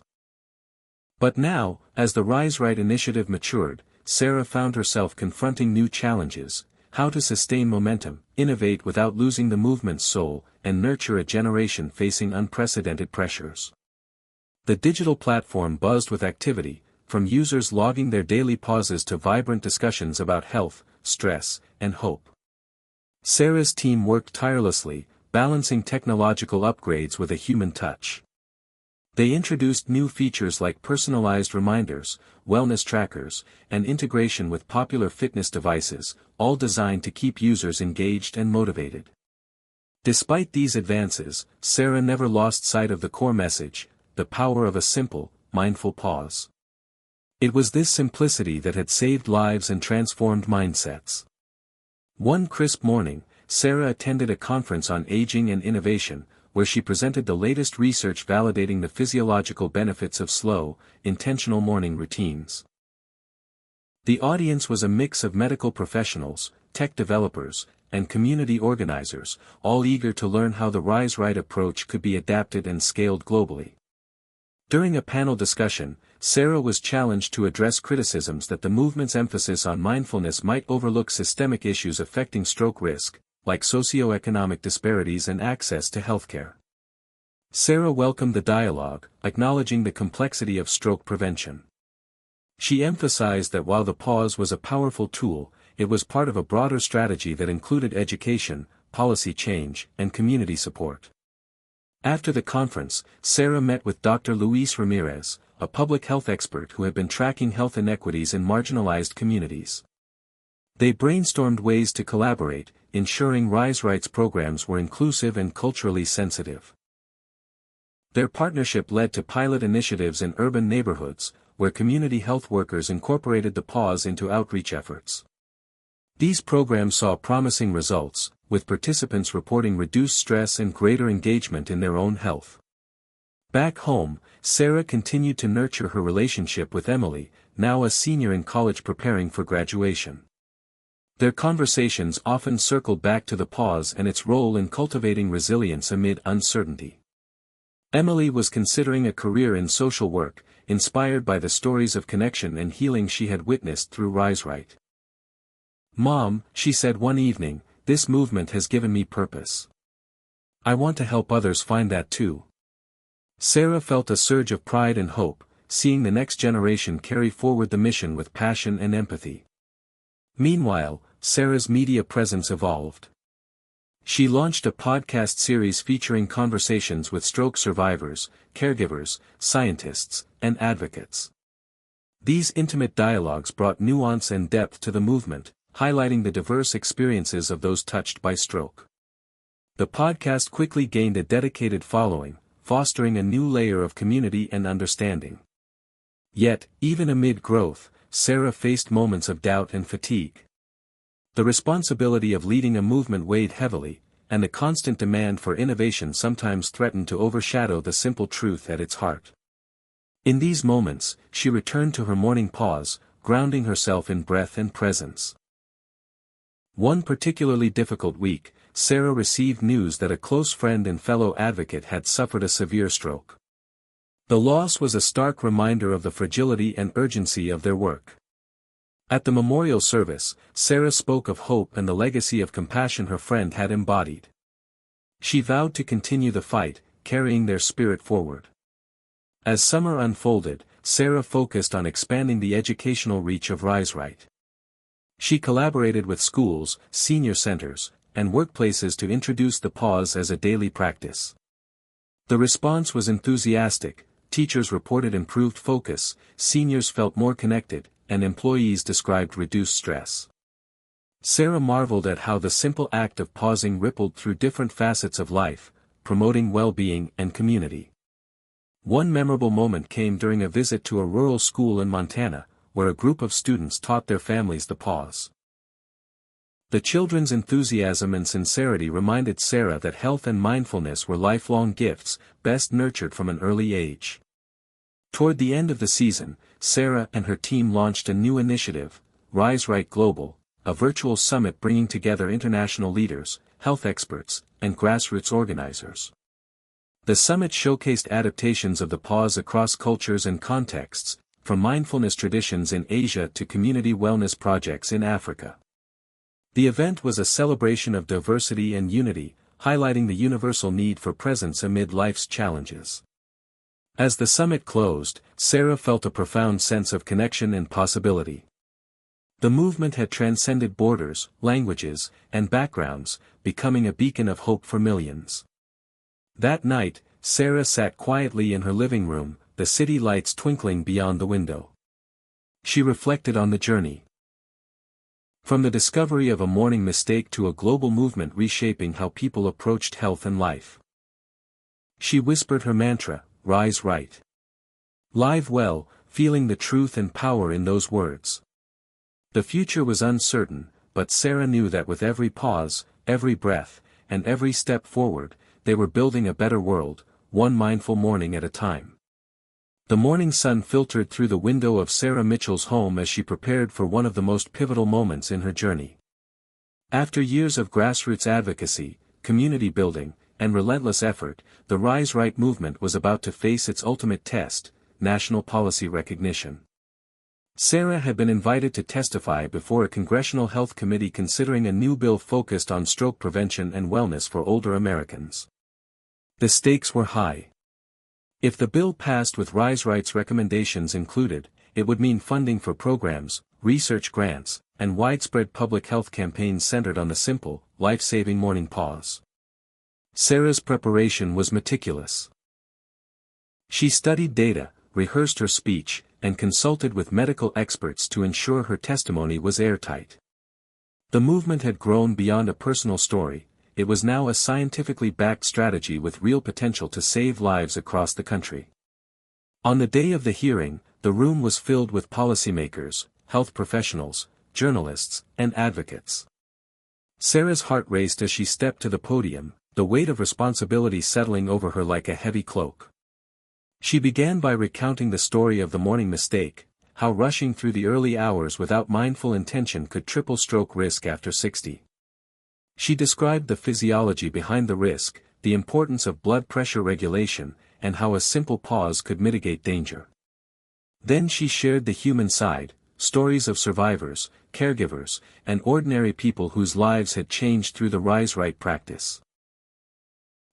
But now, as the Rise Right initiative matured, Sarah found herself confronting new challenges: how to sustain momentum, innovate without losing the movement's soul, and nurture a generation facing unprecedented pressures. The digital platform buzzed with activity, from users logging their daily pauses to vibrant discussions about health, stress, and hope. Sarah's team worked tirelessly, balancing technological upgrades with a human touch. They introduced new features like personalized reminders, wellness trackers, and integration with popular fitness devices, all designed to keep users engaged and motivated. Despite these advances, Sarah never lost sight of the core message: the power of a simple, mindful pause. It was this simplicity that had saved lives and transformed mindsets. One crisp morning, Sarah attended a conference on aging and innovation, where she presented the latest research validating the physiological benefits of slow, intentional morning routines. The audience was a mix of medical professionals, tech developers, and community organizers, all eager to learn how the Rise Right approach could be adapted and scaled globally. During a panel discussion, Sarah was challenged to address criticisms that the movement's emphasis on mindfulness might overlook systemic issues affecting stroke risk, like socioeconomic disparities and access to healthcare. Sarah welcomed the dialogue, acknowledging the complexity of stroke prevention. She emphasized that while the pause was a powerful tool, it was part of a broader strategy that included education, policy change, and community support. After the conference, Sarah met with Dr. Luis Ramirez, a public health expert who had been tracking health inequities in marginalized communities. They brainstormed ways to collaborate, ensuring Rise Right's programs were inclusive and culturally sensitive. Their partnership led to pilot initiatives in urban neighborhoods, where community health workers incorporated the pause into outreach efforts. These programs saw promising results, with participants reporting reduced stress and greater engagement in their own health. Back home, Sarah continued to nurture her relationship with Emily, now a senior in college preparing for graduation. Their conversations often circled back to the pause and its role in cultivating resilience amid uncertainty. Emily was considering a career in social work, inspired by the stories of connection and healing she had witnessed through Rise Right. "Mom," she said one evening, "this movement has given me purpose. I want to help others find that too." Sarah felt a surge of pride and hope, seeing the next generation carry forward the mission with passion and empathy. Meanwhile, Sarah's media presence evolved. She launched a podcast series featuring conversations with stroke survivors, caregivers, scientists, and advocates. These intimate dialogues brought nuance and depth to the movement, highlighting the diverse experiences of those touched by stroke. The podcast quickly gained a dedicated following, fostering a new layer of community and understanding. Yet, even amid growth, Sarah faced moments of doubt and fatigue. The responsibility of leading a movement weighed heavily, and the constant demand for innovation sometimes threatened to overshadow the simple truth at its heart. In these moments, she returned to her morning pause, grounding herself in breath and presence. One particularly difficult week, Sarah received news that a close friend and fellow advocate had suffered a severe stroke. The loss was a stark reminder of the fragility and urgency of their work. At the memorial service, Sarah spoke of hope and the legacy of compassion her friend had embodied. She vowed to continue the fight, carrying their spirit forward. As summer unfolded, Sarah focused on expanding the educational reach of RiseRight. She collaborated with schools, senior centers, and workplaces to introduce the pause as a daily practice. The response was enthusiastic. Teachers reported improved focus, seniors felt more connected, and employees described reduced stress. Sarah marveled at how the simple act of pausing rippled through different facets of life, promoting well-being and community. One memorable moment came during a visit to a rural school in Montana, where a group of students taught their families the pause. The children's enthusiasm and sincerity reminded Sarah that health and mindfulness were lifelong gifts, best nurtured from an early age. Toward the end of the season, Sarah and her team launched a new initiative, RiseRight Global, a virtual summit bringing together international leaders, health experts, and grassroots organizers. The summit showcased adaptations of the pause across cultures and contexts, from mindfulness traditions in Asia to community wellness projects in Africa. The event was a celebration of diversity and unity, highlighting the universal need for presence amid life's challenges. As the summit closed, Sarah felt a profound sense of connection and possibility. The movement had transcended borders, languages, and backgrounds, becoming a beacon of hope for millions. That night, Sarah sat quietly in her living room, the city lights twinkling beyond the window. She reflected on the journey. From the discovery of a morning mistake to a global movement reshaping how people approached health and life. She whispered her mantra, "Rise Right." Live well, feeling the truth and power in those words. The future was uncertain, but Sarah knew that with every pause, every breath, and every step forward, they were building a better world, one mindful morning at a time. The morning sun filtered through the window of Sarah Mitchell's home as she prepared for one of the most pivotal moments in her journey. After years of grassroots advocacy, community building, and relentless effort, the RiseRight movement was about to face its ultimate test, national policy recognition. Sarah had been invited to testify before a congressional health committee considering a new bill focused on stroke prevention and wellness for older Americans. The stakes were high. If the bill passed with RiseRight's recommendations included, it would mean funding for programs, research grants, and widespread public health campaigns centered on the simple, life-saving morning pause. Sarah's preparation was meticulous. She studied data, rehearsed her speech, and consulted with medical experts to ensure her testimony was airtight. The movement had grown beyond a personal story. It was now a scientifically backed strategy with real potential to save lives across the country. On the day of the hearing, the room was filled with policymakers, health professionals, journalists, and advocates. Sarah's heart raced as she stepped to the podium, the weight of responsibility settling over her like a heavy cloak. She began by recounting the story of the morning mistake, how rushing through the early hours without mindful intention could triple stroke risk after 60. She described the physiology behind the risk, the importance of blood pressure regulation, and how a simple pause could mitigate danger. Then she shared the human side, stories of survivors, caregivers, and ordinary people whose lives had changed through the Rise Right practice.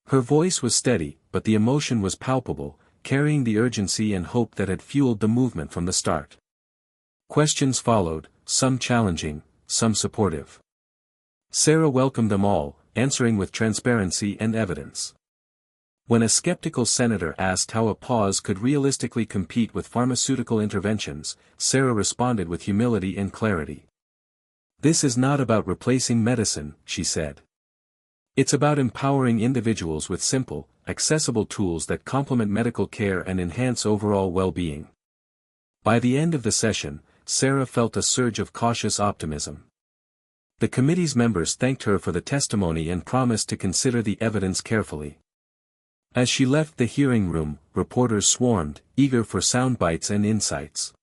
Her voice was steady, but the emotion was palpable, carrying the urgency and hope that had fueled the movement from the start. Questions followed, some challenging, some supportive. Sarah welcomed them all, answering with transparency and evidence. When a skeptical senator asked how a pause could realistically compete with pharmaceutical interventions, Sarah responded with humility and clarity. "This is not about replacing medicine," she said. "It's about empowering individuals with simple, accessible tools that complement medical care and enhance overall well-being." By the end of the session, Sarah felt a surge of cautious optimism. The committee's members thanked her for the testimony and promised to consider the evidence carefully. As she left the hearing room, reporters swarmed, eager for sound bites and insights.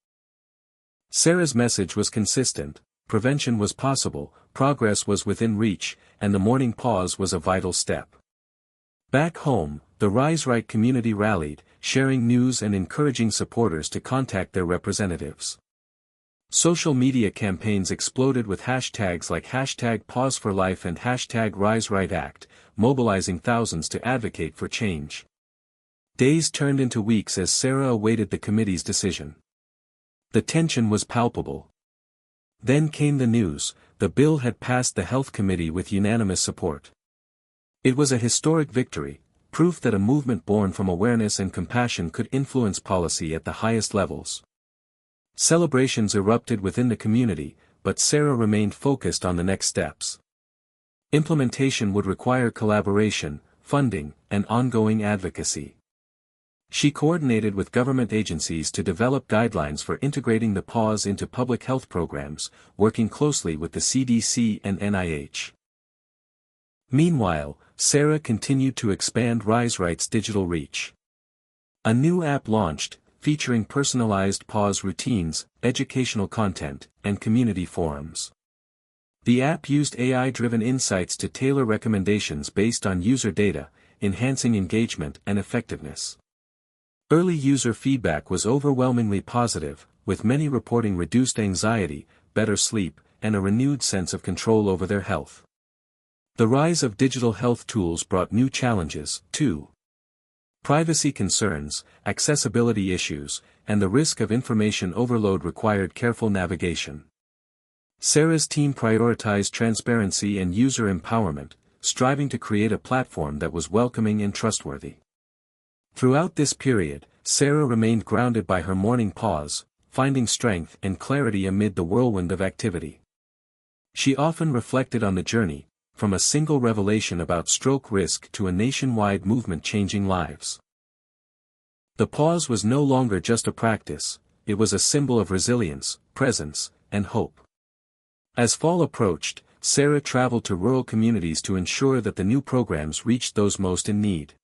Sarah's message was consistent: prevention was possible, progress was within reach, and the morning pause was a vital step. Back home, the Rise Right community rallied, sharing news and encouraging supporters to contact their representatives. Social media campaigns exploded with hashtags like #PauseForLife and #RiseRightAct, mobilizing thousands to advocate for change. Days turned into weeks as Sarah awaited the committee's decision. The tension was palpable. Then came the news: the bill had passed the Health Committee with unanimous support. It was a historic victory, proof that a movement born from awareness and compassion could influence policy at the highest levels. Celebrations erupted within the community, but Sarah remained focused on the next steps. Implementation would require collaboration, funding, and ongoing advocacy. She coordinated with government agencies to develop guidelines for integrating the pause into public health programs, working closely with the CDC and NIH. Meanwhile, Sarah continued to expand Rise Right's digital reach. A new app launched, featuring personalized pause routines, educational content, and community forums. The app used AI-driven insights to tailor recommendations based on user data, enhancing engagement and effectiveness. Early user feedback was overwhelmingly positive, with many reporting reduced anxiety, better sleep, and a renewed sense of control over their health. The rise of digital health tools brought new challenges, too. Privacy concerns, accessibility issues, and the risk of information overload required careful navigation. Sarah's team prioritized transparency and user empowerment, striving to create a platform that was welcoming and trustworthy. Throughout this period, Sarah remained grounded by her morning pause, finding strength and clarity amid the whirlwind of activity. She often reflected on the journey, from a single revelation about stroke risk to a nationwide movement changing lives. The pause was no longer just a practice, it was a symbol of resilience, presence, and hope. As fall approached, Sarah traveled to rural communities to ensure that the new programs reached those most in need.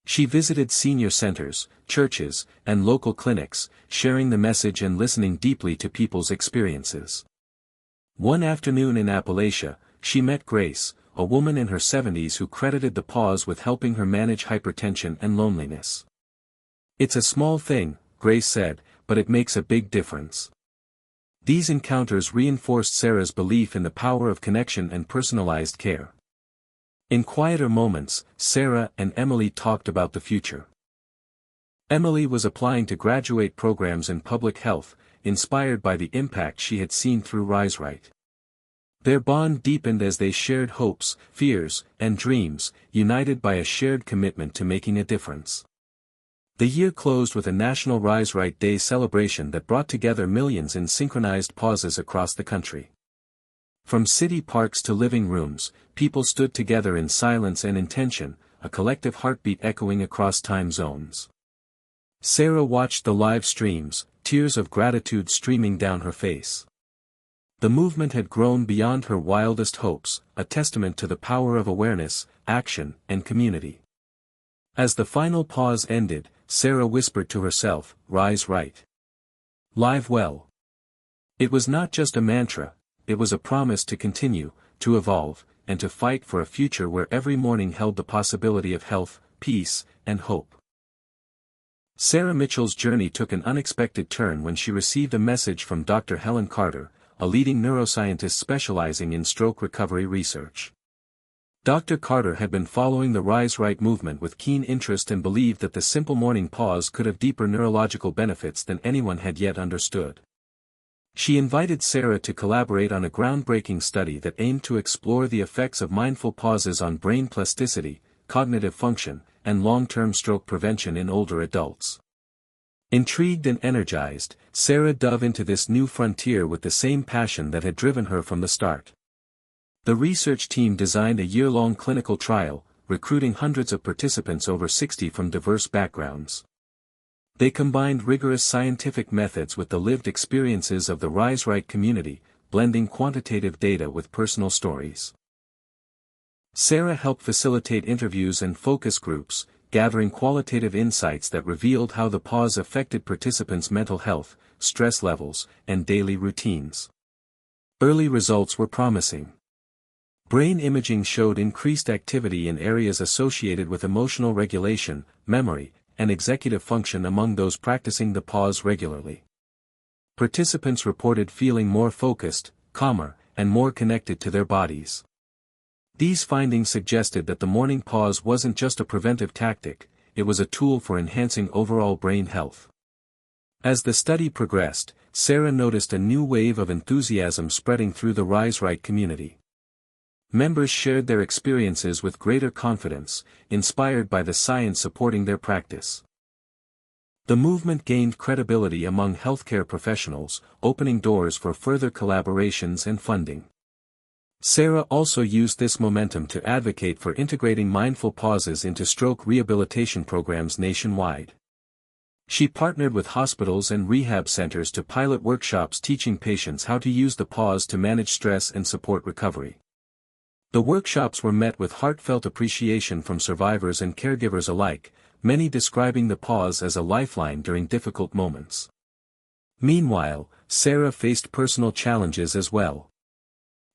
She visited senior centers, churches, and local clinics, sharing the message and listening deeply to people's experiences. One afternoon in Appalachia, she met Grace, a woman in her 70s who credited the pause with helping her manage hypertension and loneliness. "It's a small thing," Grace said, "but it makes a big difference." These encounters reinforced Sarah's belief in the power of connection and personalized care. In quieter moments, Sarah and Emily talked about the future. Emily was applying to graduate programs in public health, inspired by the impact she had seen through Rise Right. Their bond deepened as they shared hopes, fears, and dreams, united by a shared commitment to making a difference. The year closed with a National Rise Right Day celebration that brought together millions in synchronized pauses across the country. From city parks to living rooms, people stood together in silence and intention, a collective heartbeat echoing across time zones. Sarah watched the live streams, tears of gratitude streaming down her face. The movement had grown beyond her wildest hopes, a testament to the power of awareness, action, and community. As the final pause ended, Sarah whispered to herself, "Rise Right. Live well." It was not just a mantra, it was a promise to continue, to evolve, and to fight for a future where every morning held the possibility of health, peace, and hope. Sarah Mitchell's journey took an unexpected turn when she received a message from Dr. Helen Carter, a leading neuroscientist specializing in stroke recovery research. Dr. Carter had been following the Rise Right movement with keen interest and believed that the simple morning pause could have deeper neurological benefits than anyone had yet understood. She invited Sarah to collaborate on a groundbreaking study that aimed to explore the effects of mindful pauses on brain plasticity, cognitive function, and long-term stroke prevention in older adults. Intrigued and energized, Sarah dove into this new frontier with the same passion that had driven her from the start. The research team designed a year-long clinical trial, recruiting hundreds of participants over 60 from diverse backgrounds. They combined rigorous scientific methods with the lived experiences of the Rise Right community, blending quantitative data with personal stories. Sarah helped facilitate interviews and focus groups, gathering qualitative insights that revealed how the pause affected participants' mental health, stress levels, and daily routines. Early results were promising. Brain imaging showed increased activity in areas associated with emotional regulation, memory, and executive function among those practicing the pause regularly. Participants reported feeling more focused, calmer, and more connected to their bodies. These findings suggested that the morning pause wasn't just a preventive tactic, it was a tool for enhancing overall brain health. As the study progressed, Sarah noticed a new wave of enthusiasm spreading through the Rise Right community. Members shared their experiences with greater confidence, inspired by the science supporting their practice. The movement gained credibility among healthcare professionals, opening doors for further collaborations and funding. Sarah also used this momentum to advocate for integrating mindful pauses into stroke rehabilitation programs nationwide. She partnered with hospitals and rehab centers to pilot workshops teaching patients how to use the pause to manage stress and support recovery. The workshops were met with heartfelt appreciation from survivors and caregivers alike, many describing the pause as a lifeline during difficult moments. Meanwhile, Sarah faced personal challenges as well.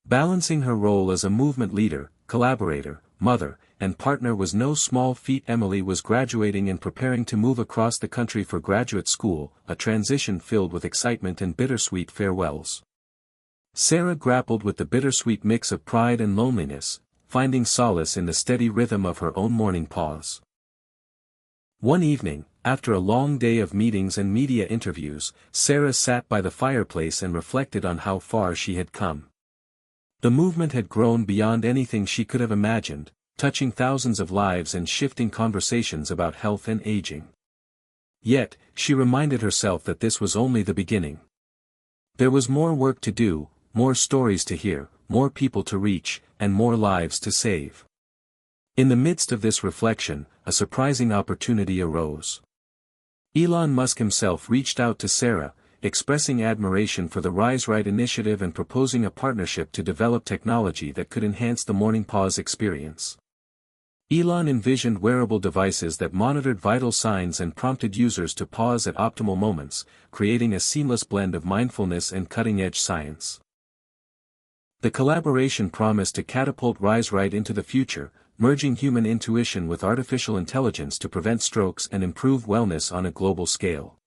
Balancing her role as a movement leader, collaborator, mother, and partner was no small feat. Emily was graduating and preparing to move across the country for graduate school, a transition filled with excitement and bittersweet farewells. Sarah grappled with the bittersweet mix of pride and loneliness, finding solace in the steady rhythm of her own morning pause. One evening, after a long day of meetings and media interviews, Sarah sat by the fireplace and reflected on how far she had come. The movement had grown beyond anything she could have imagined, touching thousands of lives and shifting conversations about health and aging. Yet, she reminded herself that this was only the beginning. There was more work to do, more stories to hear, more people to reach, and more lives to save. In the midst of this reflection, a surprising opportunity arose. Elon Musk himself reached out to Sarah, expressing admiration for the Rise Right initiative and proposing a partnership to develop technology that could enhance the morning pause experience. Elon envisioned wearable devices that monitored vital signs and prompted users to pause at optimal moments, creating a seamless blend of mindfulness and cutting-edge science. The collaboration promised to catapult Rise Right into the future, merging human intuition with artificial intelligence to prevent strokes and improve wellness on a global scale.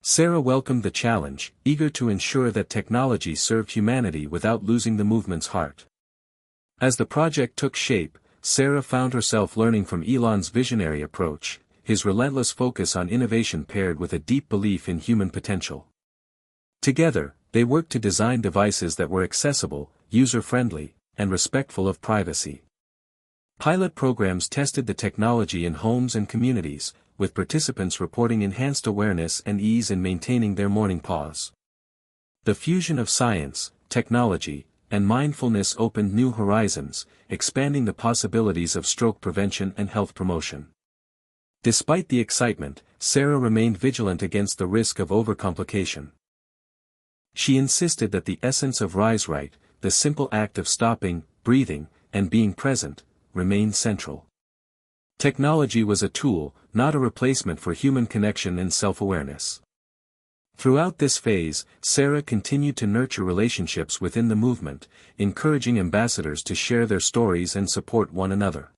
Sarah welcomed the challenge, eager to ensure that technology served humanity without losing the movement's heart. As the project took shape, Sarah found herself learning from Elon's visionary approach, his relentless focus on innovation paired with a deep belief in human potential. Together, they worked to design devices that were accessible, user-friendly, and respectful of privacy. Pilot programs tested the technology in homes and communities, with participants reporting enhanced awareness and ease in maintaining their morning pause. The fusion of science, technology, and mindfulness opened new horizons, expanding the possibilities of stroke prevention and health promotion. Despite the excitement, Sarah remained vigilant against the risk of overcomplication. She insisted that the essence of Rise Right, the simple act of stopping, breathing, and being present, remained central. Technology was a tool, not a replacement for human connection and self-awareness. Throughout this phase, Sarah continued to nurture relationships within the movement, encouraging ambassadors to share their stories and support one another.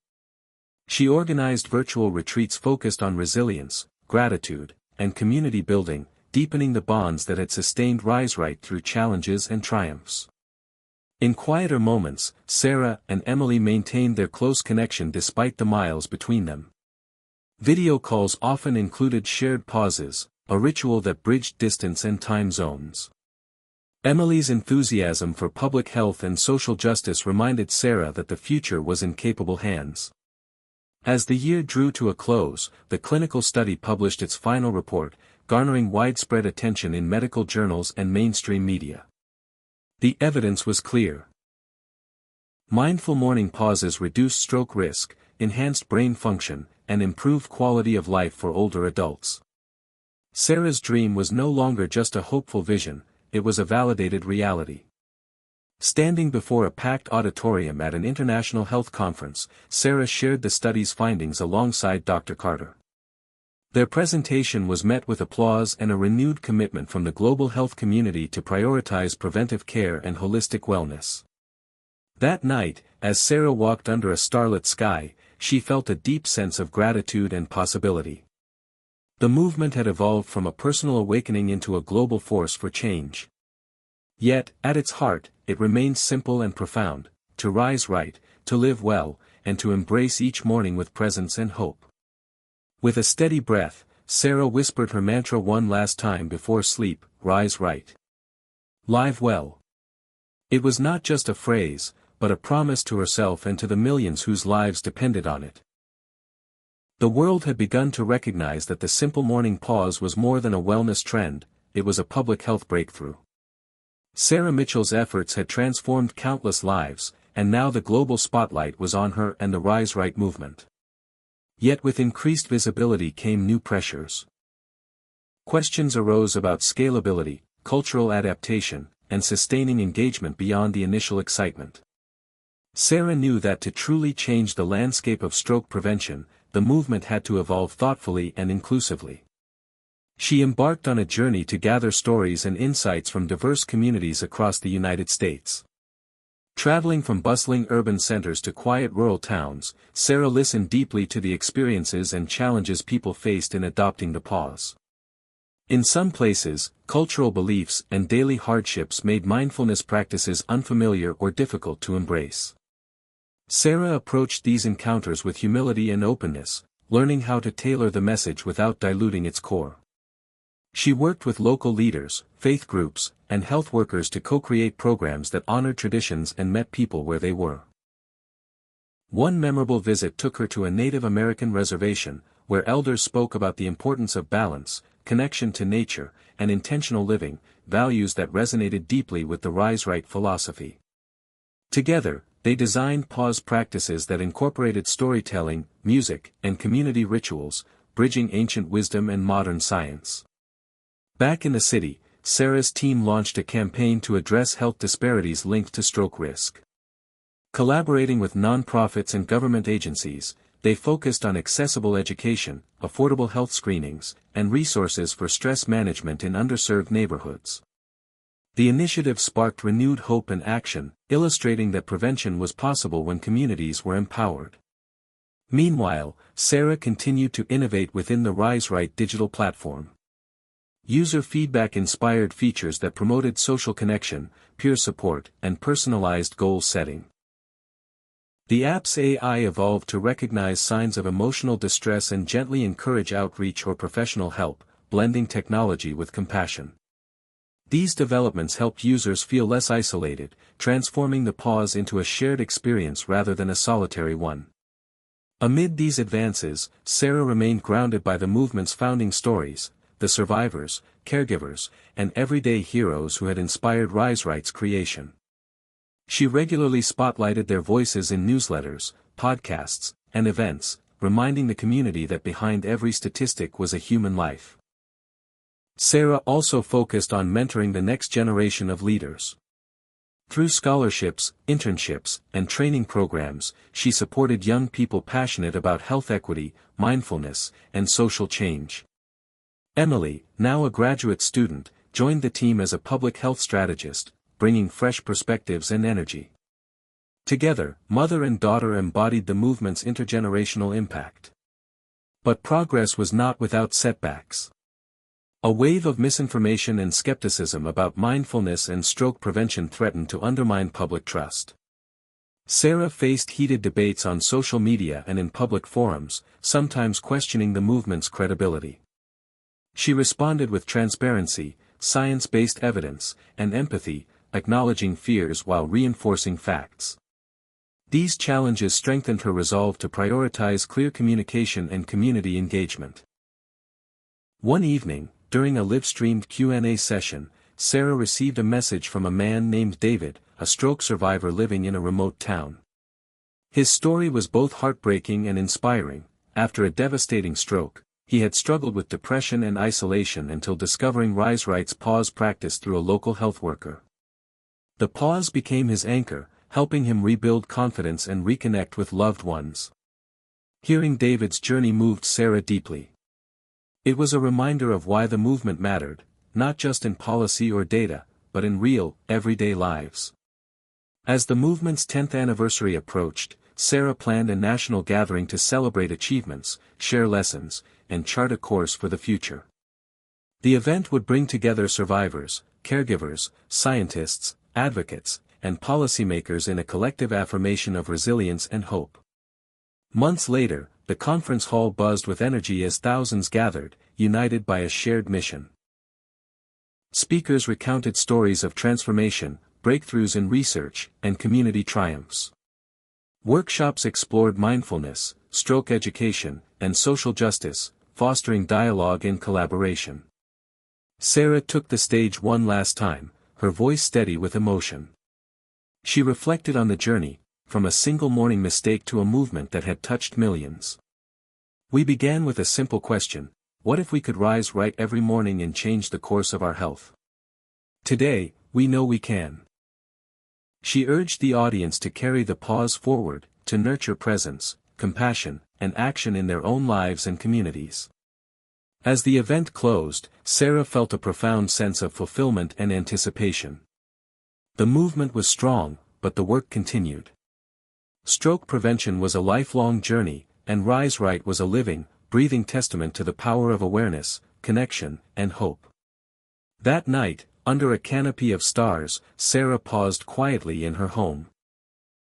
She organized virtual retreats focused on resilience, gratitude, and community building, deepening the bonds that had sustained RiseRight through challenges and triumphs. In quieter moments, Sarah and Emily maintained their close connection despite the miles between them. Video calls often included shared pauses, a ritual that bridged distance and time zones. Emily's enthusiasm for public health and social justice reminded Sarah that the future was in capable hands. As the year drew to a close, the clinical study published its final report, garnering widespread attention in medical journals and mainstream media. The evidence was clear. Mindful morning pauses reduced stroke risk, enhanced brain function, and improved quality of life for older adults. Sarah's dream was no longer just a hopeful vision, it was a validated reality. Standing before a packed auditorium at an international health conference, Sarah shared the study's findings alongside Dr. Carter. Their presentation was met with applause and a renewed commitment from the global health community to prioritize preventive care and holistic wellness. That night, as Sarah walked under a starlit sky, she felt a deep sense of gratitude and possibility. The movement had evolved from a personal awakening into a global force for change. Yet, at its heart, it remains simple and profound: to rise right, to live well, and to embrace each morning with presence and hope. With a steady breath, Sarah whispered her mantra one last time before sleep: rise right. Live well. It was not just a phrase, but a promise to herself and to the millions whose lives depended on it. The world had begun to recognize that the simple morning pause was more than a wellness trend, it was a public health breakthrough. Sarah Mitchell's efforts had transformed countless lives, and now the global spotlight was on her and the Rise Right movement. Yet with increased visibility came new pressures. Questions arose about scalability, cultural adaptation, and sustaining engagement beyond the initial excitement. Sarah knew that to truly change the landscape of stroke prevention, the movement had to evolve thoughtfully and inclusively. She embarked on a journey to gather stories and insights from diverse communities across the United States. Traveling from bustling urban centers to quiet rural towns, Sarah listened deeply to the experiences and challenges people faced in adopting the pause. In some places, cultural beliefs and daily hardships made mindfulness practices unfamiliar or difficult to embrace. Sarah approached these encounters with humility and openness, learning how to tailor the message without diluting its core. She worked with local leaders, faith groups, and health workers to co-create programs that honored traditions and met people where they were. One memorable visit took her to a Native American reservation, where elders spoke about the importance of balance, connection to nature, and intentional living, values that resonated deeply with the Rise Right philosophy. Together, they designed pause practices that incorporated storytelling, music, and community rituals, bridging ancient wisdom and modern science. Back in the city, Sarah's team launched a campaign to address health disparities linked to stroke risk. Collaborating with nonprofits and government agencies, they focused on accessible education, affordable health screenings, and resources for stress management in underserved neighborhoods. The initiative sparked renewed hope and action, illustrating that prevention was possible when communities were empowered. Meanwhile, Sarah continued to innovate within the Rise Right digital platform. User feedback inspired features that promoted social connection, peer support, and personalized goal setting. The app's AI evolved to recognize signs of emotional distress and gently encourage outreach or professional help, blending technology with compassion. These developments helped users feel less isolated, transforming the pause into a shared experience rather than a solitary one. Amid these advances, Sarah remained grounded by the movement's founding stories, the survivors, caregivers, and everyday heroes who had inspired Rise Right's creation. She regularly spotlighted their voices in newsletters, podcasts, and events, reminding the community that behind every statistic was a human life. Sarah also focused on mentoring the next generation of leaders. Through scholarships, internships, and training programs, she supported young people passionate about health equity, mindfulness, and social change. Emily, now a graduate student, joined the team as a public health strategist, bringing fresh perspectives and energy. Together, mother and daughter embodied the movement's intergenerational impact. But progress was not without setbacks. A wave of misinformation and skepticism about mindfulness and stroke prevention threatened to undermine public trust. Sarah faced heated debates on social media and in public forums, sometimes questioning the movement's credibility. She responded with transparency, science-based evidence, and empathy, acknowledging fears while reinforcing facts. These challenges strengthened her resolve to prioritize clear communication and community engagement. One evening, during a live-streamed Q&A session, Sarah received a message from a man named David, a stroke survivor living in a remote town. His story was both heartbreaking and inspiring. After a devastating stroke, he had struggled with depression and isolation until discovering Rise Right's pause practice through a local health worker. The pause became his anchor, helping him rebuild confidence and reconnect with loved ones. Hearing David's journey moved Sarah deeply. It was a reminder of why the movement mattered, not just in policy or data, but in real, everyday lives. As the movement's 10th anniversary approached, Sarah planned a national gathering to celebrate achievements, share lessons, and chart a course for the future. The event would bring together survivors, caregivers, scientists, advocates, and policymakers in a collective affirmation of resilience and hope. Months later, the conference hall buzzed with energy as thousands gathered, united by a shared mission. Speakers recounted stories of transformation, breakthroughs in research, and community triumphs. Workshops explored mindfulness, stroke education, and social justice, fostering dialogue and collaboration. Sarah took the stage one last time, her voice steady with emotion. She reflected on the journey, from a single morning mistake to a movement that had touched millions. We began with a simple question: what if we could rise right every morning and change the course of our health? Today, we know we can. She urged the audience to carry the pause forward, to nurture presence, compassion, and action in their own lives and communities. As the event closed, Sarah felt a profound sense of fulfillment and anticipation. The movement was strong, but the work continued. Stroke prevention was a lifelong journey, and Rise Right was a living, breathing testament to the power of awareness, connection, and hope. That night, under a canopy of stars, Sarah paused quietly in her home.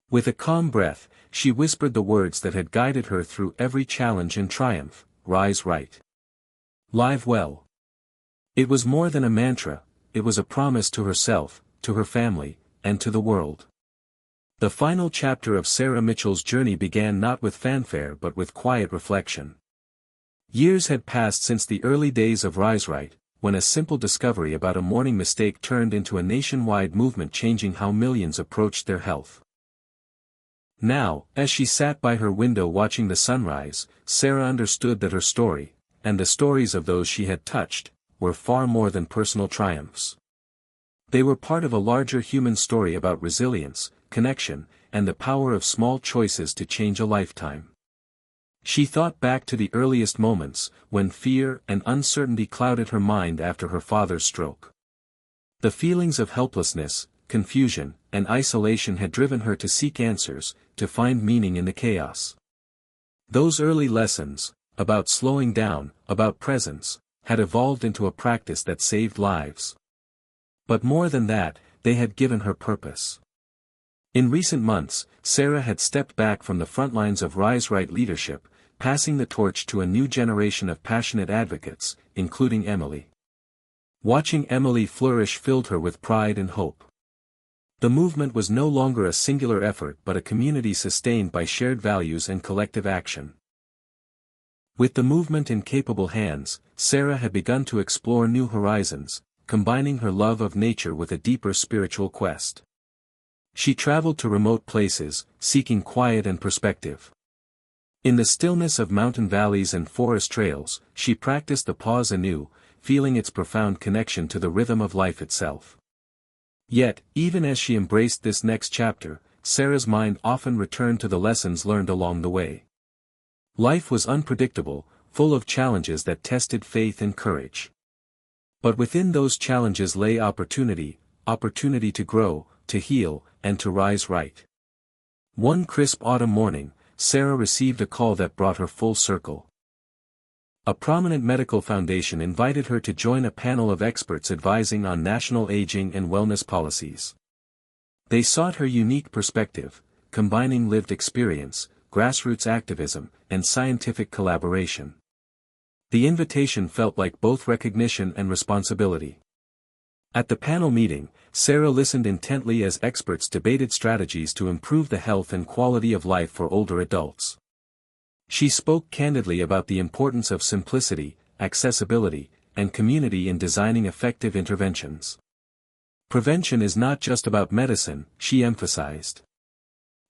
With a calm breath, she whispered the words that had guided her through every challenge and triumph: Rise Right. Live well. It was more than a mantra, it was a promise to herself, to her family, and to the world. The final chapter of Sarah Mitchell's journey began not with fanfare but with quiet reflection. Years had passed since the early days of Rise Right, when a simple discovery about a morning mistake turned into a nationwide movement changing how millions approached their health. Now, as she sat by her window watching the sunrise, Sarah understood that her story, and the stories of those she had touched, were far more than personal triumphs. They were part of a larger human story about resilience, connection, and the power of small choices to change a lifetime. She thought back to the earliest moments, when fear and uncertainty clouded her mind after her father's stroke. The feelings of helplessness, confusion, and isolation had driven her to seek answers, to find meaning in the chaos. Those early lessons, about slowing down, about presence, had evolved into a practice that saved lives. But more than that, they had given her purpose. In recent months, Sarah had stepped back from the front lines of Rise Right leadership, passing the torch to a new generation of passionate advocates, including Emily. Watching Emily flourish filled her with pride and hope. The movement was no longer a singular effort but a community sustained by shared values and collective action. With the movement in capable hands, Sarah had begun to explore new horizons, combining her love of nature with a deeper spiritual quest. She traveled to remote places, seeking quiet and perspective. In the stillness of mountain valleys and forest trails, she practiced the pause anew, feeling its profound connection to the rhythm of life itself. Yet, even as she embraced this next chapter, Sarah's mind often returned to the lessons learned along the way. Life was unpredictable, full of challenges that tested faith and courage. But within those challenges lay opportunity to grow, to heal, and to rise right. One crisp autumn morning, Sarah received a call that brought her full circle. A prominent medical foundation invited her to join a panel of experts advising on national aging and wellness policies. They sought her unique perspective, combining lived experience, grassroots activism, and scientific collaboration. The invitation felt like both recognition and responsibility. At the panel meeting, Sarah listened intently as experts debated strategies to improve the health and quality of life for older adults. She spoke candidly about the importance of simplicity, accessibility, and community in designing effective interventions. Prevention is not just about medicine, she emphasized.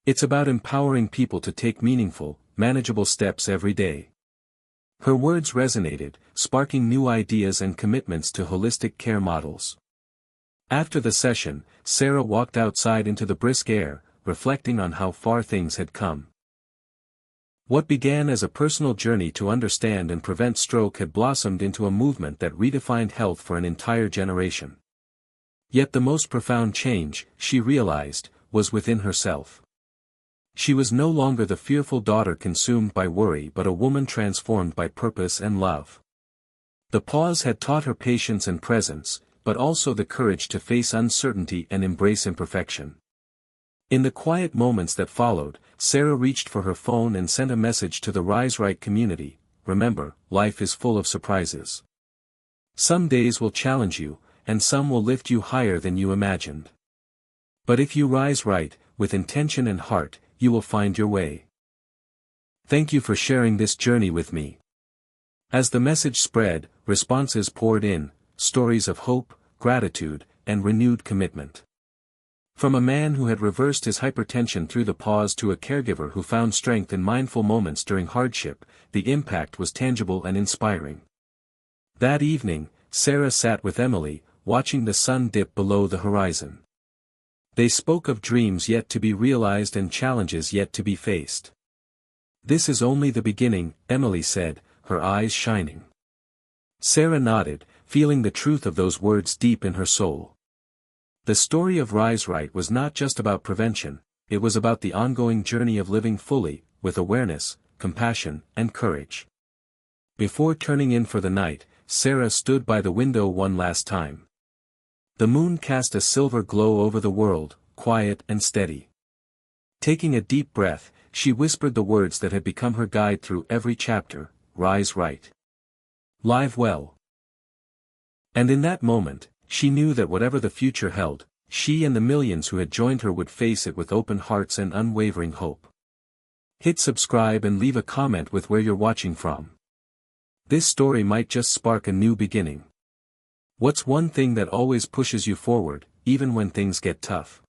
It's about empowering people to take meaningful, manageable steps every day. Her words resonated, sparking new ideas and commitments to holistic care models. After the session, Sarah walked outside into the brisk air, reflecting on how far things had come. What began as a personal journey to understand and prevent stroke had blossomed into a movement that redefined health for an entire generation. Yet the most profound change, she realized, was within herself. She was no longer the fearful daughter consumed by worry but a woman transformed by purpose and love. The pause had taught her patience and presence, but also the courage to face uncertainty and embrace imperfection. In the quiet moments that followed, Sarah reached for her phone and sent a message to the Rise Right community: remember, life is full of surprises. Some days will challenge you, and some will lift you higher than you imagined. But if you rise right, with intention and heart, you will find your way. Thank you for sharing this journey with me. As the message spread, responses poured in, stories of hope, gratitude, and renewed commitment. From a man who had reversed his hypertension through the pause to a caregiver who found strength in mindful moments during hardship, the impact was tangible and inspiring. That evening, Sarah sat with Emily, watching the sun dip below the horizon. They spoke of dreams yet to be realized and challenges yet to be faced. "This is only the beginning," Emily said, her eyes shining. Sarah nodded, feeling the truth of those words deep in her soul. The story of Rise Right was not just about prevention, it was about the ongoing journey of living fully, with awareness, compassion, and courage. Before turning in for the night, Sarah stood by the window one last time. The moon cast a silver glow over the world, quiet and steady. Taking a deep breath, she whispered the words that had become her guide through every chapter: "Rise Right. Live well." And in that moment, she knew that whatever the future held, she and the millions who had joined her would face it with open hearts and unwavering hope. Hit subscribe and leave a comment with where you're watching from. This story might just spark a new beginning. What's one thing that always pushes you forward, even when things get tough?